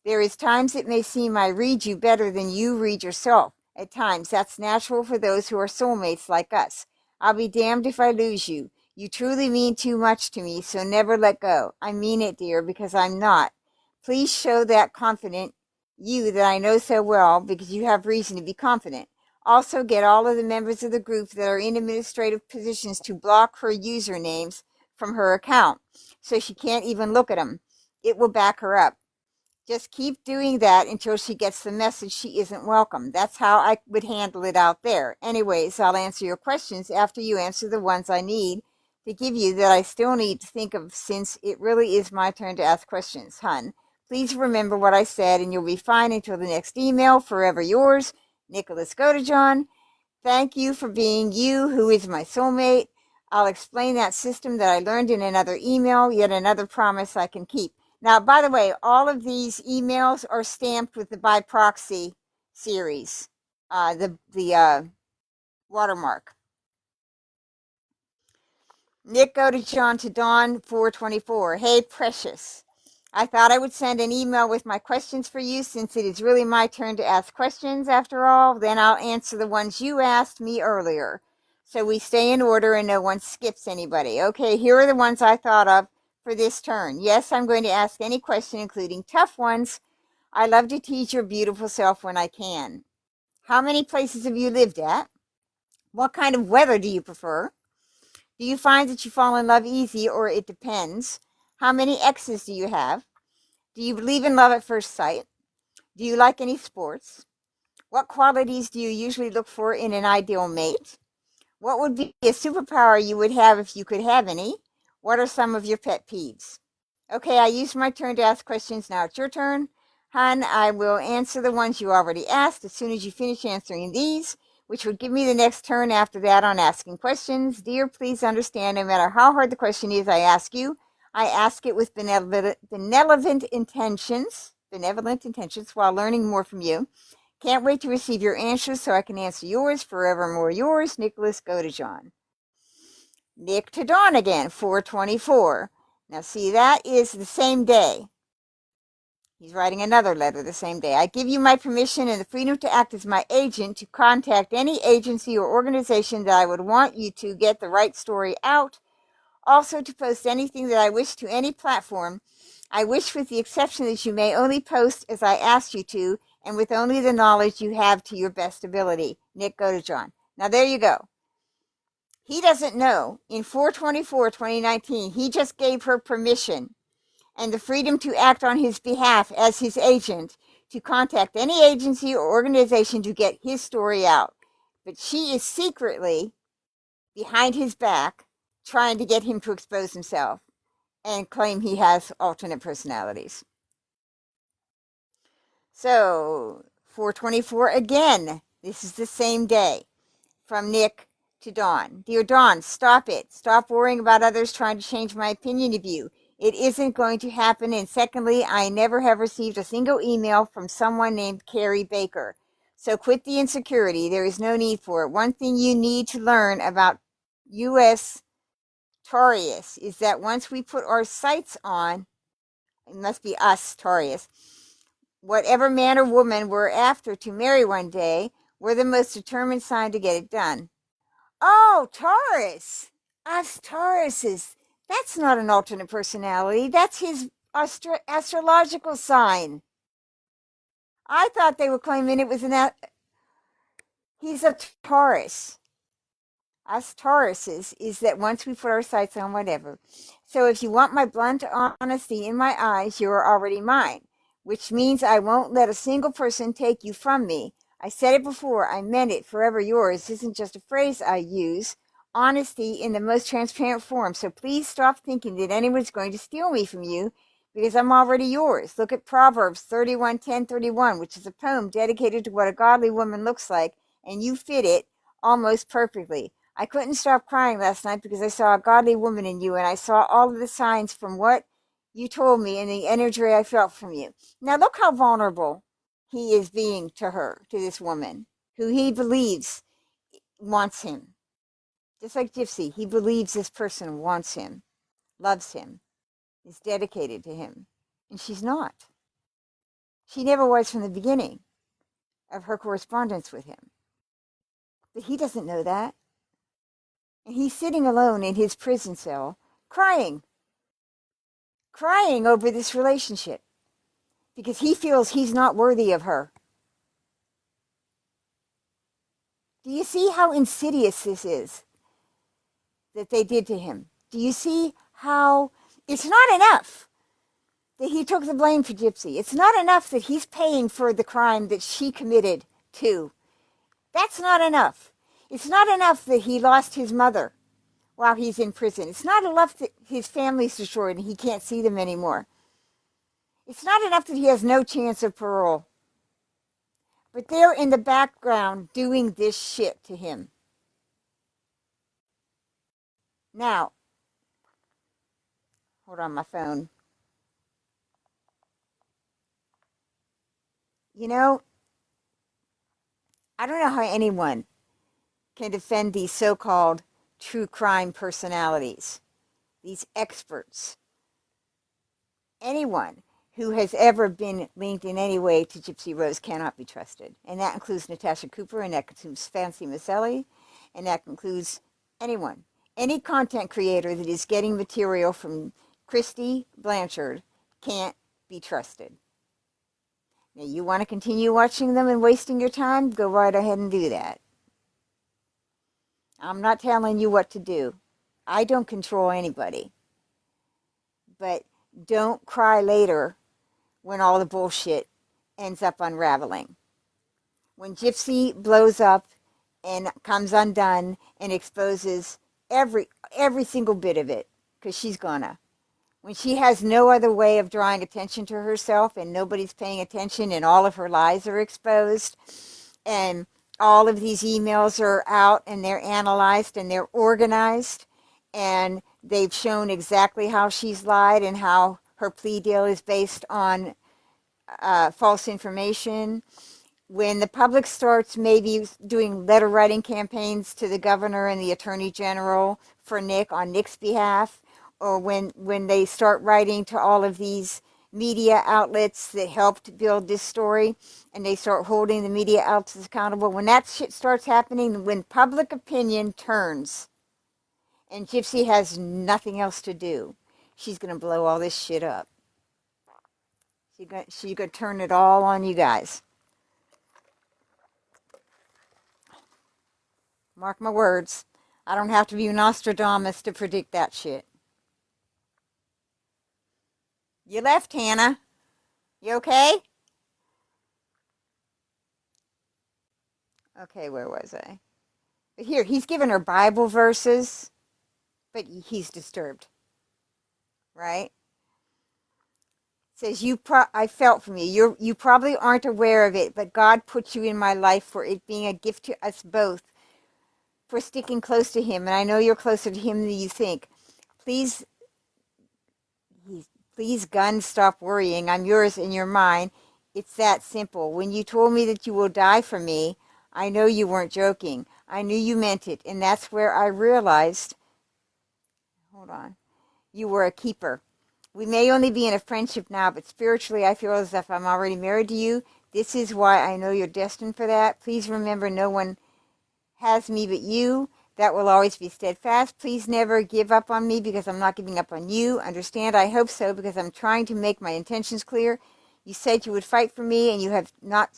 There is times it may seem I read you better than you read yourself. At times, that's natural for those who are soulmates like us. I'll be damned if I lose you. You truly mean too much to me, so never let go. I mean it, dear, because I'm not. Please show that confident you that I know so well because you have reason to be confident. Also, get all of the members of the group that are in administrative positions to block her usernames from her account so she can't even look at them. It will back her up. Just keep doing that until she gets the message she isn't welcome. That's how I would handle it out there. Anyways, I'll answer your questions after you answer the ones I need to give you that I still need to think of, since it really is my turn to ask questions, hun. Please remember what I said and you'll be fine until the next email. Forever yours, Nicholas Godejohn. Thank you for being you, who is my soulmate. I'll explain that system that I learned in another email, yet another promise I can keep. Now, by the way, all of these emails are stamped with the by proxy series, the watermark. Nick Godejohn to Dawn 424. Hey, precious. I thought I would send an email with my questions for you, since it is really my turn to ask questions after all. Then I'll answer the ones you asked me earlier, so we stay in order and no one skips anybody. Okay, here are the ones I thought of for this turn. Yes, I'm going to ask any question, including tough ones. I love to tease your beautiful self when I can. How many places have you lived at? What kind of weather do you prefer? Do you find that you fall in love easy, or it depends? How many exes do you have? Do you believe in love at first sight? Do you like any sports? What qualities do you usually look for in an ideal mate? What would be a superpower you would have if you could have any? What are some of your pet peeves? Okay, I used my turn to ask questions. Now it's your turn. Han, I will answer the ones you already asked as soon as you finish answering these, which would give me the next turn after that on asking questions. Dear, please understand, no matter how hard the question is I ask you, I ask it with benevolent intentions while learning more from you. Can't wait to receive your answers so I can answer yours. Forevermore yours, Nicholas Godejohn. Nick to Dawn again, 424. Now see, that is the same day. He's writing another letter the same day. I give you my permission and the freedom to act as my agent to contact any agency or organization that I would want you to get the right story out. Also to post anything that I wish to any platform. I wish, with the exception that you may only post as I asked you to, and with only the knowledge you have to your best ability. Nick Godejohn. Now there you go. He doesn't know. In 4/24/2019, he just gave her permission and the freedom to act on his behalf as his agent to contact any agency or organization to get his story out. But she is secretly, behind his back, trying to get him to expose himself and claim he has alternate personalities. So, 4/24 again. This is the same day. From Nick to Dawn. Dear Dawn, stop it. Stop worrying about others trying to change my opinion of you. It isn't going to happen. And secondly, I never have received a single email from someone named Carrie Baker. So quit the insecurity. There is no need for it. One thing you need to learn about U.S. Taurus is that once we put our sights on, it must be us, Taurus, whatever man or woman we're after to marry one day, we're the most determined sign to get it done. Oh, Taurus. Us Tauruses. That's not an alternate personality. That's his astrological sign. I thought they were claiming it was he's a Taurus. Us Tauruses is that once we put our sights on whatever. So if you want my blunt honesty in my eyes, you are already mine, which means I won't let a single person take you from me. I said it before, I meant it. Forever yours isn't just a phrase I use. Honesty in the most transparent form. So please stop thinking that anyone's going to steal me from you, because I'm already yours. Look at Proverbs 31:10-31, which is a poem dedicated to what a godly woman looks like, and you fit it almost perfectly. I couldn't stop crying last night because I saw a godly woman in you, and I saw all of the signs from what you told me and the energy I felt from you. Now look how vulnerable he is being to her, to this woman, who he believes wants him. Just like Gypsy, he believes this person wants him, loves him, is dedicated to him. And she's not. She never was from the beginning of her correspondence with him. But he doesn't know that. And he's sitting alone in his prison cell, crying over this relationship. because he feels he's not worthy of her. Do you see how insidious this is that they did to him? Do you see how it's not enough that he took the blame for Gypsy? It's not enough that he's paying for the crime that she committed too. That's not enough. It's not enough that he lost his mother while he's in prison. It's not enough that his family's destroyed and he can't see them anymore. It's not enough that he has no chance of parole. But they're in the background doing this shit to him. Now, hold on my phone. You know, I don't know how anyone can defend these so-called true crime personalities, these experts. Anyone who has ever been linked in any way to Gypsy Rose cannot be trusted. And that includes Natasha Cooper, and that includes Fancy Maselli, and that includes anyone. Any content creator that is getting material from Christy Blanchard can't be trusted. Now, you want to continue watching them and wasting your time? Go right ahead and do that. I'm not telling you what to do. I don't control anybody. But don't cry later when all the bullshit ends up unraveling. When Gypsy blows up and comes undone and exposes every single bit of it, because she's gonna. When she has no other way of drawing attention to herself and nobody's paying attention and all of her lies are exposed and all of these emails are out and they're analyzed and they're organized and they've shown exactly how she's lied and how her plea deal is based on false information. When the public starts maybe doing letter writing campaigns to the governor and the attorney general for Nick on Nick's behalf, or when they start writing to all of these media outlets that helped build this story and they start holding the media outlets accountable, when that shit starts happening, when public opinion turns and Gypsy has nothing else to do, she's going to blow all this shit up. She's going to turn it all on you guys. Mark my words. I don't have to be Nostradamus to predict that shit. You left, Hannah. You okay? Okay, where was I? But here, he's given her Bible verses, but he's disturbed. Right? Says, I felt from you. You probably aren't aware of it, but God put you in my life for it being a gift to us both, for sticking close to him, and I know you're closer to him than you think. Please, gun, stop worrying. I'm yours and you're mine. It's that simple. When you told me that you will die for me, I know you weren't joking. I knew you meant it, and that's where I realized, hold on, you were a keeper. We may only be in a friendship now, but spiritually I feel as if I'm already married to you. This is why I know you're destined for that. Please remember, no one has me but you. That will always be steadfast. Please never give up on me because I'm not giving up on you. Understand? I hope so because I'm trying to make my intentions clear. You said you would fight for me and you have not,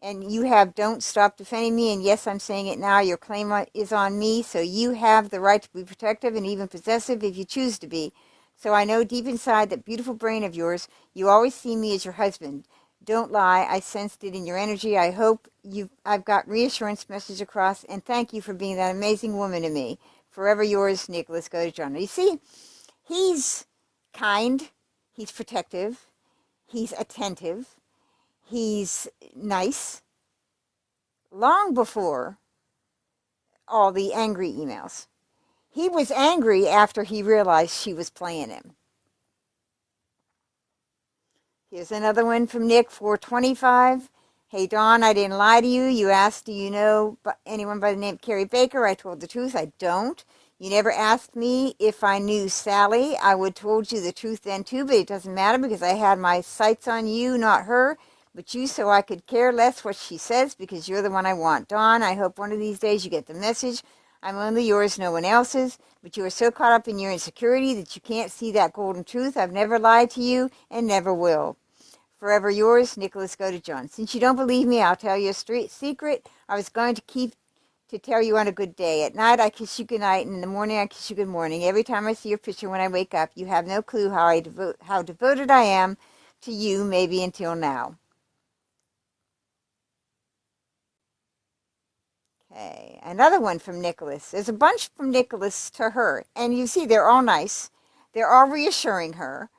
and you have don't stop defending me. And yes, I'm saying it now. Your claim is on me. So you have the right to be protective and even possessive if you choose to be. So I know deep inside that beautiful brain of yours, you always see me as your husband. Don't lie. I sensed it in your energy. I hope I've got reassurance message across, and thank you for being that amazing woman to me. Forever yours, Nicholas Godejohn. You see, he's kind, he's protective, he's attentive, he's nice, long before all the angry emails. He was angry after he realized she was playing him. Here's another one from Nick, 425. Hey, Dawn, I didn't lie to you. You asked, do you know anyone by the name of Carrie Baker? I told the truth. I don't. You never asked me if I knew Sally. I would told you the truth then, too, but it doesn't matter because I had my sights on you, not her, but you, so I could care less what she says because you're the one I want. Dawn, I hope one of these days you get the message. I'm only yours, no one else's, but you are so caught up in your insecurity that you can't see that golden truth. I've never lied to you and never will. Forever yours, Nicholas Godejohn. Since you don't believe me, I'll tell you a straight secret. I was going to tell you on a good day. At night, I kiss you goodnight, and in the morning, I kiss you good morning. Every time I see your picture when I wake up, you have no clue how devoted I am to you, maybe until now. Okay, another one from Nicholas. There's a bunch from Nicholas to her, and you see they're all nice. They're all reassuring her.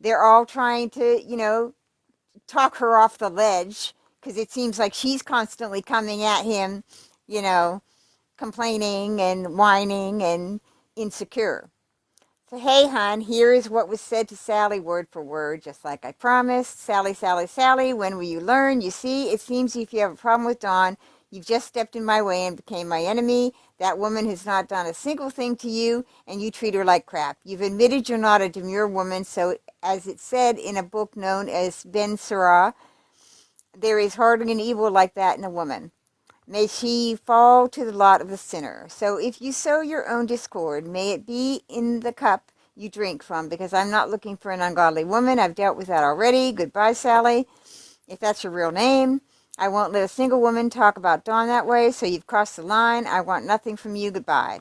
They're all trying to, talk her off the ledge because it seems like she's constantly coming at him, you know, complaining and whining and insecure. So, hey, hon, here is what was said to Sally word for word, just like I promised. Sally, Sally, Sally, when will you learn? You see, it seems if you have a problem with Dawn, you've just stepped in my way and became my enemy. That woman has not done a single thing to you, and you treat her like crap. You've admitted you're not a demure woman, so as it said in a book known as Ben Sira, there is hardly an evil like that in a woman. May she fall to the lot of the sinner. So if you sow your own discord, may it be in the cup you drink from, because I'm not looking for an ungodly woman. I've dealt with that already. Goodbye, Sally, if that's your real name. I won't let a single woman talk about Dawn that way, so you've crossed the line. I want nothing from you. Goodbye.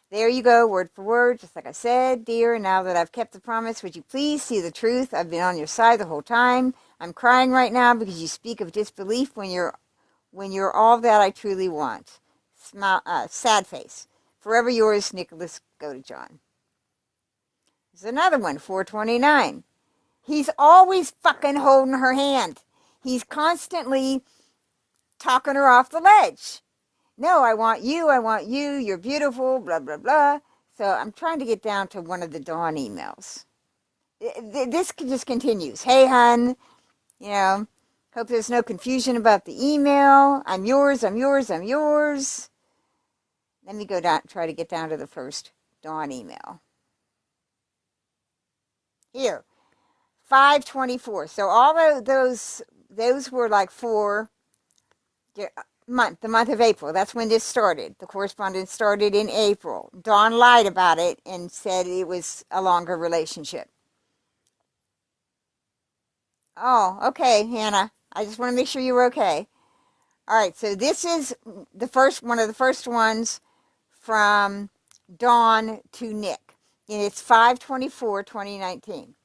There you go, word for word, just like I said. Dear, now that I've kept the promise, would you please see the truth? I've been on your side the whole time. I'm crying right now because you speak of disbelief when you're all that I truly want. Smile, sad face. Forever yours, Nicholas Godejohn. There's another one, 429. He's always fucking holding her hand. He's constantly talking her off the ledge. No, I want you, you're beautiful, blah, blah, blah. So I'm trying to get down to one of the Dawn emails. This just continues. Hey, hun, hope there's no confusion about the email. I'm yours, I'm yours, I'm yours. Let me go down, try to get down to the first Dawn email. Here, 524. So all of those were like for the month of April. That's when this started. The correspondence started in April. Dawn lied about it and said it was a longer relationship. Oh, okay, Hannah. I just want to make sure you were okay. All right, so this is one of the first ones from Dawn to Nick. And it's 5/24/2019.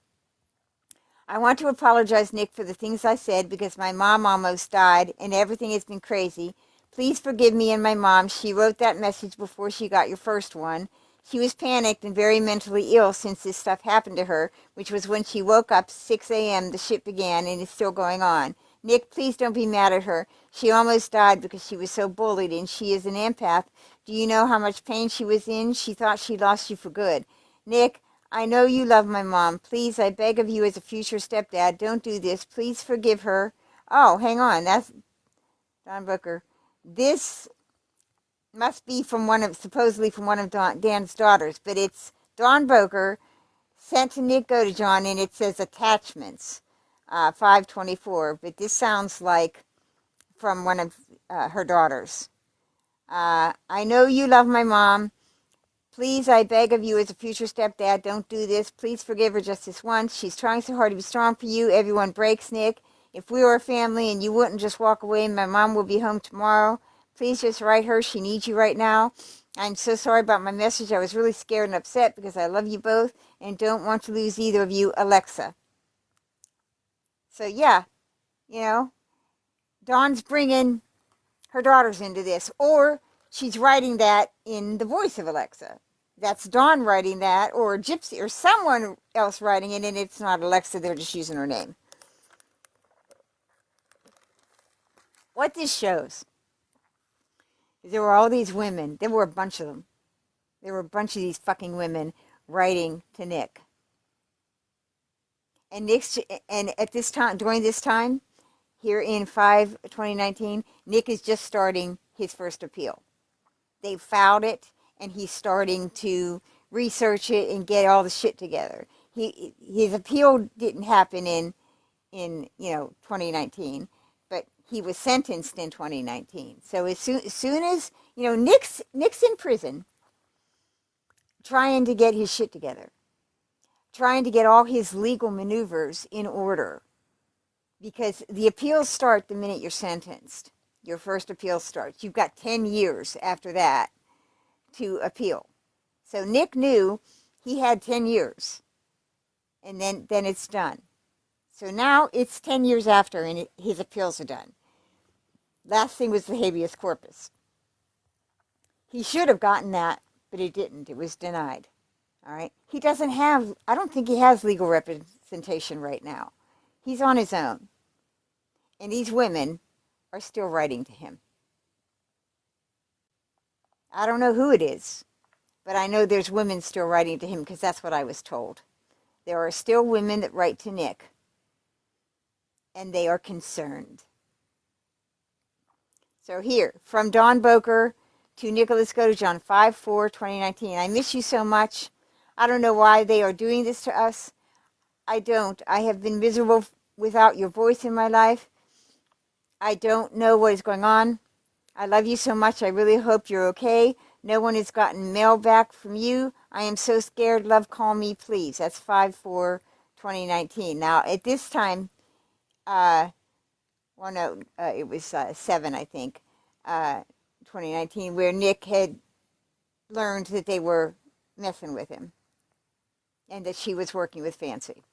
I want to apologize, Nick, for the things I said because my mom almost died and everything has been crazy. Please forgive me and my mom. She wrote that message before she got your first one. She was panicked and very mentally ill since this stuff happened to her, which was when she woke up 6 a.m. The shit began and it's still going on. Nick, please don't be mad at her. She almost died because she was so bullied and she is an empath. Do you know how much pain she was in? She thought she lost you for good. Nick, I know you love my mom. Please, I beg of you as a future stepdad, don't do this. Please forgive her. Oh, hang on. That's Don Booker. This must be supposedly from one of Dan's daughters, but it's Dawn Boker sent to Nick Godejohn, and it says attachments, 524. But this sounds like from one of her daughters. I know you love my mom. Please, I beg of you as a future stepdad, don't do this. Please forgive her just this once. She's trying so hard to be strong for you. Everyone breaks, Nick. If we were a family and you wouldn't just walk away, my mom will be home tomorrow. Please just write her. She needs you right now. I'm so sorry about my message. I was really scared and upset because I love you both and don't want to lose either of you, Alexa. So, yeah, Dawn's bringing her daughters into this, or she's writing that in the voice of Alexa. That's Dawn writing that, or Gypsy, or someone else writing it, and it's not Alexa, they're just using her name. What this shows is there were all these women, there were a bunch of them. There were a bunch of these fucking women writing to Nick. And at this time, during this time, here in 5/2019, Nick is just starting his first appeal. They filed it, and he's starting to research it and get all the shit together. His appeal didn't happen in 2019, but he was sentenced in 2019. So as soon as Nick's in prison, trying to get his shit together, trying to get all his legal maneuvers in order. because the appeals start the minute you're sentenced. Your first appeal starts. You've got 10 years after that to appeal. So Nick knew he had 10 years, and then it's done. So now it's 10 years after, and his appeals are done. Last thing was the habeas corpus. He should have gotten that, but he didn't. It was denied. All right. He doesn't have, I don't think he has legal representation right now. He's on his own. And these women are still writing to him. I don't know who it is, but I know there's women still writing to him because that's what I was told. There are still women that write to Nick, and they are concerned. So here, from Dawn Boker to Nicholas Godejohn, 5/4/2019. I miss you so much. I don't know why they are doing this to us. I don't. I have been miserable without your voice in my life. I don't know what is going on. I love you so much. I really hope you're okay. No one has gotten mail back from you. I am so scared. Love, call me, please. That's 5/4/2019. Now, at this time, it was 7, I think, 2019, where Nick had learned that they were messing with him and that she was working with Fancy.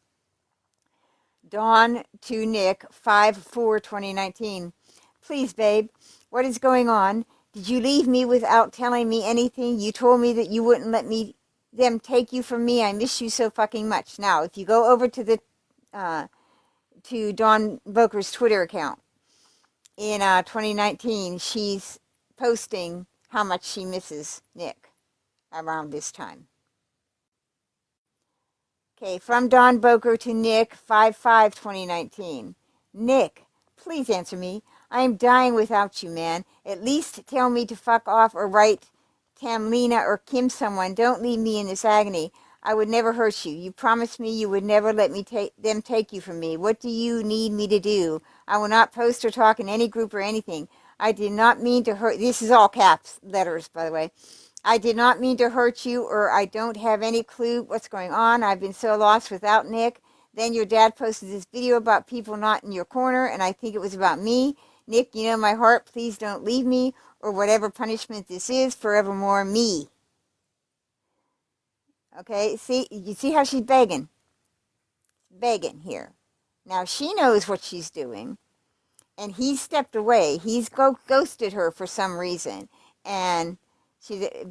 Dawn to Nick, 5/4/2019. Please, babe, what is going on? Did you leave me without telling me anything? You told me that you wouldn't let them take you from me. I miss you so fucking much. Now, if you go over to to Dawn Boker's Twitter account in 2019, she's posting how much she misses Nick around this time. Okay, from Dawn Boker to Nick, 5/5/2019. Nick, please answer me. I am dying without you, man. At least tell me to fuck off or write Tamlina or Kim someone. Don't leave me in this agony. I would never hurt you. You promised me you would never let them take you from me. What do you need me to do? I will not post or talk in any group or anything. I did not mean to hurt. This is all caps letters, by the way. I did not mean to hurt you, or I don't have any clue what's going on. I've been so lost without Nick. Then your dad posted this video about people not in your corner, and I think it was about me. Nick, you know my heart. Please don't leave me, or whatever punishment this is, forevermore me. Okay, see, you see how she's begging? Begging here. Now, she knows what she's doing, and he stepped away. He's ghosted her for some reason, and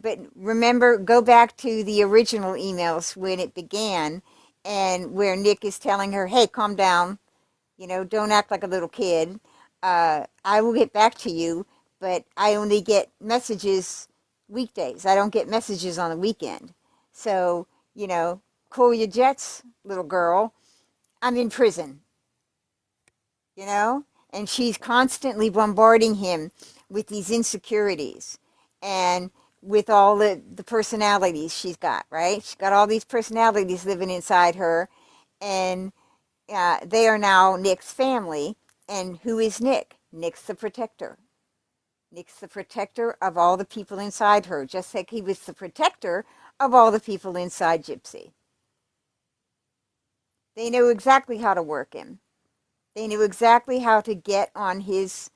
but remember, go back to the original emails when it began, and where Nick is telling her, hey, calm down, don't act like a little kid. I will get back to you, but I only get messages weekdays. I don't get messages on the weekend. So, cool your jets, little girl. I'm in prison, and she's constantly bombarding him with these insecurities and with all the personalities she's got, right? She's got all these personalities living inside her, and they are now Nick's family. And who is Nick? Nick's the protector. Nick's the protector of all the people inside her, just like he was the protector of all the people inside Gypsy. They knew exactly how to work him. They knew exactly how to get on his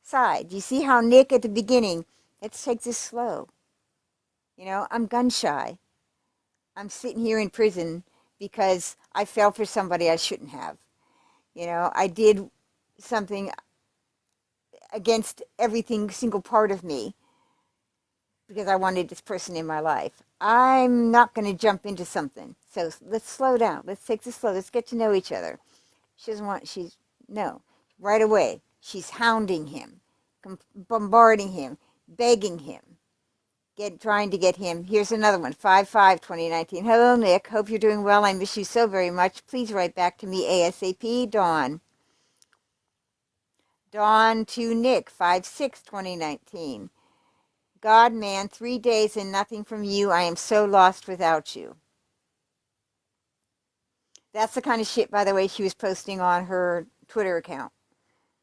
side. You see how Nick at the beginning, let's take this slow. I'm gun shy. I'm sitting here in prison because I fell for somebody I shouldn't have. I did something against everything single part of me because I wanted this person in my life. I'm not going to jump into something. So let's slow down. Let's take this slow. Let's get to know each other. She doesn't want, no. Right away, she's hounding him, bombarding him, begging him, trying to get him. Here's another one, 5/5/2019. Hello, Nick. Hope you're doing well. I miss you so very much. Please write back to me ASAP. Dawn. Dawn to Nick, 5/6/2019. God, man, 3 days and nothing from you. I am so lost without you. That's the kind of shit, by the way, she was posting on her Twitter account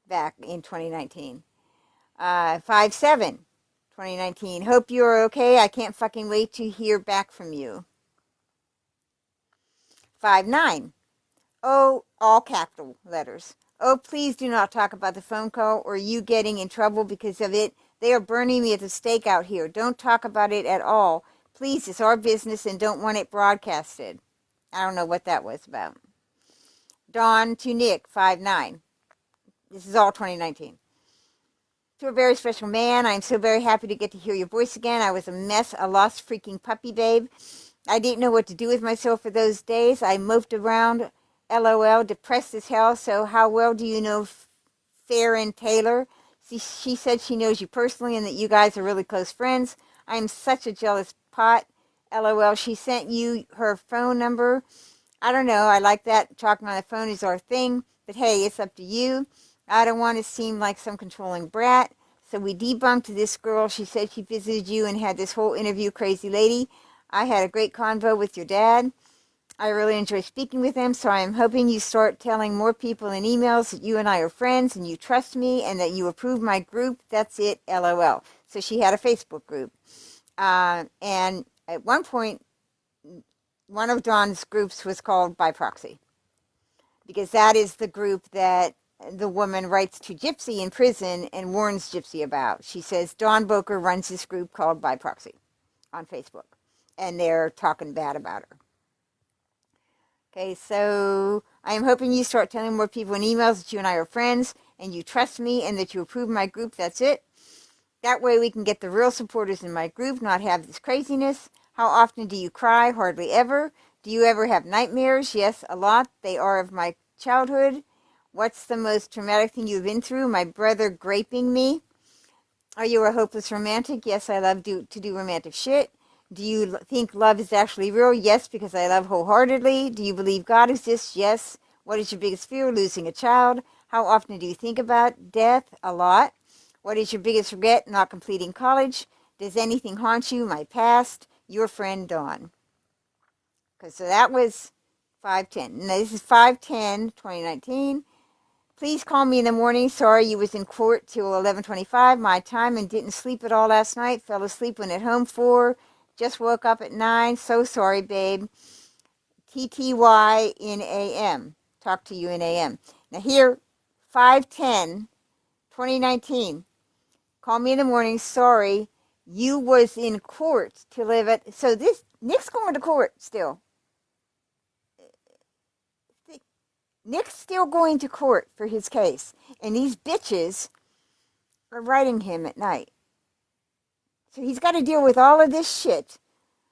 back in 2019. 5/7/2019. Hope you're okay. I can't fucking wait to hear back from you. 5/9. Oh, all capital letters. Oh, please do not talk about the phone call or you getting in trouble because of it. They are burning me at the stake out here. Don't talk about it at all. Please, it's our business and don't want it broadcasted. I don't know what that was about. Dawn to Nick, 5'9". This is all 2019. To a very special man, I'm so very happy to get to hear your voice again. I was a mess, a lost freaking puppy, babe. I didn't know what to do with myself for those days. I moped around, LOL, depressed as hell. So how well do you know Farron Taylor? She said she knows you personally and that you guys are really close friends. I'm such a jealous pot. LOL, she sent you her phone number. I don't know. I like that. Talking on the phone is our thing. But hey, it's up to you. I don't want to seem like some controlling brat. So we debunked this girl. She said she visited you and had this whole interview, crazy lady. I had a great convo with your dad. I really enjoy speaking with him, so I'm hoping you start telling more people in emails that you and I are friends and you trust me and that you approve my group. That's it, LOL. So she had a Facebook group. And at one point, one of Dawn's groups was called By Proxy, because that is the group that the woman writes to Gypsy in prison and warns Gypsy about. She says Dawn Boker runs this group called By Proxy on Facebook, and they're talking bad about her. Okay, so I am hoping you start telling more people in emails that you and I are friends and you trust me and that you approve my group. That's it. That way we can get the real supporters in my group, not have this craziness. How often do you cry? Hardly ever. Do you ever have nightmares? Yes, a lot. They are of my childhood. What's the most traumatic thing you've been through? My brother graping me. Are you a hopeless romantic? Yes, I love to do romantic shit. Do you think love is actually real? Yes, because I love wholeheartedly. Do you believe God exists? Yes. What is your biggest fear? Losing a child. How often do you think about death? A lot. What is your biggest regret? Not completing college. Does anything haunt you? My past. Your friend Dawn. Okay, so that was 510. Now this is 510, 2019. Please call me in the morning. Sorry you was in court till 11:25 my time and didn't sleep at all last night. Fell asleep when at home 4. Just woke up at 9. So sorry, babe. TTY in AM. Talk to you in AM. Now here, 510, 2019. Call me in the morning. Sorry, you was in court till 11. So this, Nick's going to court still. Nick's still going to court for his case. And these bitches are writing him at night. So he's got to deal with all of this shit,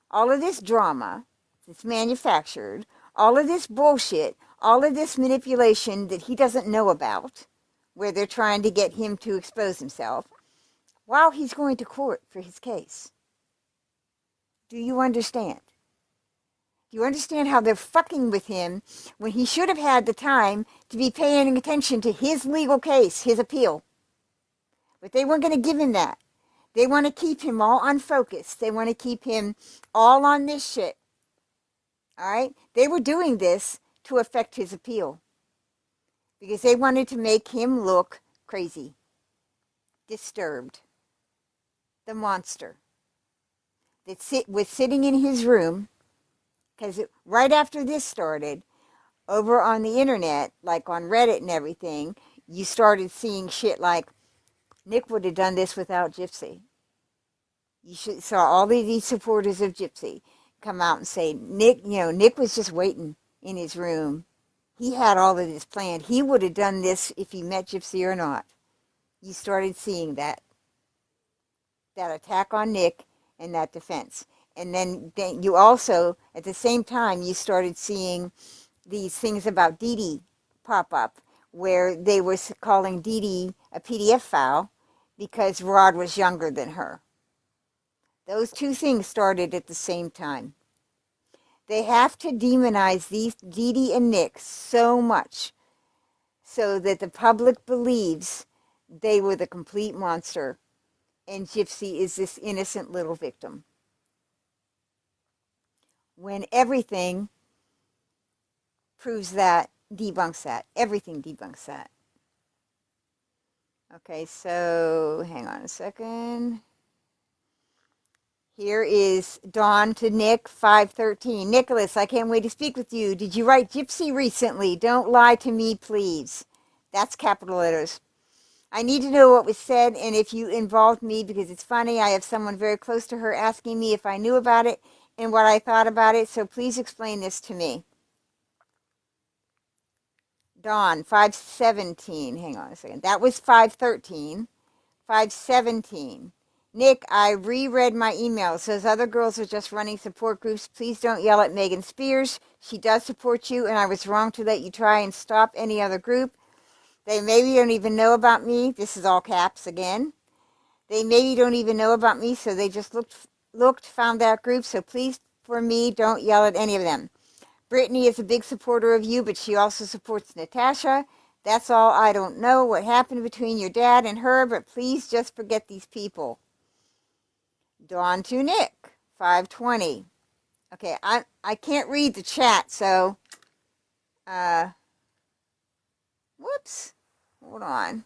all of this drama that's manufactured, all of this bullshit, all of this manipulation that he doesn't know about, where they're trying to get him to expose himself, while he's going to court for his case. Do you understand? Do you understand how they're fucking with him when he should have had the time to be paying attention to his legal case, his appeal? But they weren't going to give him that. They want to keep him all unfocused. They want to keep him all on this shit. All right? They were doing this to affect his appeal because they wanted to make him look crazy, disturbed, the monster that was sitting in his room. Because right after this started, over on the internet, like on Reddit and everything, you started seeing shit like, Nick would have done this without Gypsy. You saw all of these supporters of Gypsy come out and say, Nick was just waiting in his room. He had all of this planned. He would have done this if he met Gypsy or not. You started seeing that attack on Nick and that defense. And then you also, at the same time, you started seeing these things about Dee Dee pop up, where they were calling Dee Dee a PDF file because Rod was younger than her. Those two things started at the same time. They have to demonize these Dee Dee and Nick so much so that the public believes they were the complete monster and Gypsy is this innocent little victim. When everything proves that, debunks that. Everything debunks that. Okay, so hang on a second. Here is Dawn to Nick, 513. Nicholas, I can't wait to speak with you. Did you write Gypsy recently? Don't lie to me, please. That's capital letters. I need to know what was said and if you involved me because it's funny. I have someone very close to her asking me if I knew about it and what I thought about it. So please explain this to me. Dawn, 517. Hang on a second. That was 513. 517. Nick, I reread my email. It says other girls are just running support groups. Please don't yell at Megan Spears. She does support you, and I was wrong to let you try and stop any other group. They maybe don't even know about me. This is all caps again. They maybe don't even know about me, so they just found that group. So please, for me, don't yell at any of them. Brittany is a big supporter of you, but she also supports Natasha. That's all. I don't know what happened between your dad and her, but please just forget these people. Dawn to Nick, 520. Okay, I can't read the chat, so whoops. Hold on.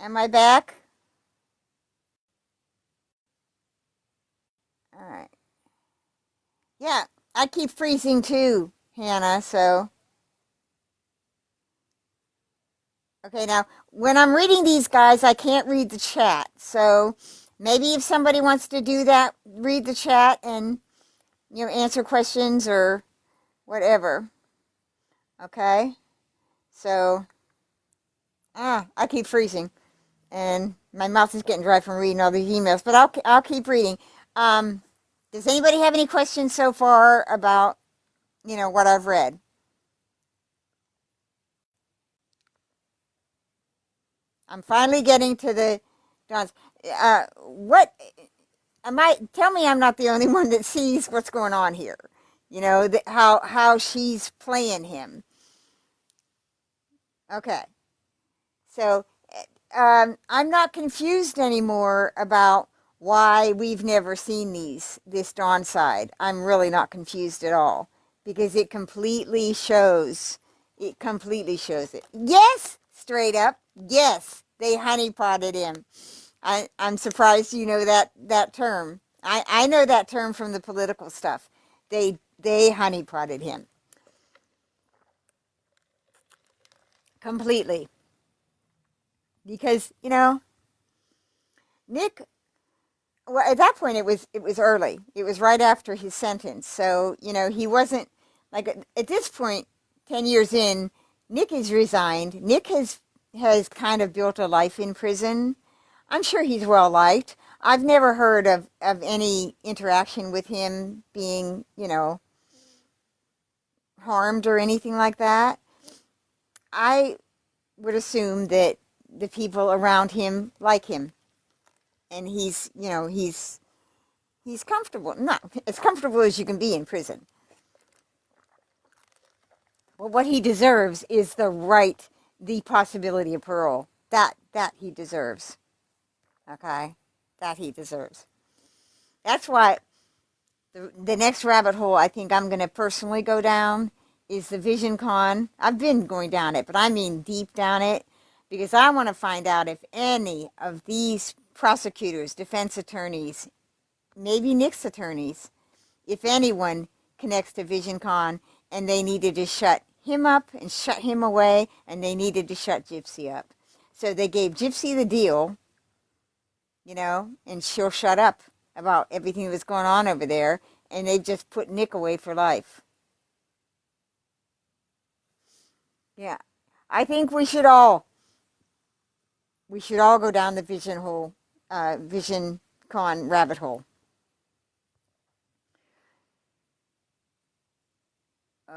Am I back? All right. Yeah, I keep freezing too, Hannah, so. Okay, now, when I'm reading these guys, I can't read the chat. So maybe if somebody wants to do that, read the chat and, answer questions or whatever. Okay? So, I keep freezing. And my mouth is getting dry from reading all these emails. But I'll keep reading. Does anybody have any questions so far about, what I've read? I'm finally getting to the Don's. What tell me I'm not the only one that sees what's going on here. How she's playing him. Okay. So I'm not confused anymore about why we've never seen this Dawn side. I'm really not confused at all because it completely shows it. Yes, straight up. Yes, they honeypotted him. I'm surprised you know that term. I know that term from the political stuff. They honeypotted him completely because Nick. Well, at that point it was early. It was right after his sentence, so he wasn't like at this point. 10 years in, Nick is resigned. Nick has kind of built a life in prison. I'm sure he's well liked. I've never heard of any interaction with him being, harmed or anything like that. I would assume that the people around him like him. And he's comfortable. Not as comfortable as you can be in prison. But what he deserves is the possibility of parole. That he deserves. Okay? That he deserves. That's why the next rabbit hole I think I'm going to personally go down is the Vision Con. I've been going down it, but I mean deep down it, because I want to find out if any of these prosecutors, defense attorneys, maybe Nick's attorneys, if anyone connects to Vision Con and they needed to shut him up and shut him away and they needed to shut Gypsy up. So they gave Gypsy the deal, and she'll shut up about everything that was going on over there, and they just put Nick away for life. Yeah. I think we should all go down the Vision Con rabbit hole.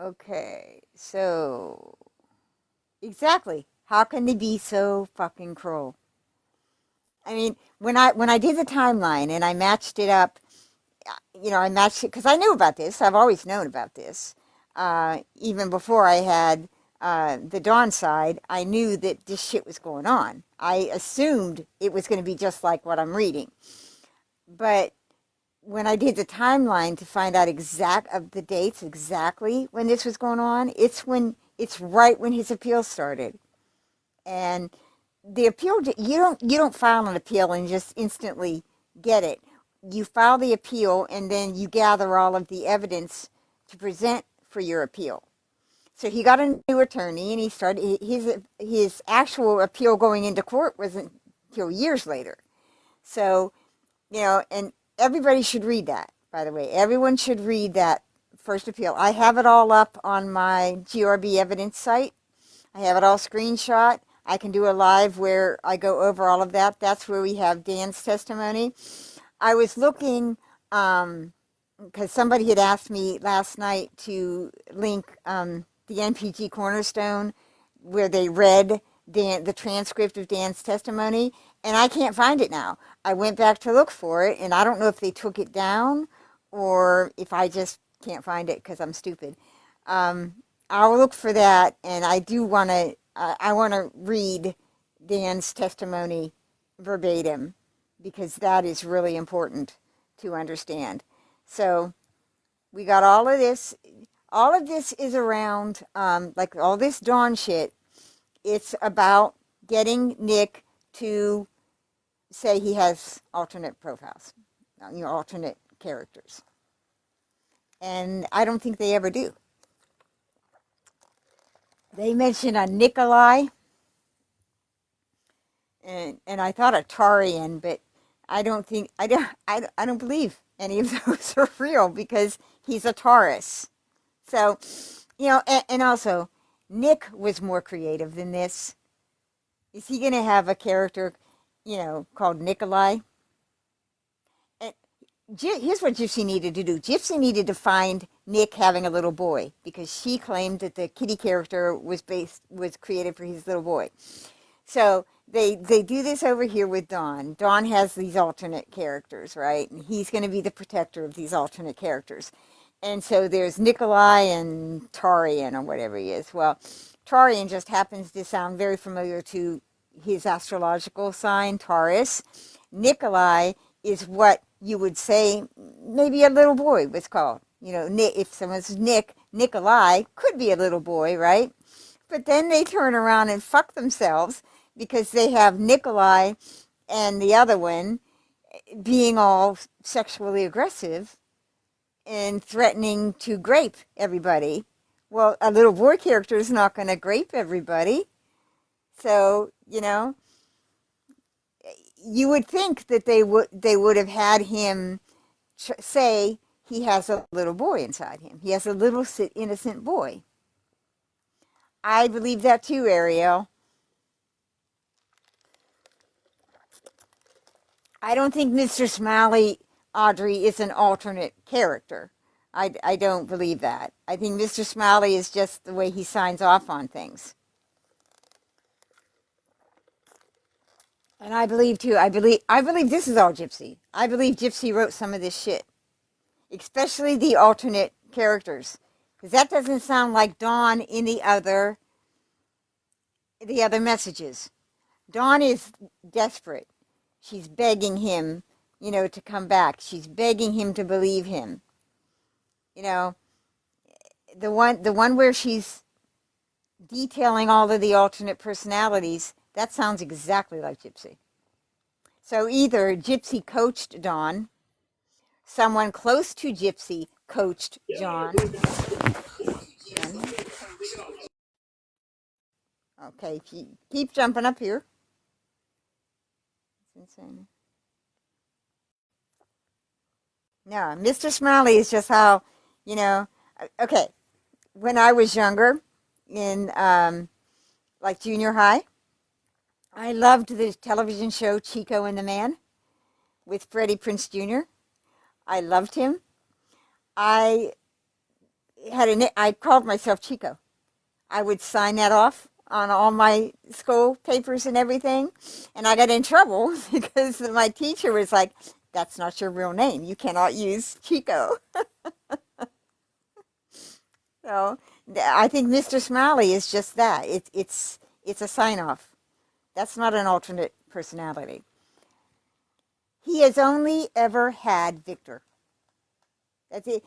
Okay, so exactly. How can they be so fucking cruel? I mean, when I did the timeline and I matched it up, I matched it because I knew about this. I've always known about this. Even before I had the Dawn side, I knew that this shit was going on. I assumed it was going to be just like what I'm reading. But when I did the timeline to find out the dates exactly when this was going on, it's right when his appeal started. And the appeal, you don't file an appeal and just instantly get it. You file the appeal and then you gather all of the evidence to present for your appeal. So he got a new attorney and he started his actual appeal going into court wasn't until years later. So, and everybody should read that, by the way. Everyone should read that first appeal. I have it all up on my GRB evidence site. I have it all screenshot. I can do a live where I go over all of that. That's where we have Dan's testimony. I was looking, because somebody had asked me last night to link the NPG Cornerstone where they read the transcript of Dan's testimony, and I can't find it now. I went back to look for it, and I don't know if they took it down or if I just can't find it because I'm stupid. I'll look for that, and I do want to. I want to read Dan's testimony verbatim because that is really important to understand. So we got all of this. All of this is around, like all this Dawn shit. It's about getting Nick to say he has alternate profiles, alternate characters. And I don't think they ever do. They mentioned a Nikolai, and I thought a Tarian, but I don't believe any of those are real because he's a Taurus. So, and also, Nick was more creative than this. Is he going to have a character, called Nikolai? And here's what Gypsy needed to do. Gypsy needed to find Nick having a little boy because she claimed that the kitty character was created for his little boy. So they do this over here with Dawn. Dawn has these alternate characters, right? And he's going to be the protector of these alternate characters. And so there's Nikolai and Tarian or whatever he is. Well, Tarian just happens to sound very familiar to his astrological sign, Taurus. Nikolai is what you would say maybe a little boy was called. If someone's Nikolai could be a little boy, right? But then they turn around and fuck themselves because they have Nikolai and the other one being all sexually aggressive and threatening to grape everybody. Well, a little boy character is not going to grape everybody. So, you would think that they would have had him say he has a little boy inside him. He has a little innocent boy. I believe that too, Ariel. I don't think Mr. Smiley, Audrey, is an alternate character. I don't believe that. I think Mr. Smiley is just the way he signs off on things. And I believe too, I believe this is all Gypsy. I believe Gypsy wrote some of this shit. Especially the alternate characters. Because that doesn't sound like Dawn in the other messages. Dawn is desperate. She's begging him, to come back. She's begging him to believe him. The one where she's detailing all of the alternate personalities, that sounds exactly like Gypsy. So either Gypsy coached Dawn, someone close to Gypsy coached John. Okay, keep jumping up here. It's insane. No, Mr. Smiley is just how, okay, when I was younger, in like junior high, I loved the television show Chico and the Man with Freddie Prinze Jr. I loved him. I called myself Chico. I would sign that off on all my school papers and everything, and I got in trouble because my teacher was like, "That's not your real name. You cannot use Chico." So I think Mr. Smiley is just that. It's a sign off. That's not an alternate personality. He has only ever had Victor. That's it.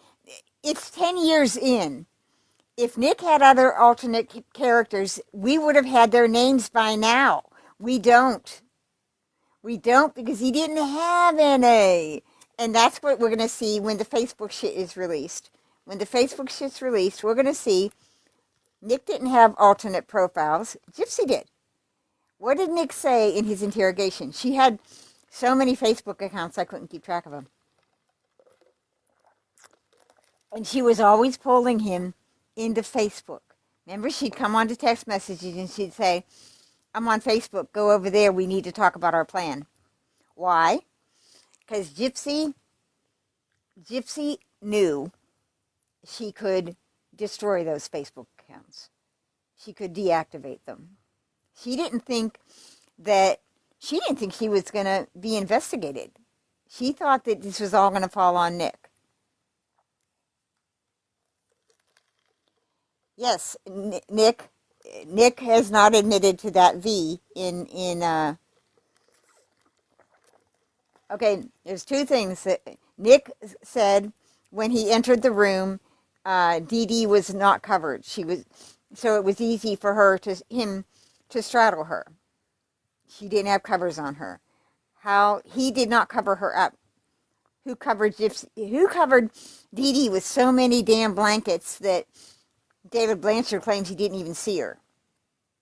It's 10 years in. If Nick had other alternate characters, we would have had their names by now. We don't. We don't because he didn't have any. And that's what we're going to see when the Facebook shit is released. When the Facebook shit's released, we're going to see Nick didn't have alternate profiles. Gypsy did. What did Nick say in his interrogation? She had so many Facebook accounts I couldn't keep track of them. And she was always pulling him into Facebook. Remember, she'd come on to text messages and she'd say, I'm on Facebook. Go over there. We need to talk about our plan. Why? Because Gypsy knew she could destroy those Facebook accounts. She could deactivate them. She didn't think she was going to be investigated. She thought that this was all going to fall on Nick. Yes, Nick has not admitted to that V in okay, there's two things that Nick said when he entered the room. Dee Dee was not covered. So it was easy for him to straddle her. She didn't have covers on her. How he did not cover her up. Who covered Gypsy? Who covered Dee Dee with so many damn blankets that David Blanchard claims he didn't even see her?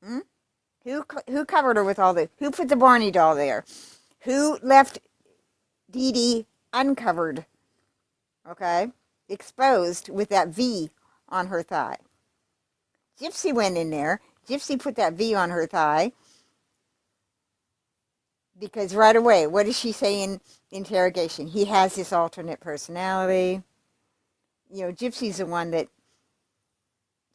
Hmm? Who covered her with all the? Who put the Barney doll there? Who left Dee Dee uncovered? Okay, exposed with that V on her thigh. Gypsy went in there. Gypsy put that V on her thigh. Because right away, what does she say in interrogation? He has this alternate personality. Gypsy's the one that,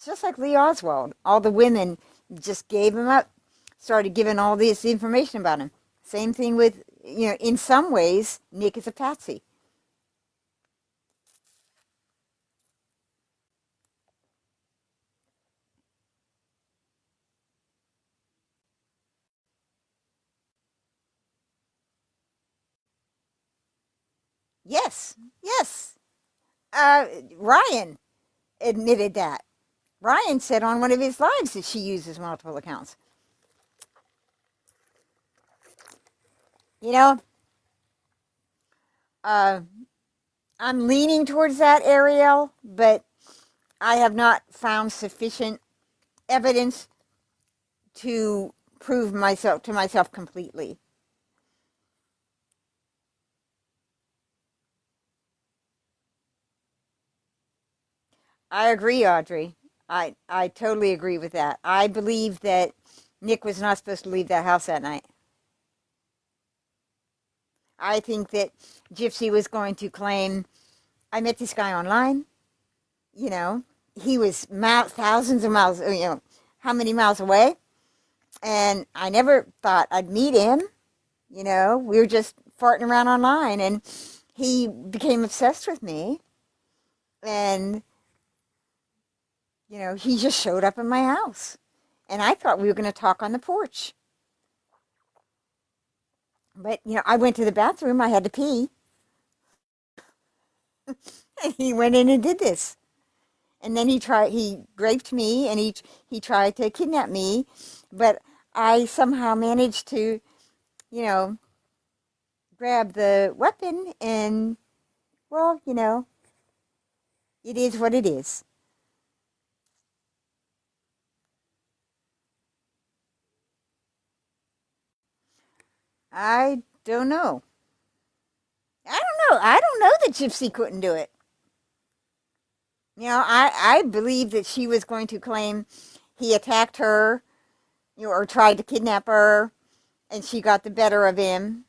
just like Lee Oswald, all the women just gave him up, started giving all this information about him. Same thing with, in some ways, Nick is a patsy. Yes, yes. Ryan admitted that. Ryan said on one of his lives that she uses multiple accounts. I'm leaning towards that, Ariel, but I have not found sufficient evidence to prove to myself completely. I agree, Audrey. I totally agree with that. I believe that Nick was not supposed to leave that house that night. I think that Gypsy was going to claim, I met this guy online. He was thousands of miles, how many miles away? And I never thought I'd meet him. We were just farting around online, and he became obsessed with me. And, he just showed up in my house. And I thought we were going to talk on the porch. But, I went to the bathroom. I had to pee. And he went in and did this. And then he raped me, and he tried to kidnap me. But I somehow managed to, grab the weapon, and, well, it is what it is. I don't know. I don't know that Gypsy couldn't do it. I believe that she was going to claim he attacked her, or tried to kidnap her, and she got the better of him.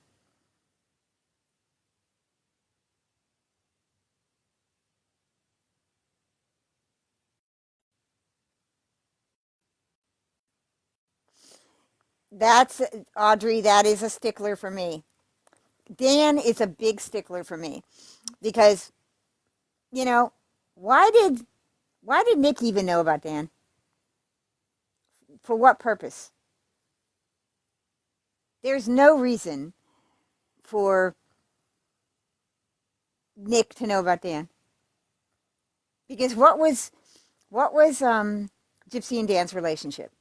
That's, Audrey, that is a stickler for me. Dan is a big stickler for me because, why did Nick even know about Dan? For what purpose? There's no reason for Nick to know about Dan. Because what was Gypsy and Dan's relationship?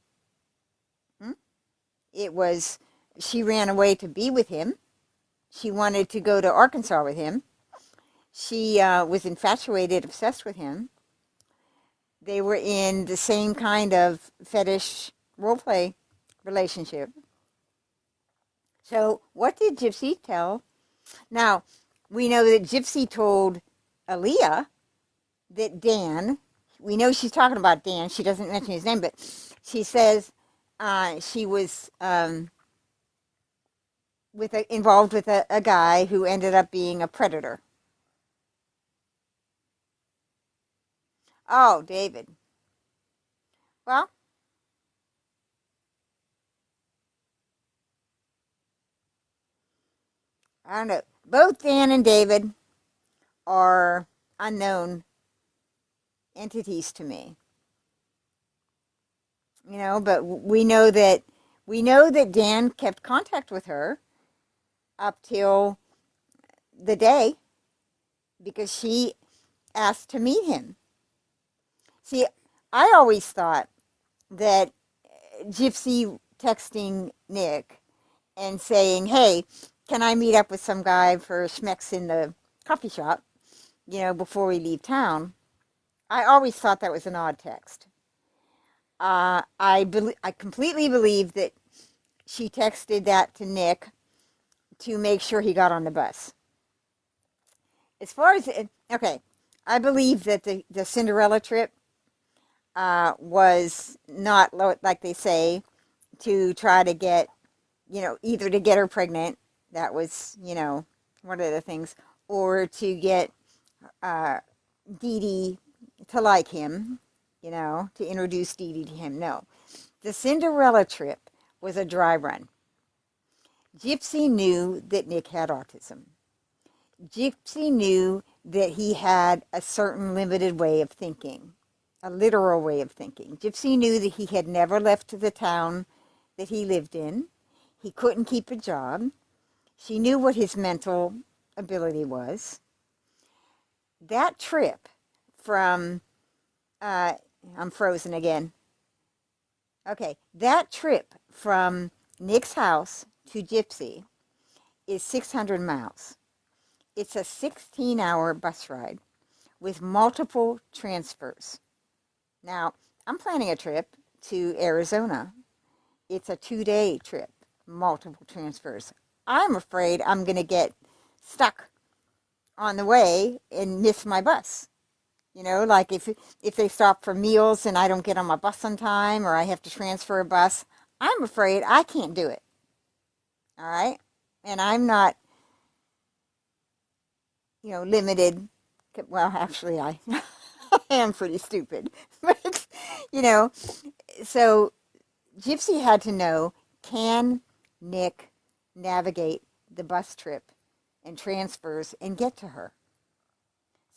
Hmm? It was, she ran away to be with him. She wanted to go to Arkansas with him. She was infatuated, obsessed with him. They were in the same kind of fetish role play relationship. So, what did Gypsy tell? Now, we know that Gypsy told Aaliyah that Dan, we know she's talking about Dan, she doesn't mention his name, but she says she was involved with a guy who ended up being a predator. Oh, David. Well, I don't know. Both Dan and David are unknown entities to me. But we know that Dan kept contact with her up till the day because she asked to meet him. See, I always thought that Gypsy texting Nick and saying, "Hey, can I meet up with some guy for schmecks in the coffee shop, before we leave town?" I always thought that was an odd text. I completely believe that she texted that to Nick to make sure he got on the bus. As far as okay, I believe that the Cinderella trip was not like they say to try to get, either to get her pregnant. That was, one of the things, or to get Dee Dee to like him, to introduce Dee Dee to him. No. The Cinderella trip was a dry run. Gypsy knew that Nick had autism. Gypsy knew that he had a certain limited way of thinking, a literal way of thinking. Gypsy knew that he had never left the town that he lived in. He couldn't keep a job. She knew what his mental ability was. That trip from, I'm frozen again. Okay, that trip from Nick's house to Gypsy is 600 miles. It's a 16-hour bus ride with multiple transfers. Now, I'm planning a trip to Arizona. It's a 2-day trip, multiple transfers. I'm afraid I'm going to get stuck on the way and miss my bus. Like if they stop for meals and I don't get on my bus on time, or I have to transfer a bus, I'm afraid I can't do it. All right? And I'm not, limited. Well, actually, I am pretty stupid. But, so Gypsy had to know, can Nick navigate the bus trip and transfers and get to her?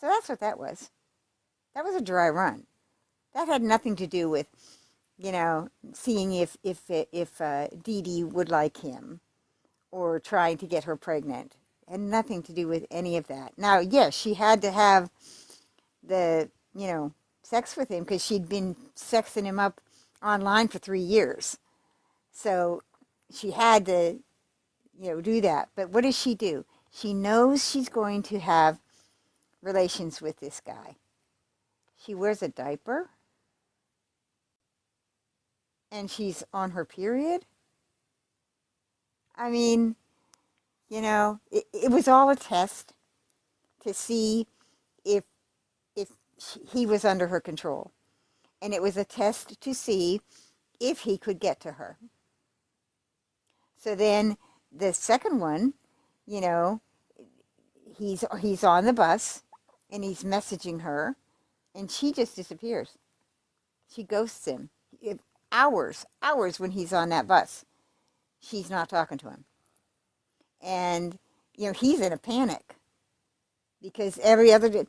So that's what that was. That was a dry run. That had nothing to do with, seeing if Dee Dee would like him or trying to get her pregnant. It had nothing to do with any of that. Now, yes, she had to have the, sex with him because she'd been sexing him up online for 3 years. So she had to, do that. But what does she do? She knows she's going to have relations with this guy. She wears a diaper. And she's on her period. I mean, it was all a test to see if he was under her control. And it was a test to see if he could get to her. So then the second one, he's on the bus and he's messaging her and she just disappears. She ghosts him. Hours when he's on that bus. She's not talking to him. And, he's in a panic because every other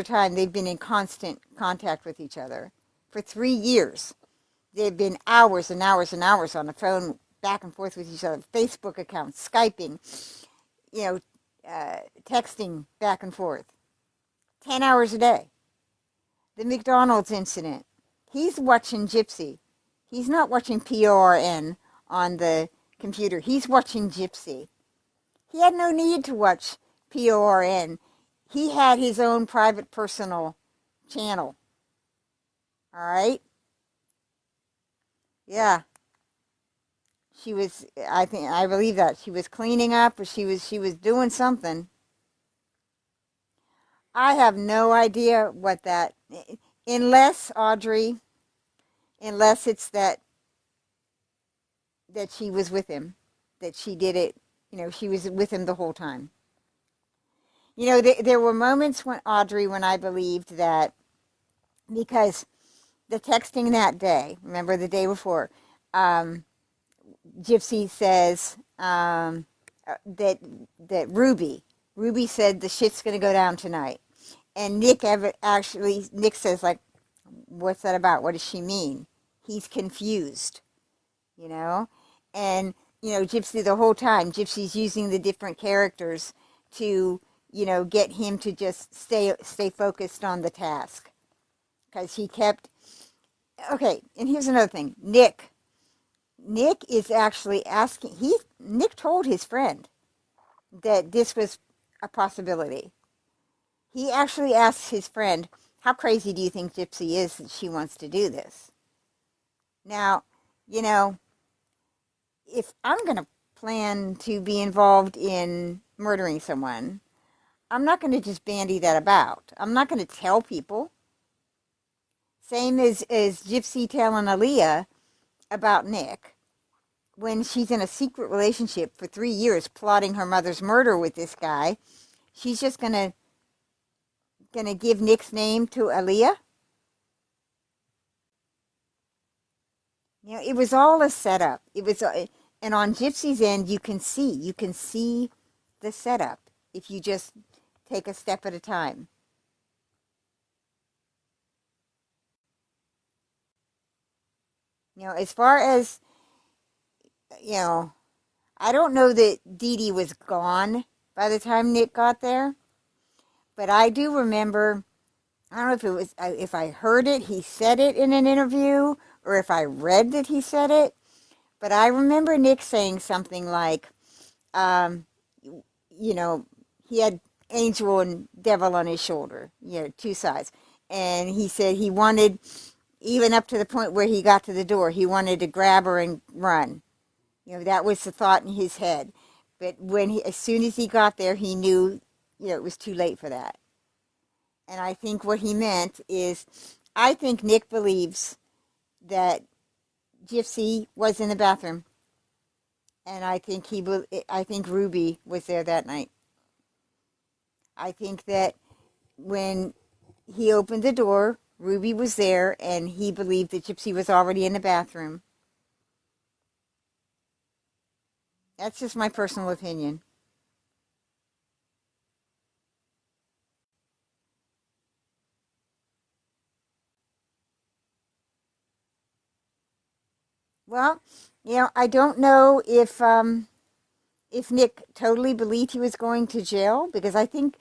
time they've been in constant contact with each other. For 3 years, they've been hours and hours and hours on the phone, back and forth with each other, Facebook accounts, Skyping, texting back and forth. 10 hours a day. The McDonald's incident. He's watching Gypsy. He's not watching PORN on the computer. He's watching Gypsy. He had no need to watch PORN. He had his own private personal channel. All right? Yeah. She was, I believe that. She was cleaning up, or she was doing something. I have no idea what that, unless Audrey, unless it's that she was with him, that she did it, she was with him the whole time. There were moments when when I believed that, because the texting that day, remember the day before, Gypsy says that Ruby said the shit's going to go down tonight. And Nick says, like, what's that about? What does she mean? He's confused, you know? And, Gypsy, the whole time, Gypsy's using the different characters to, get him to just stay focused on the task. Because he kept, okay, and here's another thing. Nick is actually asking, Nick told his friend that this was a possibility. He actually asked his friend, how crazy do you think Gypsy is that she wants to do this? Now, if I'm going to plan to be involved in murdering someone, I'm not going to just bandy that about. I'm not going to tell people. Same as Gypsy telling Aaliyah about Nick, when she's in a secret relationship for 3 years plotting her mother's murder with this guy. She's just going to give Nick's name to Aaliyah. It was all a setup. It was, and on Gypsy's end, you can see the setup if you just take a step at a time. As far as, I don't know that Dee Dee was gone by the time Nick got there, but I do remember, I don't know if it was, if I heard it, he said it in an interview, or if I read that he said it, but I remember Nick saying something like, he had angel and devil on his shoulder, two sides. And he said he wanted, even up to the point where he got to the door, he wanted to grab her and run. That was the thought in his head. But as soon as he got there, he knew, it was too late for that. And I think what he meant is, I think Nick believes that Gypsy was in the bathroom. And I think Ruby was there that night. I think that when he opened the door, Ruby was there, and he believed that Gypsy was already in the bathroom. That's just my personal opinion. Well, I don't know if Nick totally believed he was going to jail, because I think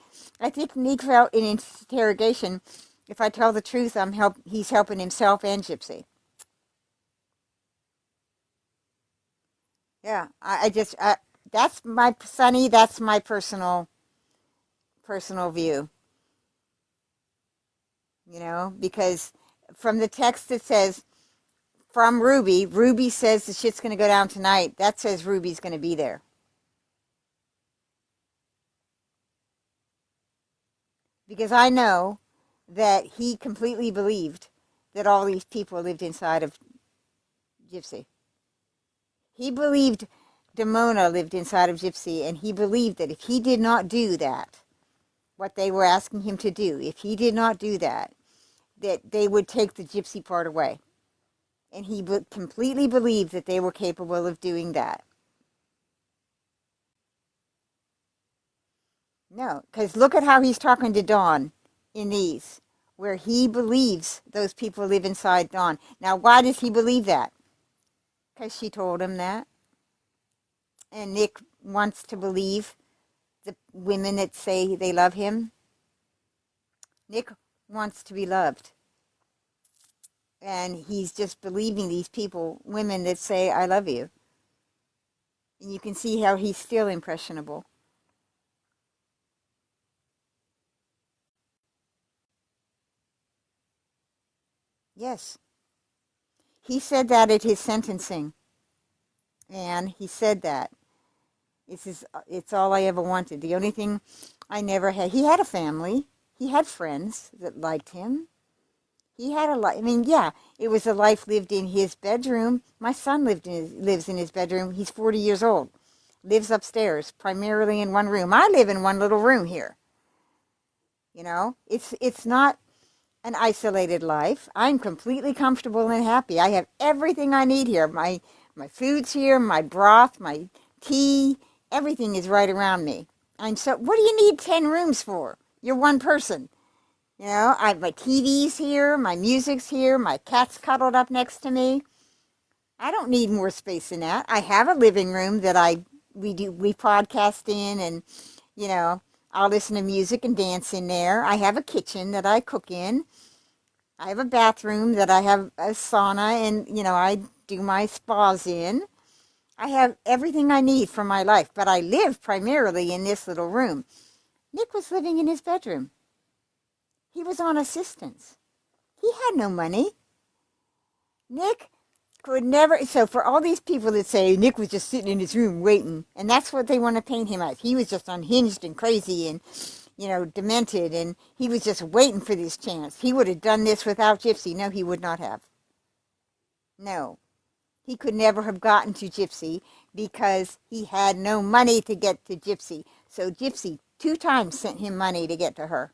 Nick felt in interrogation, if I tell the truth, he's helping himself and Gypsy. Yeah, that's my Sonny. That's my personal view. Because from the text it says from Ruby says the shit's going to go down tonight. That says Ruby's going to be there. Because I know that he completely believed that all these people lived inside of Gypsy. He believed Damona lived inside of Gypsy, and he believed that if he did not do that, what they were asking him to do, if he did not do that, that they would take the Gypsy part away. And he completely believed that they were capable of doing that. No, because look at how he's talking to Dawn in these, where he believes those people live inside Dawn. Now, why does he believe that? Because she told him that. And Nick wants to believe the women that say they love him. Nick wants to be loved. And he's just believing these people, women that say, I love you. And you can see how he's still impressionable. Yes. He said that at his sentencing. And he said that. It's all I ever wanted. The only thing I never had. He had a family. He had friends that liked him. He had a life. I mean, yeah, it was a life lived in his bedroom. My son lives in his bedroom. He's 40 years old. Lives upstairs, primarily in one room. I live in one little room here. You know, it's not an isolated life. I'm completely comfortable and happy. I have everything I need here. My food's here, my broth, my tea, everything is right around me. What do you need 10 rooms for? You're one person. You know, my TV's here, my music's here, my cat's cuddled up next to me. I don't need more space than that. I have a living room that we podcast in, and you know, I'll listen to music and dance in there. I have a kitchen that I cook in. I have a bathroom that I have a sauna, and you know, I do my spas in. I have everything I need for my life, but I live primarily in this little room. Nick was living in his bedroom. He was on assistance. He had no money. Nick could never. So for all these people that say Nick was just sitting in his room waiting, and that's what they want to paint him as. He was just unhinged and crazy and, you know, demented, and he was just waiting for this chance. He would have done this without Gypsy. No, he would not have. No. He could never have gotten to Gypsy because he had no money to get to Gypsy. So Gypsy 2 times sent him money to get to her.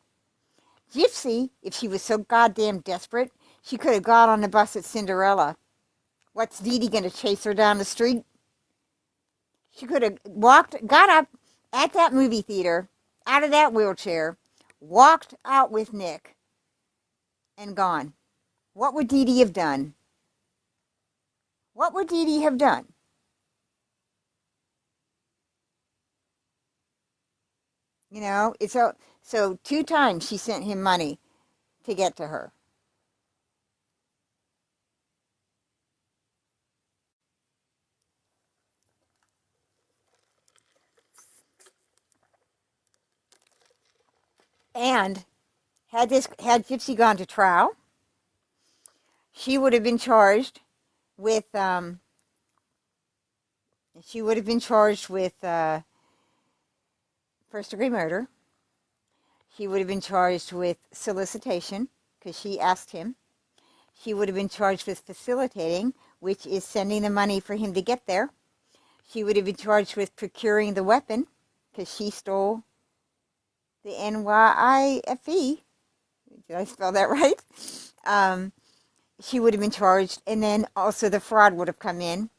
Gypsy, if she was so goddamn desperate, she could have got on the bus at Cinderella. What's Dee Dee going to chase her down the street? She could have got up at that movie theater, out of that wheelchair, walked out with Nick, and gone. What would Dee Dee have done? What would Dee Dee have done? You know, so 2 times she sent him money to get to her. And had Gypsy gone to trial, she would have been charged with first-degree murder. She would have been charged with solicitation because she asked him. She would have been charged with facilitating, which is sending the money for him to get there. She would have been charged with procuring the weapon because she stole the NYIFE. Did I spell that right? She would have been charged, and then also the fraud would have come in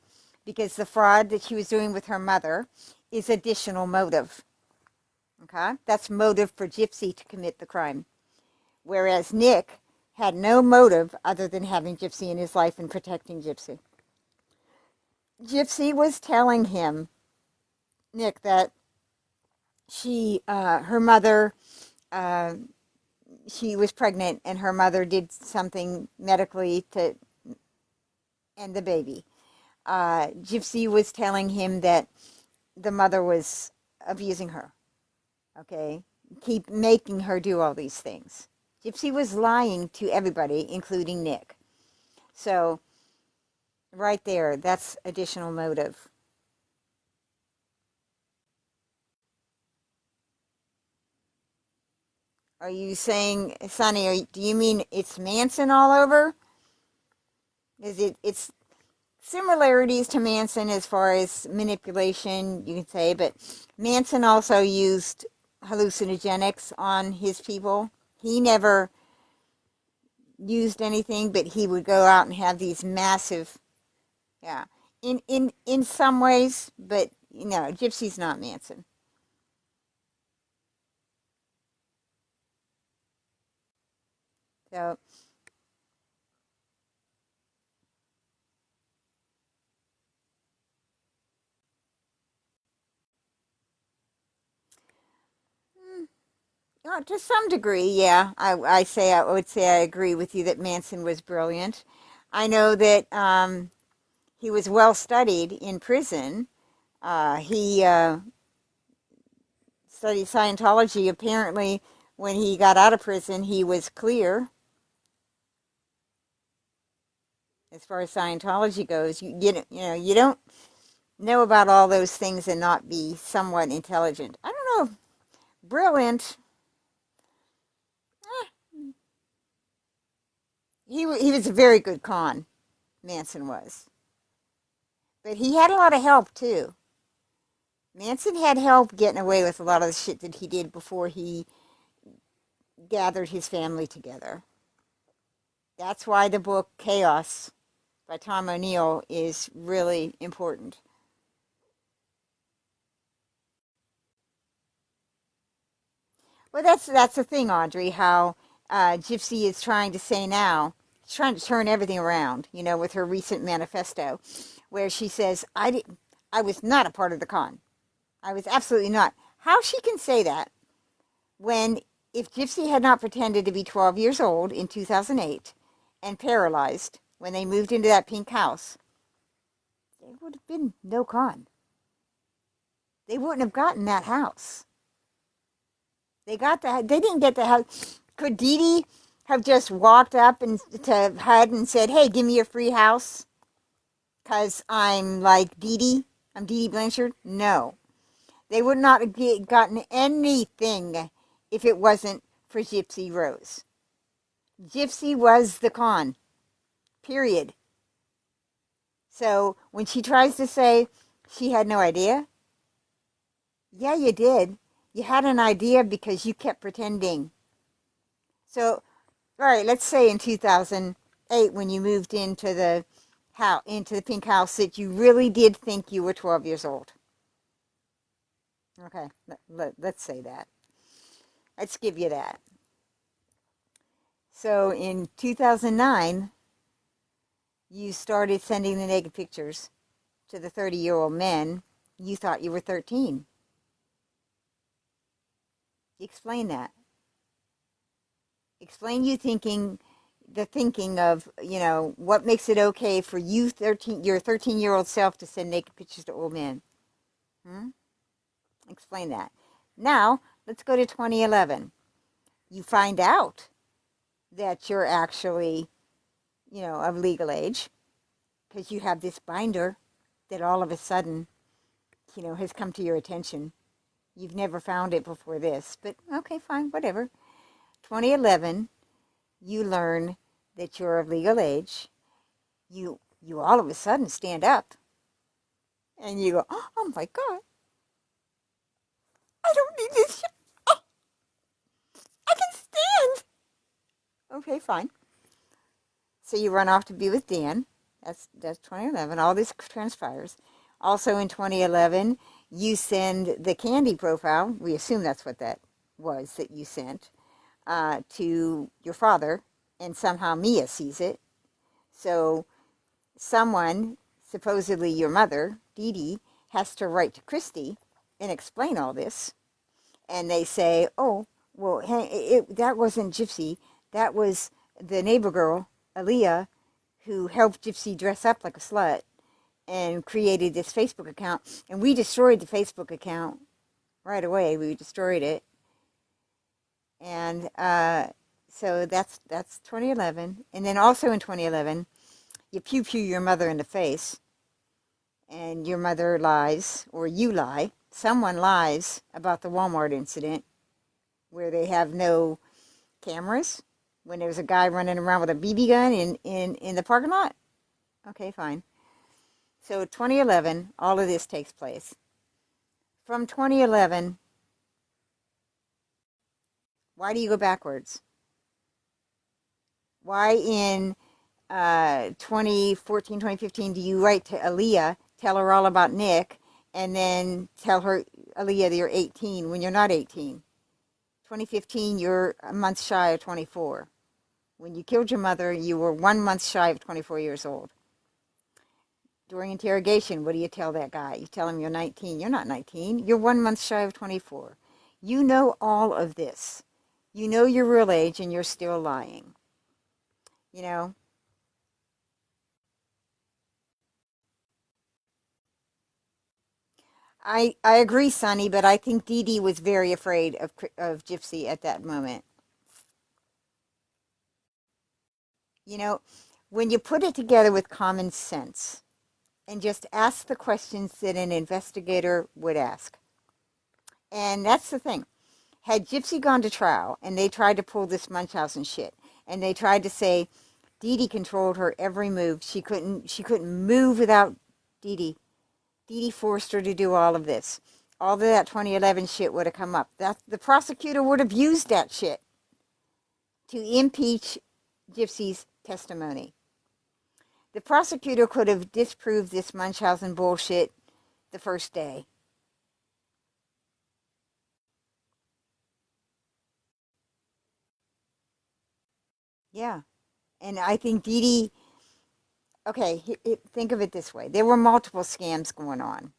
because the fraud that she was doing with her mother is additional motive. Okay? That's motive for Gypsy to commit the crime. Whereas Nick had no motive other than having Gypsy in his life and protecting Gypsy. Gypsy was telling him, Nick, that her mother, she was pregnant and her mother did something medically to end the baby. Gypsy was telling him that the mother was abusing her. Okay? Keep making her do all these things. Gypsy was lying to everybody, including Nick. So, right there, that's additional motive. Are you saying, Sonny, do you mean it's Manson all over? It's similarities to Manson as far as manipulation, you can say, but Manson also used hallucinogenics on his people. He never used anything, but he would go out and have these massive, yeah, in some ways, but you know, Gypsy's not Manson. So to some degree, yeah, I would say I agree with you that Manson was brilliant. I know that he was well studied in prison. He studied Scientology. Apparently, when he got out of prison, he was clear as far as Scientology goes. You don't know about all those things and not be somewhat intelligent. I don't know, brilliant. He was a very good con. Manson was, but he had a lot of help too. Manson had help getting away with a lot of the shit that he did before he gathered his family together. That's why the book Chaos by Tom O'Neill is really important. Well, that's the thing, Audrey. How Gypsy is trying to say now, she's trying to turn everything around. With her recent manifesto, where she says, I was not a part of the con. I was absolutely not." How she can say that when, if Gypsy had not pretended to be 12 years old in 2008 and paralyzed when they moved into that pink house, there would have been no con. They wouldn't have gotten that house. They didn't get the house. Could Dee Dee have just walked up to HUD and said, "Hey, give me a free house because I'm like Dee Dee. I'm Dee Dee Blanchard"? No. They would not have gotten anything if it wasn't for Gypsy Rose. Gypsy was the con, period. So when she tries to say she had no idea, yeah, you did. You had an idea because you kept pretending. So, all right, let's say in 2008 when you moved into the pink house, that you really did think you were 12 years old. Okay, let's say that. Let's give you that. So in 2009, you started sending the naked pictures to the 30-year-old men. You thought you were 13. Explain that. Explain your thinking of, what makes it okay for your 13-year-old self to send naked pictures to old men. Explain that. Now, let's go to 2011. You find out that you're actually, of legal age because you have this binder that all of a sudden, has come to your attention. You've never found it before this, but okay, fine, whatever. 2011, you learn that you're of legal age. You all of a sudden stand up and you go, "Oh my God, I don't need this shit. Oh, I can stand." Okay, fine. So you run off to be with Dan. That's 2011. All this transpires. Also in 2011, you send the Candy profile. We assume that's what that was that you sent to your father, and somehow Mia sees it. So someone, supposedly your mother, Dee Dee, has to write to Christy and explain all this. And they say, "Oh, well, that wasn't Gypsy. That was the neighbor girl, Aaliyah, who helped Gypsy dress up like a slut and created this Facebook account. And we destroyed the Facebook account right away. We destroyed it." And so that's 2011. And then also in 2011, you pew your mother in the face. And your mother lies, or you lie. Someone lies about the Walmart incident where they have no cameras, when there was a guy running around with a BB gun in the parking lot. Okay, fine. So 2011, all of this takes place. From 2011, why do you go backwards? Why in 2014, 2015 do you write to Aaliyah, tell her all about Nick, and then tell her, Aaliyah, that you're 18 when you're not 18? 2015, you're a month shy of 24. When you killed your mother, you were 1 month shy of 24 years old. During interrogation, what do you tell that guy? You tell him you're 19. You're not 19. You're 1 month shy of 24. You know all of this. You know your real age, and you're still lying. I agree, Sonny, but I think Dee Dee was very afraid of Gypsy at that moment. You know, when you put it together with common sense and just ask the questions that an investigator would ask. And that's the thing. Had Gypsy gone to trial and they tried to pull this Munchausen shit and they tried to say Dee Dee controlled her every move. She couldn't move without Dee Dee. Dee Dee forced her to do all of this. All of that 2011 shit would have come up. That the prosecutor would have used that shit to impeach Gypsy's testimony. The prosecutor could have disproved this Munchausen bullshit the first day. Yeah. And I think Dee Dee, okay, think of it this way. There were multiple scams going on.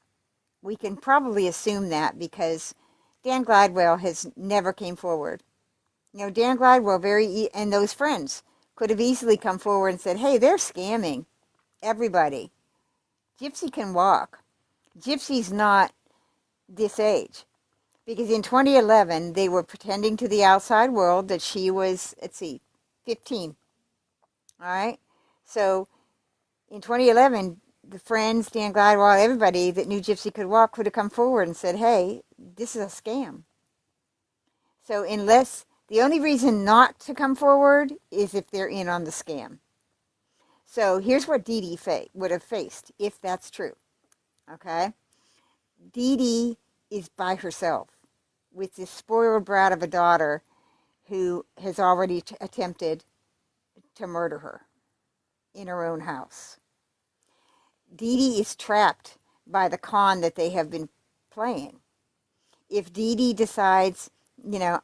We can probably assume that because Dan Gladwell has never came forward. You know, Dan Gladwell and those friends could have easily come forward and said, hey, they're scamming everybody. Gypsy can walk. Gypsy's not this age. Because in 2011, they were pretending to the outside world that she was, let's see, 15. All right? So in 2011, the friends, Dan Gladwell, everybody that knew Gypsy could walk could have come forward and said, hey, this is a scam. So the only reason not to come forward is if they're in on the scam. So here's what Dee Dee would have faced if that's true. Okay? Dee Dee is by herself with this spoiled brat of a daughter who has already attempted to murder her in her own house. Dee Dee is trapped by the con that they have been playing. If Dee Dee decides,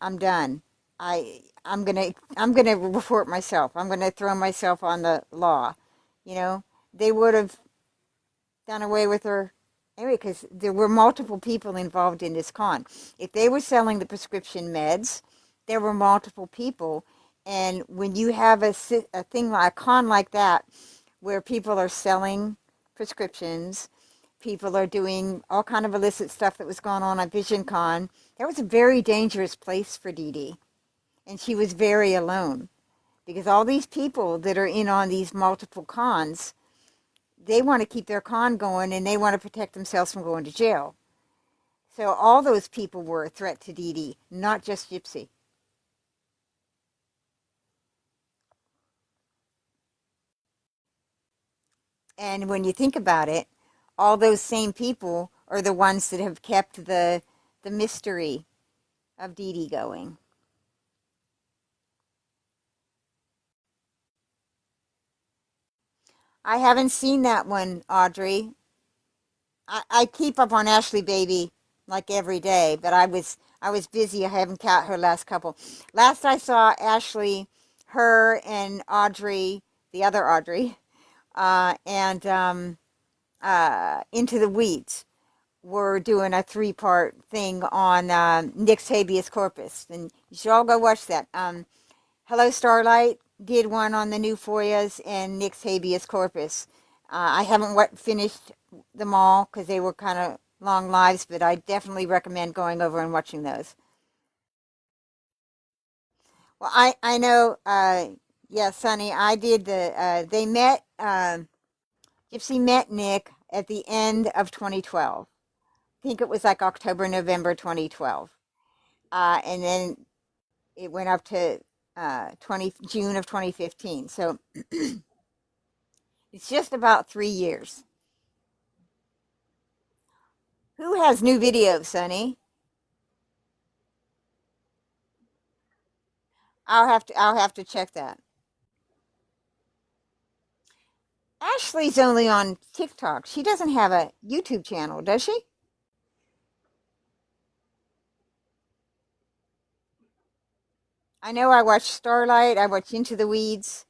I'm done, I'm gonna report myself. I'm gonna throw myself on the law. They would have done away with her anyway because there were multiple people involved in this con. If they were selling the prescription meds, there were multiple people. And when you have a thing like a con like that, where people are selling prescriptions, people are doing all kind of illicit stuff that was going on at VisionCon, that was a very dangerous place for Dee Dee. And she was very alone because all these people that are in on these multiple cons, they want to keep their con going and they want to protect themselves from going to jail. So all those people were a threat to Dee Dee, not just Gypsy. And when you think about it, all those same people are the ones that have kept the mystery of Dee Dee going. I haven't seen that one, Audrey. I keep up on Ashley Baby like every day, but I was busy. I haven't caught her last couple. Last I saw Ashley, her and Audrey, the other Audrey, and Into the Weeds were doing a 3-part thing on Nick's habeas corpus, and you should all go watch that. Hello Starlight did one on the new FOIAs and Nick's habeas corpus. I haven't finished them all because they were kind of long lives, but I definitely recommend going over and watching those. Well, I know, yeah, Sonny, I did they met, Gypsy met Nick at the end of 2012. I think it was like October, November 2012. And then it went up to June of 2015. So it's just about 3 years. Who has new videos, Sonny? I'll have to check that. Ashley's only on TikTok. She doesn't have a YouTube channel, does she? I know I watch Starlight, I watch Into the Weeds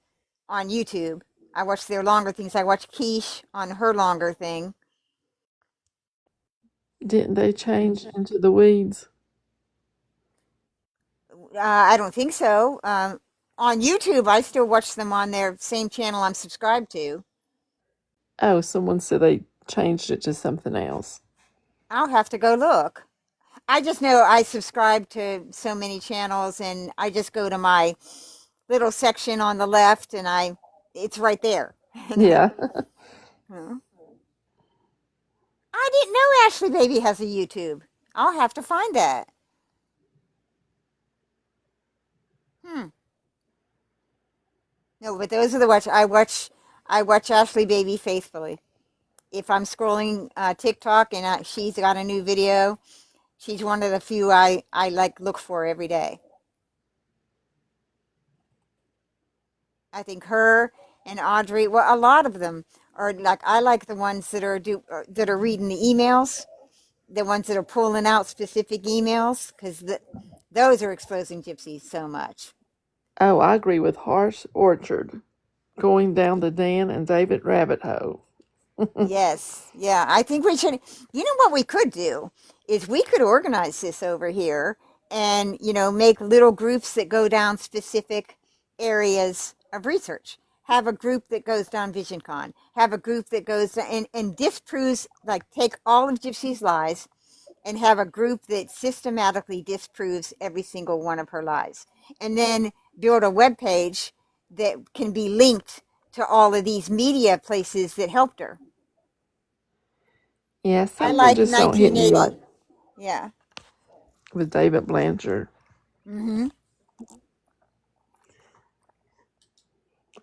on YouTube. I watch their longer things. I watch Quiche on her longer thing. Didn't they change Into the Weeds? I don't think so. On YouTube, I still watch them on their same channel I'm subscribed to. Oh, someone said they changed it to something else. I'll have to go look. I just know I subscribe to so many channels, and I just go to my little section on the left, and it's right there. Yeah. Hmm. I didn't know Ashley Baby has a YouTube. I'll have to find that. Hmm. No, but those are the watch I watch Ashley Baby faithfully. If I'm scrolling TikTok and she's got a new video, she's one of the few I like look for every day. I think her and Audrey, well, a lot of them are like, I like the ones that are reading the emails, the ones that are pulling out specific emails, because those are exposing gypsies so much. Oh, I agree with Harsh Orchard going down the Dan and David rabbit hole. Yes, yeah. I think we should. You know what we could do is we could organize this over here, and make little groups that go down specific areas of research. Have a group that goes down VisionCon. Have a group that goes and disproves, like, take all of Gypsy's lies, and have a group that systematically disproves every single one of her lies, and then build a web page that can be linked to all of these media places that helped her. Yeah, I something like just don't hit me 1980. like Yeah. with David Blanchard. Mm-hmm.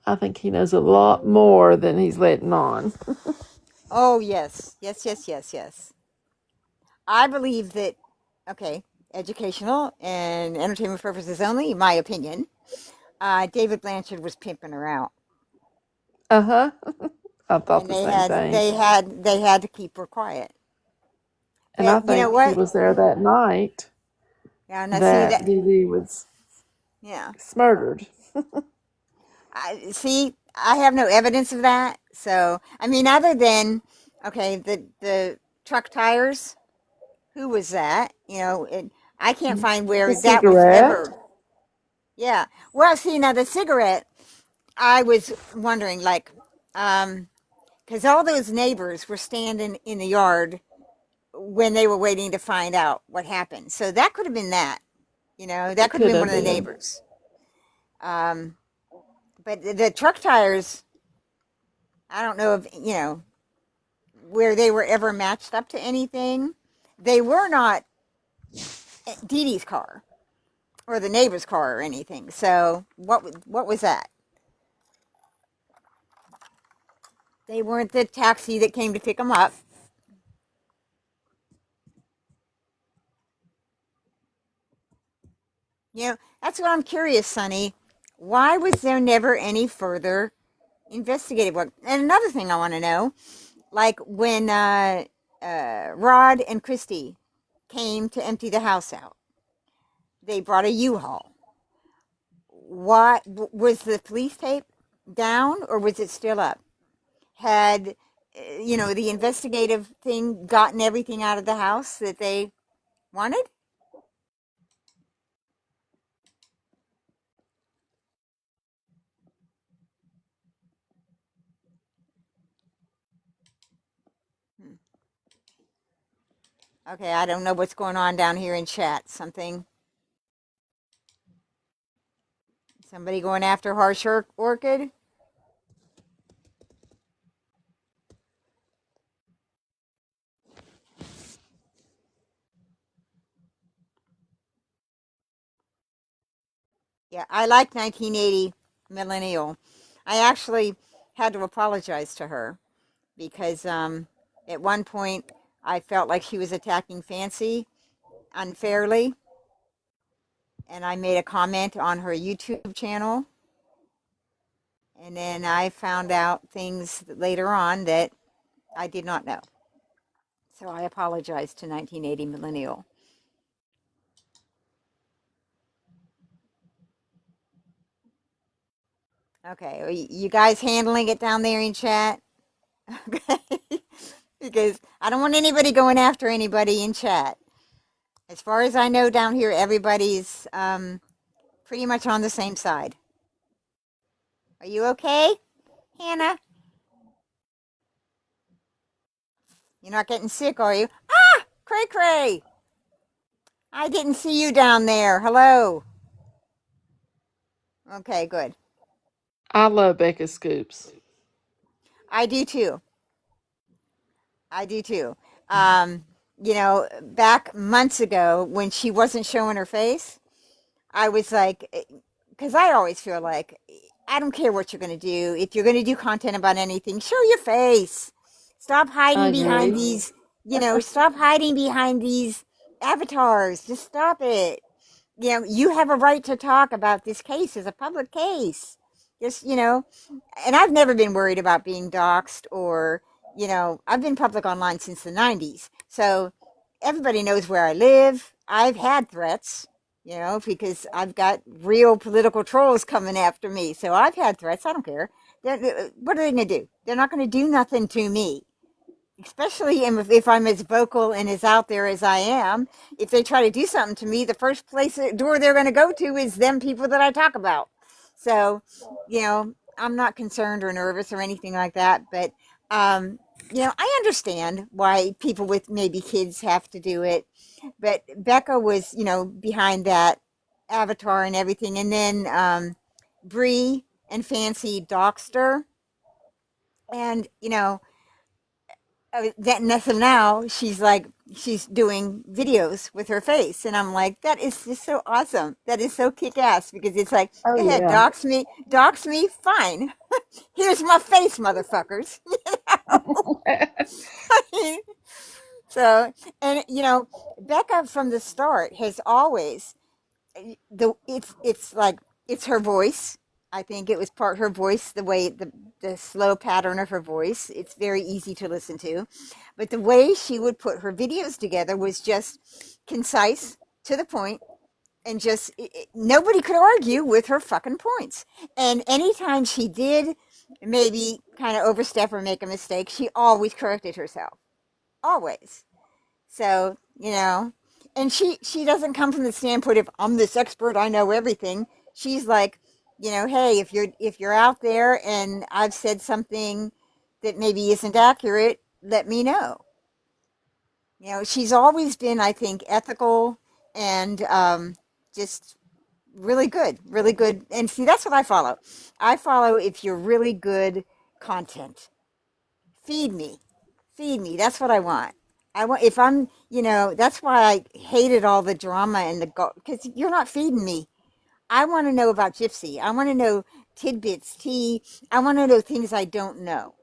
I think he knows a lot more than he's letting on. Oh, yes. Yes, yes, yes, yes. I believe that, okay, educational and entertainment purposes only, my opinion, David Blanchard was pimping her out. Uh huh. I thought And the same thing. they had to keep her quiet. And I But you know think he what? was there that night Yeah, now see that that, Dee Dee was yeah. murdered. I have no evidence of that. So, I mean, other than, okay, the truck tires, who was that? I can't find The where that was cigarette. ever. Yeah. Well, see, now the cigarette, I was wondering, like, because all those neighbors were standing in the yard when they were waiting to find out what happened. So that could have been that. That It could have could been one have of the been. neighbors. Um, but the truck tires, I don't know if, where they were ever matched up to anything. They were not Dee Dee's car or the neighbor's car or anything. So what was that? They weren't the taxi that came to pick them up. That's what I'm curious, Sonny. Why was there never any further investigative work? And another thing I want to know, like when Rod and Christy came to empty the house out, they brought a U-Haul. What was the police tape down, or was it still up? Had the investigative thing gotten everything out of the house that they wanted? Hmm. Okay, I don't know what's going on down here in chat. Somebody going after Harsh Orchid? Yeah, I like 1980 Millennial. I actually had to apologize to her because at one point I felt like she was attacking Fancy unfairly, and I made a comment on her YouTube channel. And then I found out things later on that I did not know. So I apologize to 1980 Millennial. Okay, are you guys handling it down there in chat? Okay. Because I don't want anybody going after anybody in chat. As far as I know, down here, everybody's pretty much on the same side. Are you okay, Hannah? You're not getting sick, are you? Ah! Cray Cray. I didn't see you down there. Hello. Okay, good. I love Becca Scoops. I do too. I do too. Um, back months ago when she wasn't showing her face, I was like, because I always feel like I don't care what you're going to do. If you're going to do content about anything, show your face. Stop I hiding behind agree. these, stop hiding behind these avatars. Just stop it. You have a right to talk about this case as a public case. Just, and I've never been worried about being doxxed or, I've been public online since the 90s. So everybody knows where I live. I've had threats, because I've got real political trolls coming after me. So I've had threats. I don't care. What are they going to do? They're not going to do nothing to me. Especially if I'm as vocal and as out there as I am. If they try to do something to me, the first door they're going to go to is them people that I talk about. So, I'm not concerned or nervous or anything like that. But, I understand why people with maybe kids have to do it. But Becca was, behind that avatar and everything. And then Bree and Fancy doxed her. And, so now she's doing videos with her face, and I'm like, that is just so awesome. That is so kick-ass, because it's like, Oh go ahead, yeah. dox me, fine. Here's my face, motherfuckers. So, and Becca from the start has always it's like it's her voice. I think it was part her voice, the way the slow pattern of her voice. It's very easy to listen to, but the way she would put her videos together was just concise, to the point, and just nobody could argue with her fucking points. And anytime she did maybe kind of overstep or make a mistake, she always corrected herself, always. So, and she doesn't come from the standpoint of I'm this expert, I know everything. She's like, hey, if you're out there and I've said something that maybe isn't accurate, let me know. She's always been, I think, ethical and just really good, really good. And see, that's what I follow. I follow if you're really good content. Feed me. Feed me. That's what I want. I want, if I'm, that's why I hated all the drama and because you're not feeding me. I want to know about Gypsy. I want to know tidbits, tea. I want to know things I don't know.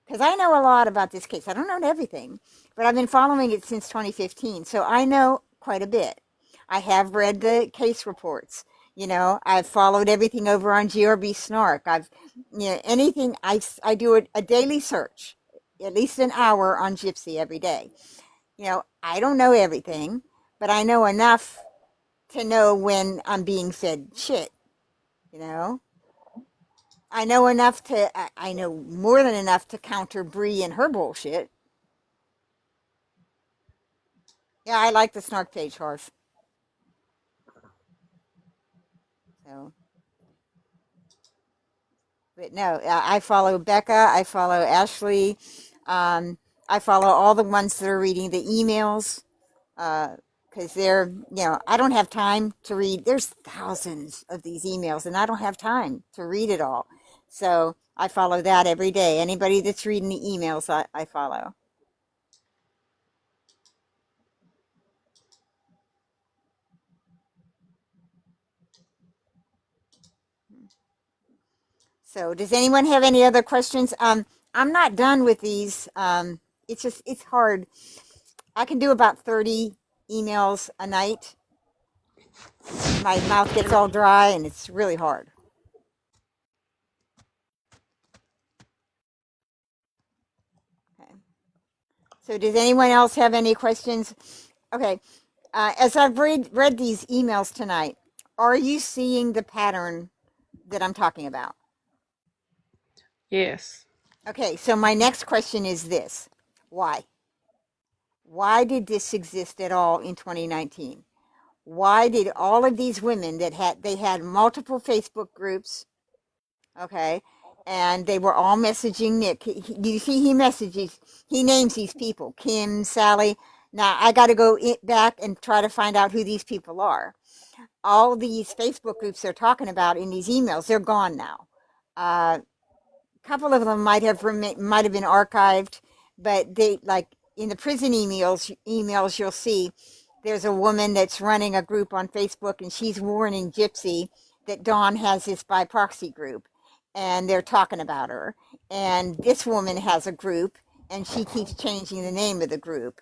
Because I know a lot about this case. I don't know everything, but I've been following it since 2015. So I know quite a bit. I have read the case reports. I've followed everything over on GRB Snark. Anything, I do a daily search, at least an hour on Gypsy every day. I don't know everything, but I know enough to know when I'm being fed shit, you know? I know more than enough to counter Bree and her bullshit. Yeah, I like the snark page, Harf. So, but no, I follow Becca. I follow Ashley. Um, I follow all the ones that are reading the emails. Because I don't have time to read. There's thousands of these emails, and I don't have time to read it all. So I follow that every day. Anybody that's reading the emails, I follow. So does anyone have any other questions? I'm not done with these. It's hard. I can do about 30 emails a night. My mouth gets all dry, and it's really hard. Okay. So does anyone else have any questions? Okay. As I've read these emails tonight, are you seeing the pattern that I'm talking about? Yes. Okay, so my next question is this. Why? Why did this exist at all in 2019? Why did all of these women they had multiple Facebook groups, okay, and they were all messaging Nick. You see, he names these people, Kim, Sally. Now I got to go back and try to find out who these people are. All these Facebook groups they're talking about in these emails, they're gone now. A couple of them might have been archived, but they, like in the prison emails you'll see there's a woman that's running a group on Facebook, and she's warning Gypsy that Dawn has this by proxy group, and they're talking about her. And this woman has a group, and she keeps changing the name of the group,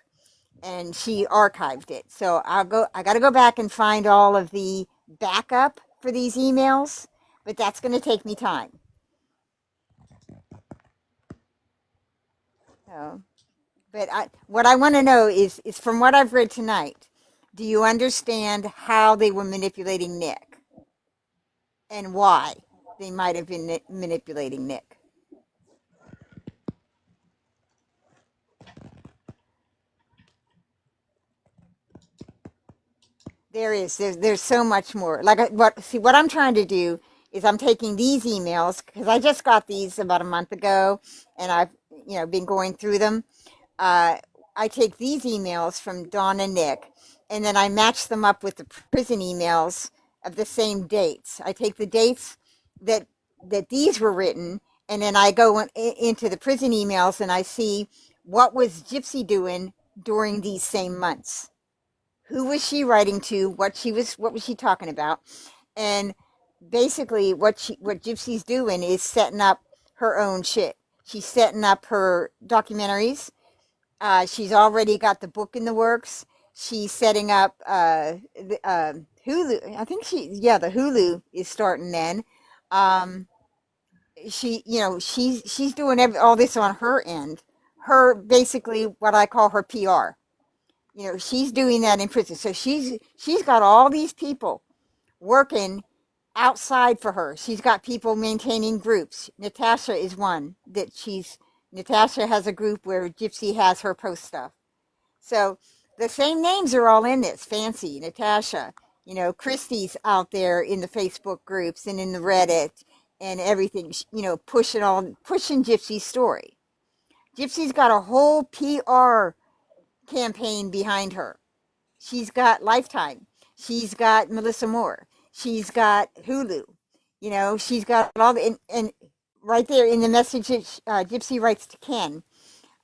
and she archived it. So I got to go back and find all of the backup for these emails, but that's going to take me time. So, but what I want to know is from what I've read tonight, do you understand how they were manipulating Nick and why they might have been manipulating Nick? There's so much more. Like what I'm trying to do is I'm taking these emails because I just got these about a month ago, and I've been going through them. uh, I take these emails from Dawn and Nick, and then I match them up with the prison emails of the same dates. I take the dates that these were written, and then I go into the prison emails and I see what was Gypsy doing during these same months. Who was she writing to? What was she talking about? And basically, what Gypsy's doing is setting up her own shit. She's setting up her documentaries. She's already got the book in the works. She's setting up Hulu. I think the Hulu is starting then. Um, she's doing all this on her end. Her basically what I call her PR. She's doing that in prison. So she's got all these people working outside for her. She's got people maintaining groups. Natasha is one that Natasha has a group where Gypsy has her post stuff. So the same names are all in this. Fancy, Natasha, Christy's out there in the Facebook groups and in the Reddit and everything, pushing Gypsy's story. Gypsy's got a whole PR campaign behind her. She's got Lifetime. She's got Melissa Moore. She's got Hulu. She's got all the, and right there in the message that Gypsy writes to Ken,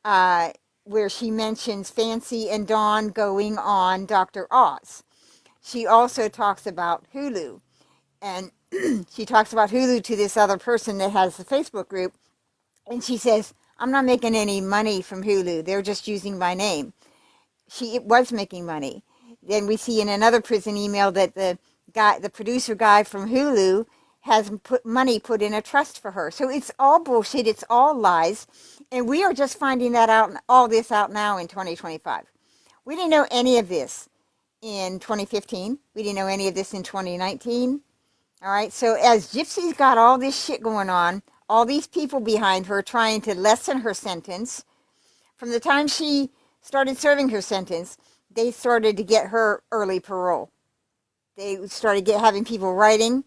uh, where she mentions Fancy and Dawn going on Dr. Oz. She also talks about Hulu, and she talks about Hulu to this other person that has the Facebook group, and she says, I'm not making any money from Hulu. They're just using my name. She was making money. Then we see in another prison email that the producer guy from Hulu has money put in a trust for her. So it's all bullshit. It's all lies. And we are just finding all this out now in 2025. We didn't know any of this in 2015. We didn't know any of this in 2019. All right. So as Gypsy's got all this shit going on, all these people behind her trying to lessen her sentence, from the time she started serving her sentence, they started to get her early parole. They started having people writing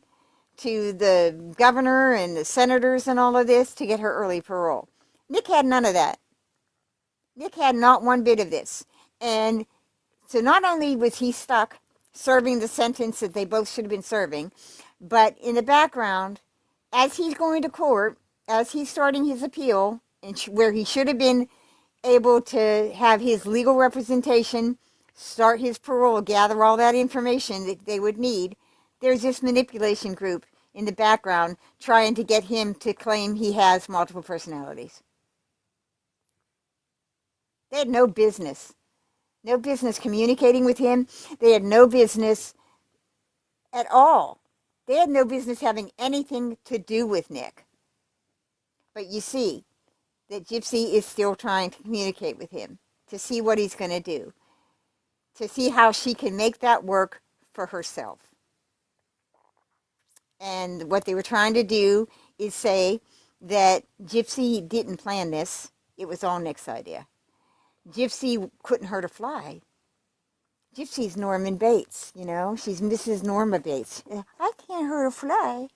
to the governor and the senators and all of this to get her early parole. Nick had none of that. Nick had not one bit of this. And so not only was he stuck serving the sentence that they both should have been serving, but in the background, as he's going to court, as he's starting his appeal, and where he should have been able to have his legal representation, start his parole, gather all that information that they would need, there's this manipulation group in the background trying to get him to claim he has multiple personalities. They had no business communicating with him. They had no business at all. They had no business having anything to do with Nick. But you see that Gypsy is still trying to communicate with him to see what he's going to do, to see how she can make that work for herself. And what they were trying to do is say that Gypsy didn't plan this. It was all Nick's idea. Gypsy couldn't hurt a fly. Gypsy's Norman Bates, She's Mrs. Norma Bates. I can't hurt a fly.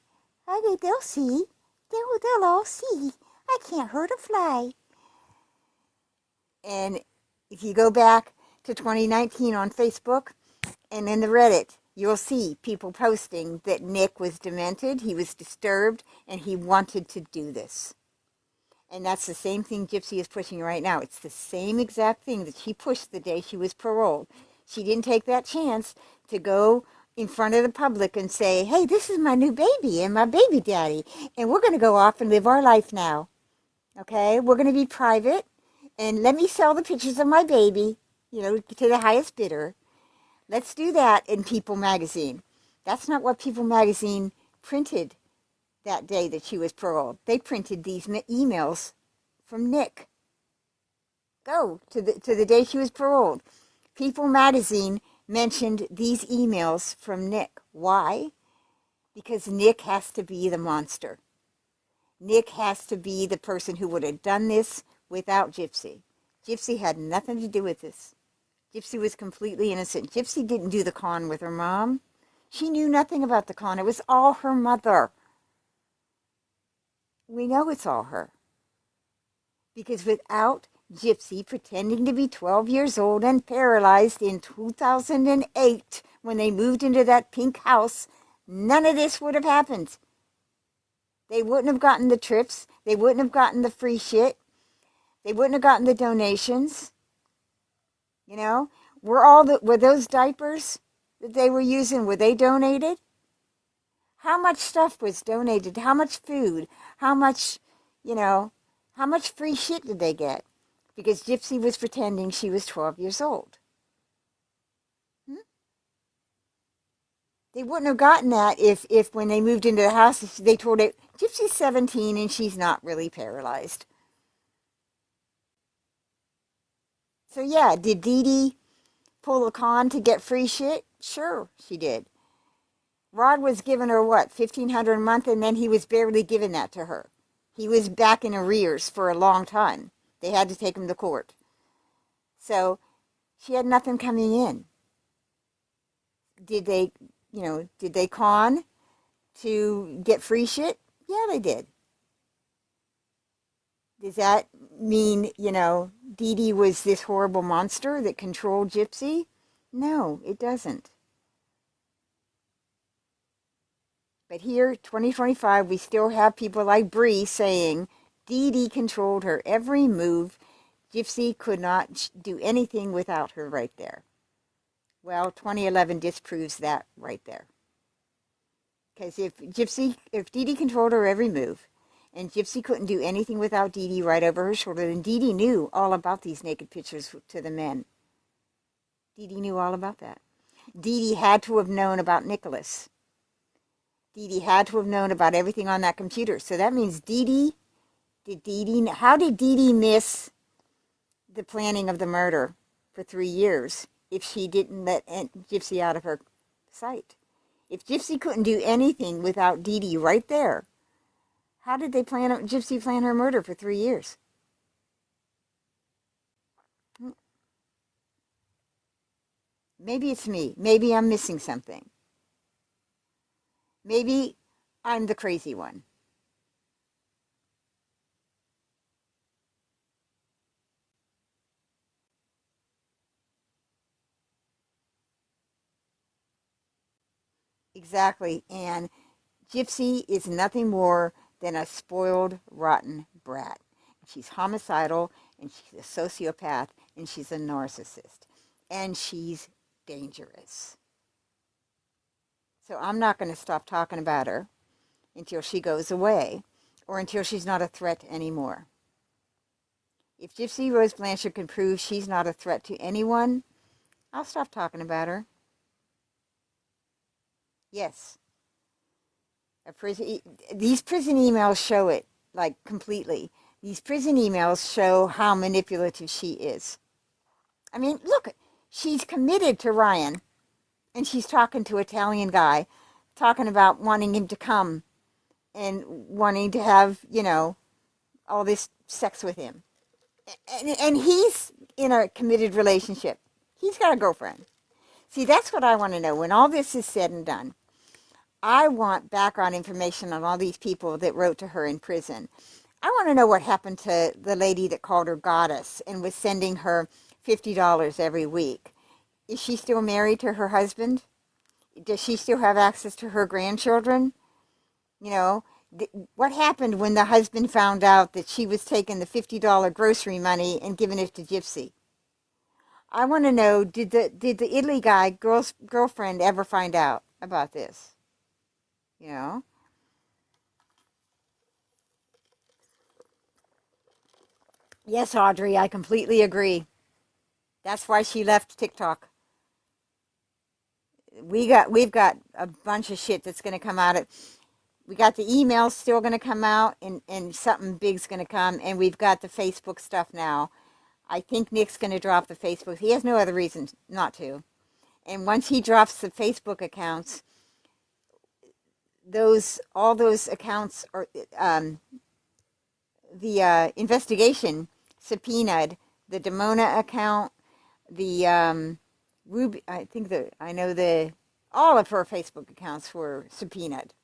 They'll see. They'll all see. I can't hurt a fly. And if you go back to 2019 on Facebook and in the Reddit, you'll see people posting that Nick was demented, he was disturbed, and he wanted to do this. And that's the same thing Gypsy is pushing right now. It's the same exact thing that she pushed the day she was paroled. She didn't take that chance to go in front of the public and say, hey, this is my new baby and my baby daddy, and we're going to go off and live our life now. Okay? We're going to be private, and let me sell the pictures of my baby, to the highest bidder. Let's do that in People magazine. That's not what People magazine printed that day that she was paroled. They printed these emails from Nick. Go to the day she was paroled. People magazine mentioned these emails from Nick. Why? Because Nick has to be the monster. Nick has to be the person who would have done this without Gypsy. Gypsy had nothing to do with this. Gypsy was completely innocent. Gypsy didn't do the con with her mom. She knew nothing about the con. It was all her mother. We know it's all her. Because without Gypsy pretending to be 12 years old and paralyzed in 2008 when they moved into that pink house, none of this would have happened. They wouldn't have gotten the trips. They wouldn't have gotten the free shit. They wouldn't have gotten the donations. Were those diapers that they were using, were they donated? How much stuff was donated? How much food? How much free shit did they get? Because Gypsy was pretending she was 12 years old. They wouldn't have gotten that if when they moved into the house, they told it, Gypsy's 17 and she's not really paralyzed. So yeah, did Dee Dee pull a con to get free shit? Sure, she did. Rod was giving her, what, $1,500 a month, and then he was barely giving that to her. He was back in arrears for a long time. They had to take him to court. So she had nothing coming in. Did they con to get free shit? Yeah, they did. Does that mean, Dee Dee was this horrible monster that controlled Gypsy? No, it doesn't. But here, 2025, we still have people like Bree saying Dee Dee controlled her every move. Gypsy could not do anything without her right there. Well, 2011 disproves that right there. Because if Dee Dee controlled her every move, and Gypsy couldn't do anything without Dee Dee right over her shoulder, then Dee Dee knew all about these naked pictures to the men. Dee Dee knew all about that. Dee Dee had to have known about Nicholas. Dee Dee had to have known about everything on that computer. So that means how did Dee Dee miss the planning of the murder for 3 years if she didn't let Gypsy out of her sight? If Gypsy couldn't do anything without Dee Dee right there, how did Gypsy plan her murder for 3 years? Maybe it's me. Maybe I'm missing something. Maybe I'm the crazy one. Exactly. And Gypsy is nothing more than a spoiled, rotten brat. She's homicidal, and she's a sociopath, and she's a narcissist. And she's dangerous. So I'm not going to stop talking about her until she goes away or until she's not a threat anymore. If Gypsy Rose Blanchard can prove she's not a threat to anyone, I'll stop talking about her. Yes. These prison emails show it, like, completely. These prison emails show how manipulative she is. I mean, look, she's committed to Ryan, and she's talking to an Italian guy, talking about wanting him to come and wanting to have, all this sex with him. And he's in a committed relationship. He's got a girlfriend. See, that's what I want to know. When all this is said and done, I want background information on all these people that wrote to her in prison. I want to know what happened to the lady that called her goddess and was sending her $50 every week. Is she still married to her husband? Does she still have access to her grandchildren? You know, what happened when the husband found out that she was taking the $50 grocery money and giving it to Gypsy? I want to know, did the Italy guy girlfriend ever find out about this? You know? Yes, Audrey, I completely agree. That's why she left TikTok. We've got a bunch of shit that's going to come out. We got the emails still going to come out, and something big's going to come, and we've got the Facebook stuff now. I think Nick's going to drop the Facebook. He has no other reason not to. And once he drops the Facebook accounts, all those accounts are the investigation subpoenaed the Demona account, the Ruby. I know all of her Facebook accounts were subpoenaed,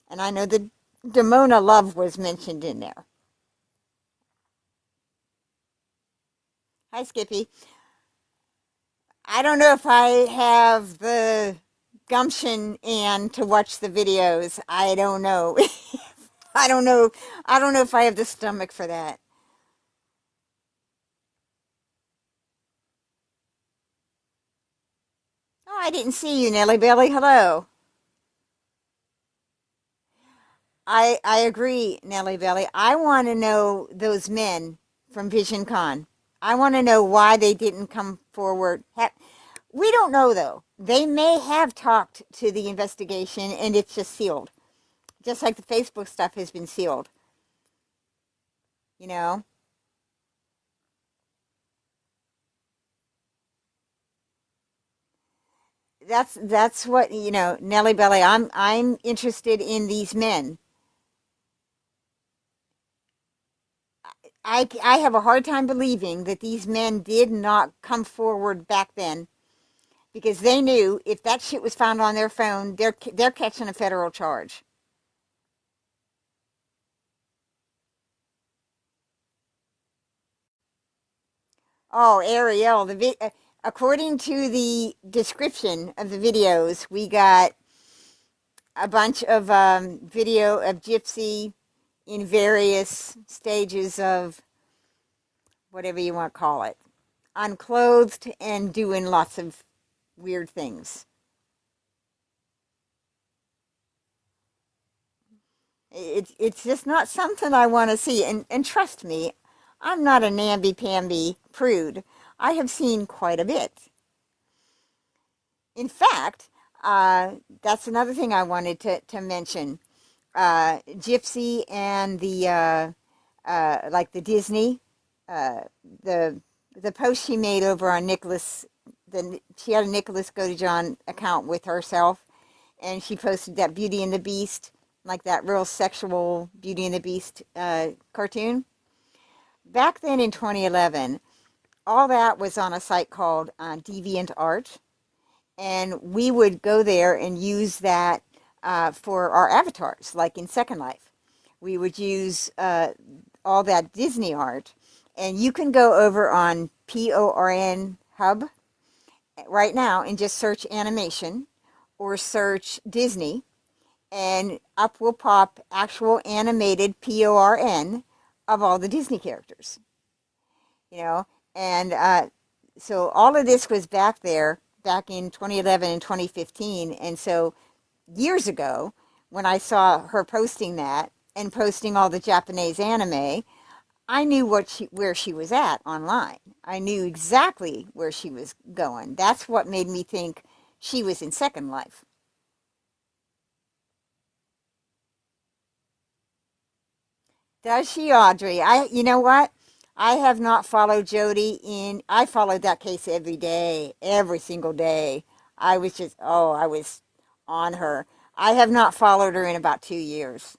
and I know the Demona Love was mentioned in there. Hi, Skippy. I don't know if I have the gumption and to watch the videos. I don't know. I don't know. I don't know if I have the stomach for that. Oh, I didn't see you, Nellie Belly. Hello. I agree, Nellie Belly. I want to know those men from Vision Con. I want to know why they didn't come forward. We don't know, though. They may have talked to the investigation and it's just sealed. Just like the Facebook stuff has been sealed. You know? That's what, Nellie Belly, I'm interested in these men. I have a hard time believing that these men did not come forward back then, because they knew if that shit was found on their phone, they're catching a federal charge. Oh, Ariel, according to the description of the videos, we got a bunch of video of Gypsy in various stages of whatever you want to call it, unclothed and doing lots of weird things. It's just not something I want to see. And trust me, I'm not a namby-pamby prude. I have seen quite a bit. In fact, that's another thing I wanted to mention. Gypsy and the like the Disney, uh, the the post she made over on Nicholas. She had a Nicholas Godejohn account with herself, and she posted that Beauty and the Beast, like that real sexual Beauty and the Beast cartoon. Back then in 2011, all that was on a site called DeviantArt, and we would go there and use that for our avatars, like in Second Life. We would use all that Disney art, and you can go over on PORN Hub right now and just search animation or search Disney, and up will pop actual animated PORN of all the Disney characters. You know, and so all of this was back there back in 2011 and 2015, and so years ago when I saw her posting that and posting all the Japanese anime, I knew where she was at online. I knew exactly where she was going. That's what made me think she was in Second Life. Does she, Audrey? You know what? I have not followed Jody I followed that case every day, every single day. I was on her. I have not followed her in about 2 years.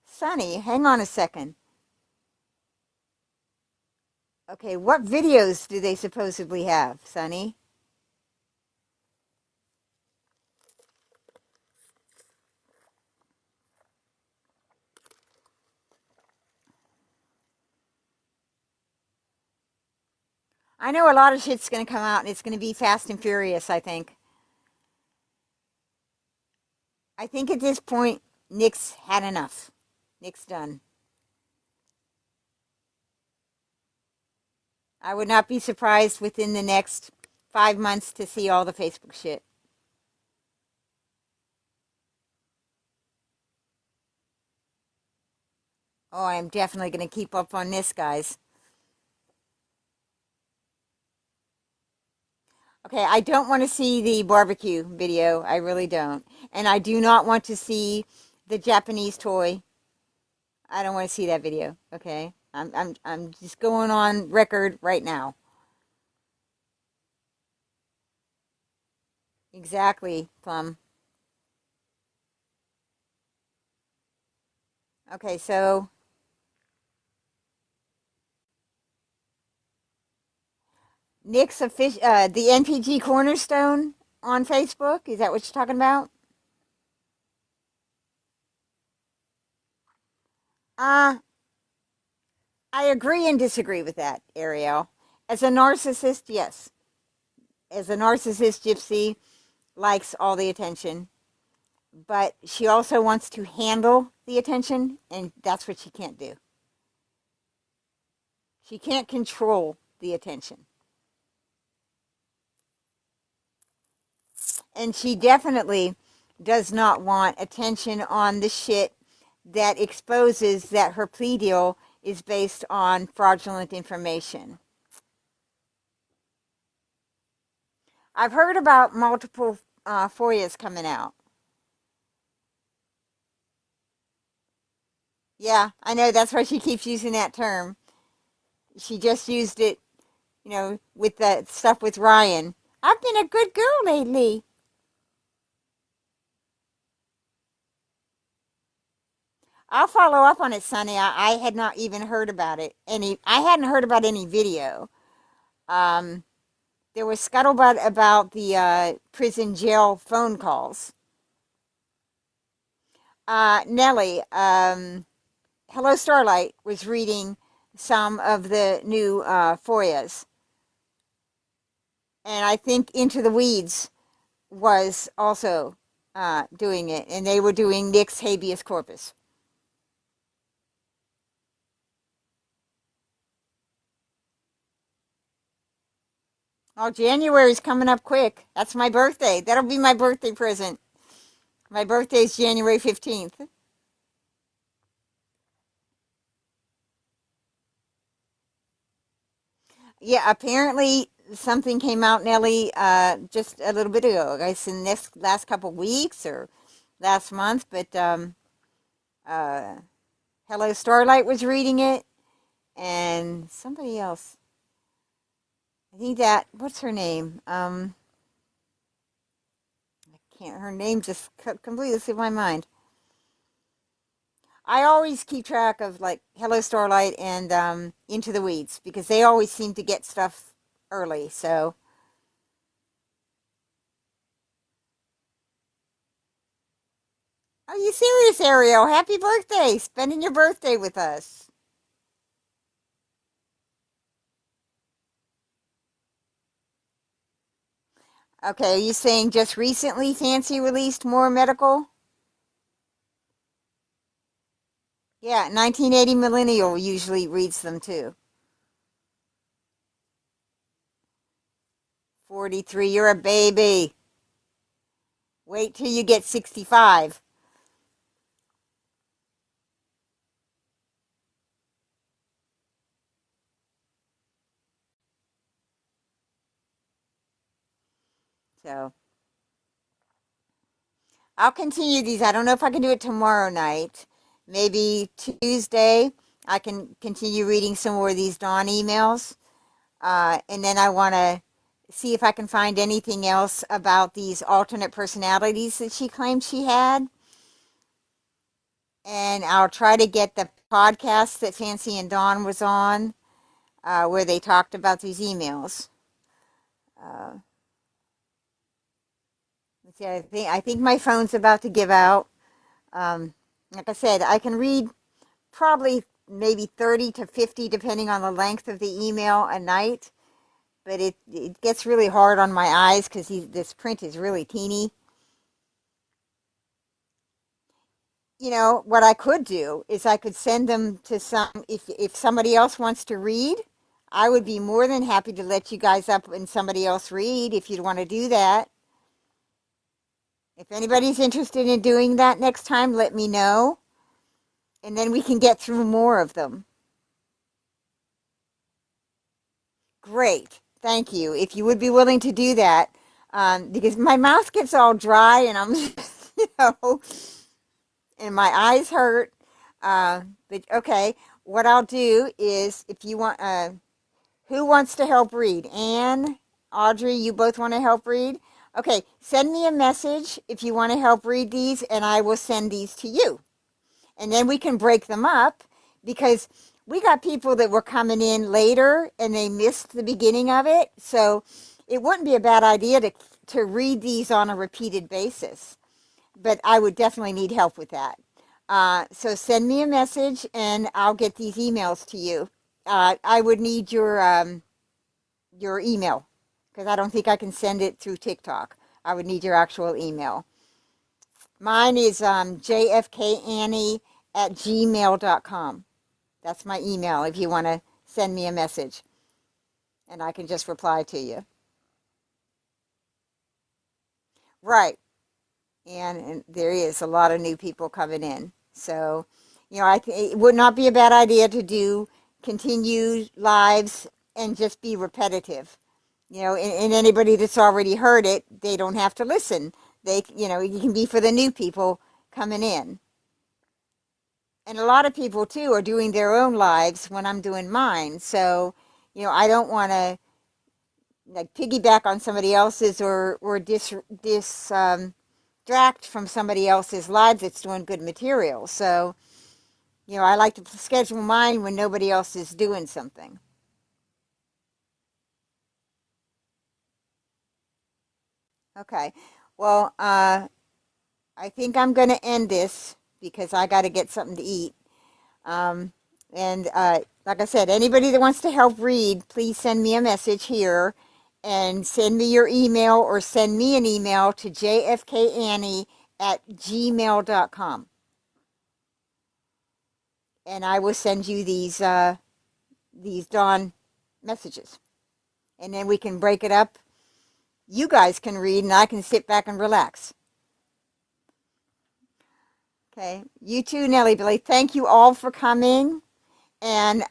Sonny, hang on a second. Okay, what videos do they supposedly have, Sonny? I know a lot of shit's going to come out and it's going to be fast and furious, I think. I think at this point, Nick's had enough. Nick's done. I would not be surprised within the next 5 months to see all the Facebook shit. Oh, I am definitely going to keep up on this, guys. Okay, I don't want to see the barbecue video. I really don't. And I do not want to see the Japanese toy. I don't want to see that video. Okay? I'm just going on record right now. Exactly, Plum. Okay, so Nick's the NPG Cornerstone on Facebook. Is that what you're talking about? Uh, I agree and disagree with that, Ariel. As a narcissist, yes. As a narcissist, Gypsy likes all the attention, but she also wants to handle the attention, and that's what she can't do. She can't control the attention. And she definitely does not want attention on the shit that exposes that her plea deal is based on fraudulent information. I've heard about multiple FOIAs coming out. Yeah, I know, that's why she keeps using that term. She just used it, with the stuff with Ryan. I've been a good girl lately. I'll follow up on it, Sonny. I had not even heard about it. I hadn't heard about any video. There was scuttlebutt about the prison jail phone calls. Nellie, Hello Starlight was reading some of the new FOIAs. And I think Into the Weeds was also doing it. And they were doing Nick's habeas corpus. Oh, January's coming up quick. That's my birthday. That'll be my birthday present. My birthday is January 15th. Yeah, apparently something came out, Nelly, just a little bit ago. I guess in this last couple weeks or last month. But uh, Hello Starlight was reading it, and somebody else. I think what's her name? I can't. Her name just completely slipped my mind. I always keep track of like Hello Starlight and Into the Weeds because they always seem to get stuff early. So. Are you serious, Ariel? Happy birthday! Spending your birthday with us. Okay, are you saying just recently Fancy released more medical? Yeah, 1980 Millennial usually reads them too. 43, you're a baby. Wait till you get 65. So, I'll continue these. I don't know if I can do it tomorrow night. Maybe Tuesday, I can continue reading some more of these Dawn emails. And then I want to see if I can find anything else about these alternate personalities that she claimed she had. And I'll try to get the podcast that Fancy and Dawn was on, where they talked about these emails. Let's see, I think my phone's about to give out. Like I said, I can read probably maybe 30 to 50, depending on the length of the email a night. but it gets really hard on my eyes because this print is really teeny. You know, what I could do is I could send them to if somebody else wants to read, I would be more than happy to let you guys up and somebody else read if you'd want to do that. If anybody's interested in doing that next time, let me know. And then we can get through more of them. Great. Thank you. If you would be willing to do that, because my mouth gets all dry and I'm, you know, and my eyes hurt. But okay, what I'll do is if you want, who wants to help read? Anne, Audrey, you both want to help read? Okay, send me a message if you want to help read these, and I will send these to you. And then we can break them up because we got people that were coming in later and they missed the beginning of it. So it wouldn't be a bad idea to read these on a repeated basis. But I would definitely need help with that. So send me a message and I'll get these emails to you. I would need your email because I don't think I can send it through TikTok. I would need your actual email. Mine is jfkannie@gmail.com. That's my email if you want to send me a message. And I can just reply to you. Right. And there is a lot of new people coming in. So, you know, it would not be a bad idea to do continued lives and just be repetitive. You know, and anybody that's already heard it, they don't have to listen. You know, it can be for the new people coming in. And a lot of people too are doing their own lives when I'm doing mine. So, you know, I don't want to like piggyback on somebody else's or distract from somebody else's lives that's doing good material. So, you know, I like to schedule mine when nobody else is doing something. Okay. Well, I think I'm going to end this because I got to get something to eat. Um, and like I said, anybody that wants to help read, please send me a message here and send me your email or send me an email to jfkannie@gmail.com. And I will send you these Dawn messages. And then we can break it up. You guys can read and I can sit back and relax. Okay. You too, Nellie Billy. Thank you all for coming. And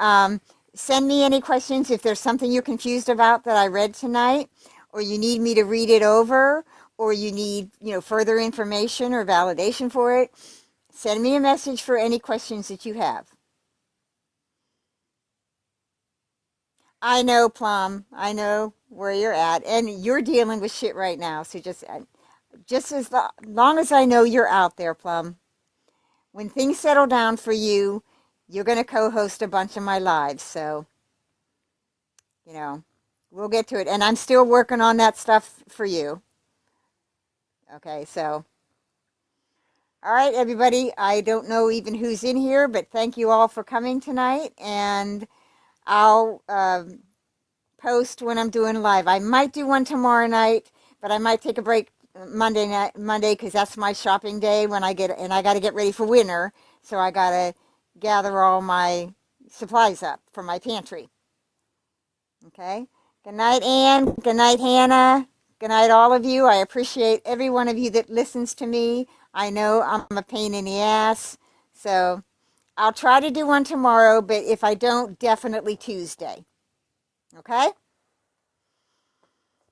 send me any questions if there's something you're confused about that I read tonight, or you need me to read it over, or you need, you know, further information or validation for it. Send me a message for any questions that you have. I know, Plum. I know where you're at, and you're dealing with shit right now. So just as long as I know you're out there, Plum. When things settle down for you, you're going to co-host a bunch of my lives. So, you know, we'll get to it. And I'm still working on that stuff for you. Okay, so. All right, everybody. I don't know even who's in here, but thank you all for coming tonight. And I'll post when I'm doing live. I might do one tomorrow night, but I might take a break Monday because that's my shopping day when I got to get ready for winter. So I got to gather all my supplies up for my pantry. Okay. Good night, Ann. Good night, Hannah. Good night, all of you. I appreciate every one of you that listens to me. I know I'm a pain in the ass. So I'll try to do one tomorrow, but if I don't, definitely Tuesday. Okay?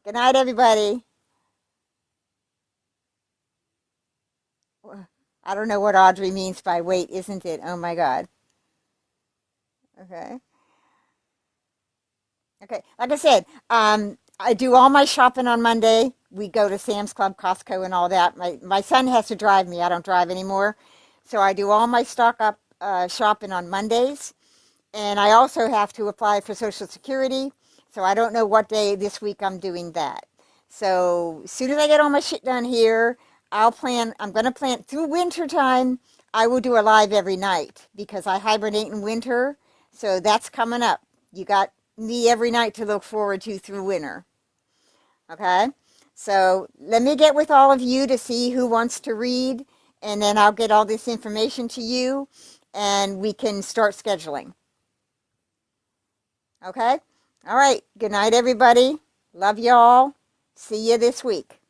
Good night, everybody. I don't know what Audrey means by wait, isn't it? Oh my God. Okay. Okay. Like I said, I do all my shopping on Monday. We go to Sam's Club, Costco, and all that. My son has to drive me. I don't drive anymore. So I do all my stock up shopping on Mondays. And I also have to apply for Social Security. So I don't know what day this week I'm doing that. So as soon as I get all my shit done here, I'm going to plan through winter time. I will do a live every night because I hibernate in winter. So that's coming up. You got me every night to look forward to through winter. Okay? So let me get with all of you to see who wants to read, and then I'll get all this information to you, and we can start scheduling. Okay? All right. Good night, everybody. Love y'all. See you this week.